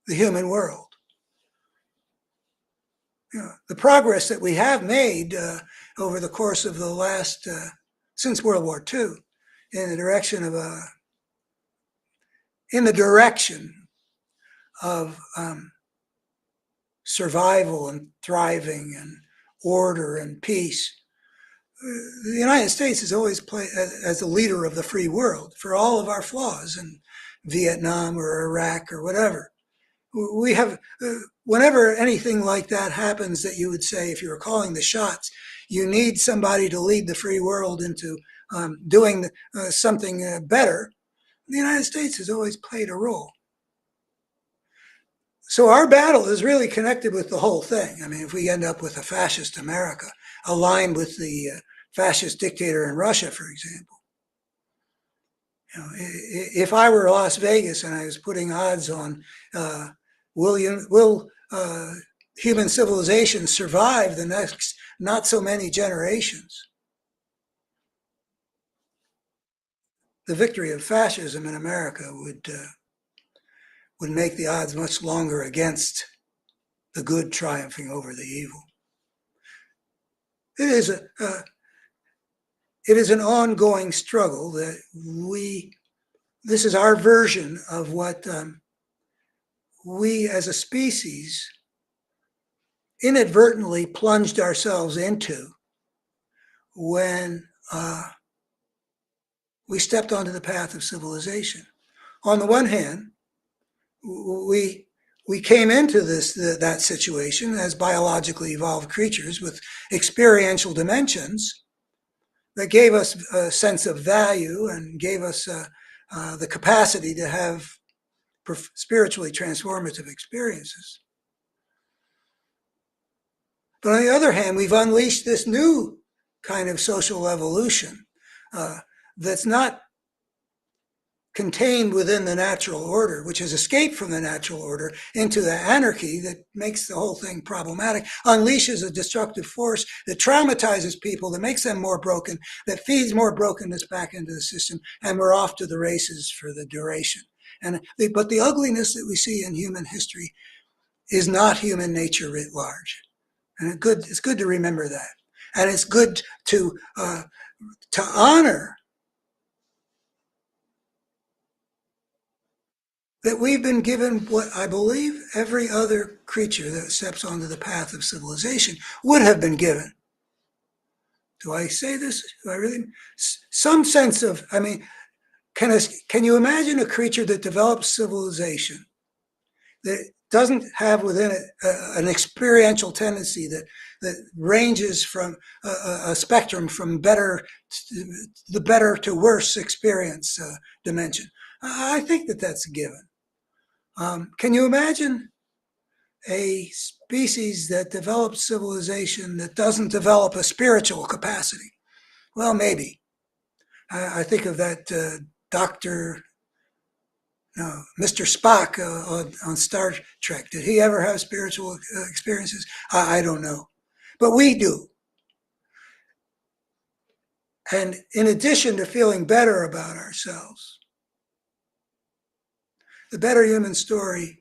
S1: the human world? The progress that we have made over the course of the last, since World War II, in the direction of survival and thriving and order and peace. The United States has always played as the leader of the free world, for all of our flaws in Vietnam or Iraq or whatever. We have, whenever anything like that happens, that you would say, if you were calling the shots, you need somebody to lead the free world into doing something better. The United States has always played a role. So our battle is really connected with the whole thing. I mean, if we end up with a fascist America aligned with the fascist dictator in Russia, for example, if I were Las Vegas and I was putting odds on will human civilization survive the next not so many generations, the victory of fascism in America would make the odds much longer against the good triumphing over the evil. It is an ongoing struggle that this is our version of what we as a species inadvertently plunged ourselves into when we stepped onto the path of civilization. On the one hand, we came into that situation as biologically evolved creatures with experiential dimensions that gave us a sense of value and gave us the capacity to have spiritually transformative experiences. But on the other hand, we've unleashed this new kind of social evolution that's not contained within the natural order, which has escaped from the natural order into the anarchy that makes the whole thing problematic, unleashes a destructive force that traumatizes people, that makes them more broken, that feeds more brokenness back into the system, and we're off to the races for the duration. But the ugliness that we see in human history is not human nature writ large. And it's good to remember that. And it's good to honor that we've been given what I believe every other creature that steps onto the path of civilization would have been given. Do I say this? Do I really? Some sense of, I mean, can you imagine a creature that develops civilization that doesn't have within it an experiential tendency that ranges from a spectrum from the better to worse experience dimension? I think that that's a given. Can you imagine a species that develops civilization that doesn't develop a spiritual capacity? Well, maybe. I think of that Dr. No, Mr. Spock on Star Trek. Did he ever have spiritual experiences? I don't know. But we do. And in addition to feeling better about ourselves, the Better Human Story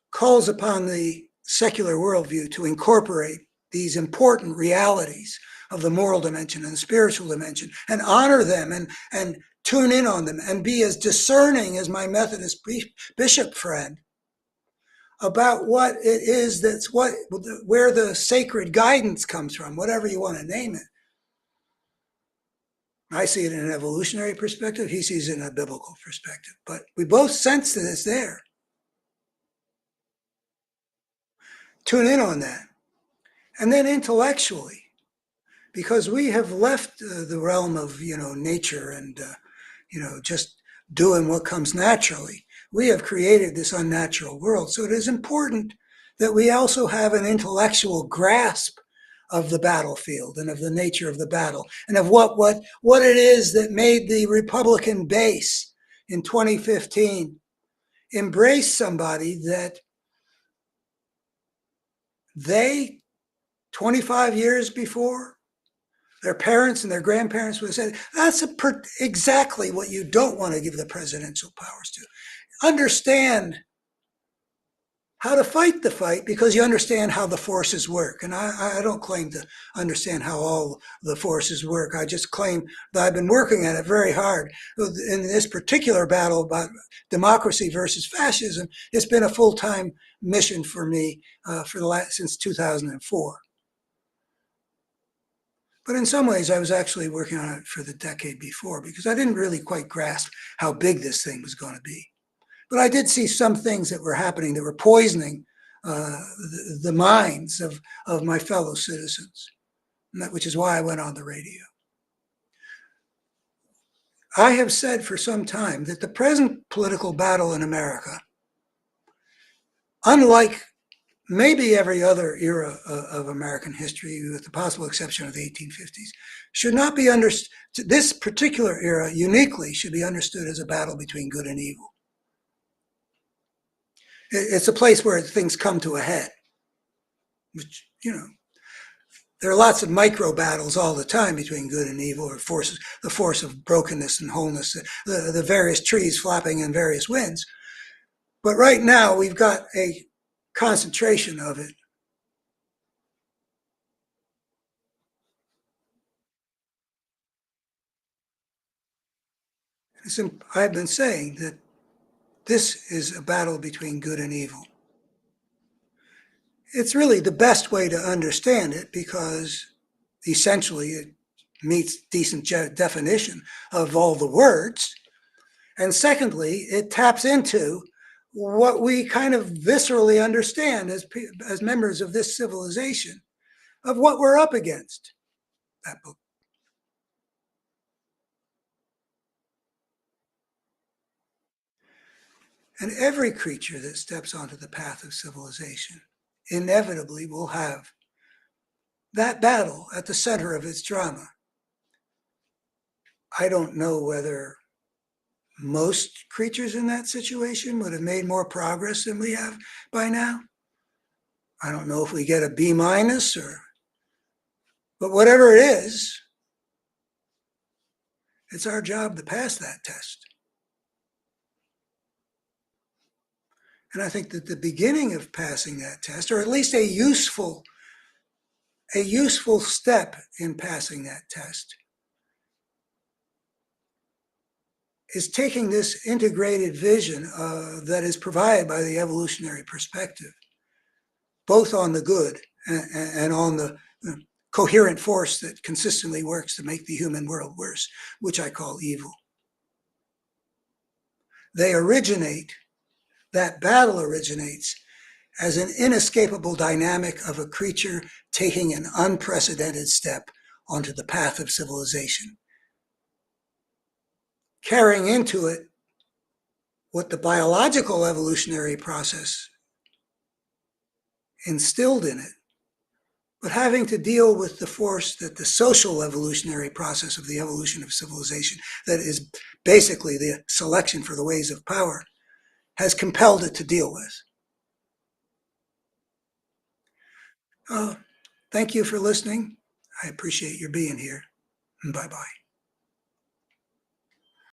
S1: calls upon the secular worldview to incorporate these important realities of the moral dimension and the spiritual dimension and honor them and tune in on them and be as discerning as my Methodist bishop friend about what it is where the sacred guidance comes from, whatever you want to name it. I see it in an evolutionary perspective. He sees it in a biblical perspective. But we both sense that it's there. Tune in on that. And then intellectually, because we have left the realm of, nature and, just doing what comes naturally. We have created this unnatural world. So it is important that we also have an intellectual grasp of the battlefield and of the nature of the battle and of what it is that made the Republican base in 2015 embrace somebody that they, 25 years before, their parents and their grandparents would have said, that's exactly what you don't want to give the presidential powers to. Understand how to fight the fight because you understand how the forces work. And I don't claim to understand how all the forces work. I just claim that I've been working at it very hard. In this particular battle about democracy versus fascism, it's been a full-time mission for me since 2004. But in some ways, I was actually working on it for the decade before because I didn't really quite grasp how big this thing was going to be. But I did see some things that were happening that were poisoning the minds of my fellow citizens, which is why I went on the radio. I have said for some time that the present political battle in America, unlike maybe every other era of American history, with the possible exception of the 1850s, should not be understood. This particular era uniquely should be understood as a battle between good and evil. It's a place where things come to a head, which, there are lots of micro battles all the time between good and evil, or the force of brokenness and wholeness, the various trees flapping in various winds. But right now we've got a concentration of it. I've been saying that this is a battle between good and evil. It's really the best way to understand it because essentially it meets decent definition of all the words. And secondly, it taps into what we kind of viscerally understand as members of this civilization of what we're up against. That book. And every creature that steps onto the path of civilization inevitably will have that battle at the center of its drama. I don't know whether most creatures in that situation would have made more progress than we have by now. I don't know if we get a B minus but whatever it is, it's our job to pass that test. And I think that the beginning of passing that test, or at least a useful step in passing that test, is taking this integrated vision that is provided by the evolutionary perspective, both on the good and on the coherent force that consistently works to make the human world worse, which I call evil. They originate, that battle originates as an inescapable dynamic of a creature taking an unprecedented step onto the path of civilization, carrying into it what the biological evolutionary process instilled in it, but having to deal with the force that the social evolutionary process of the evolution of civilization, that is basically the selection for the ways of power, has compelled it to deal with. Thank you for listening. I appreciate your being here. Bye-bye.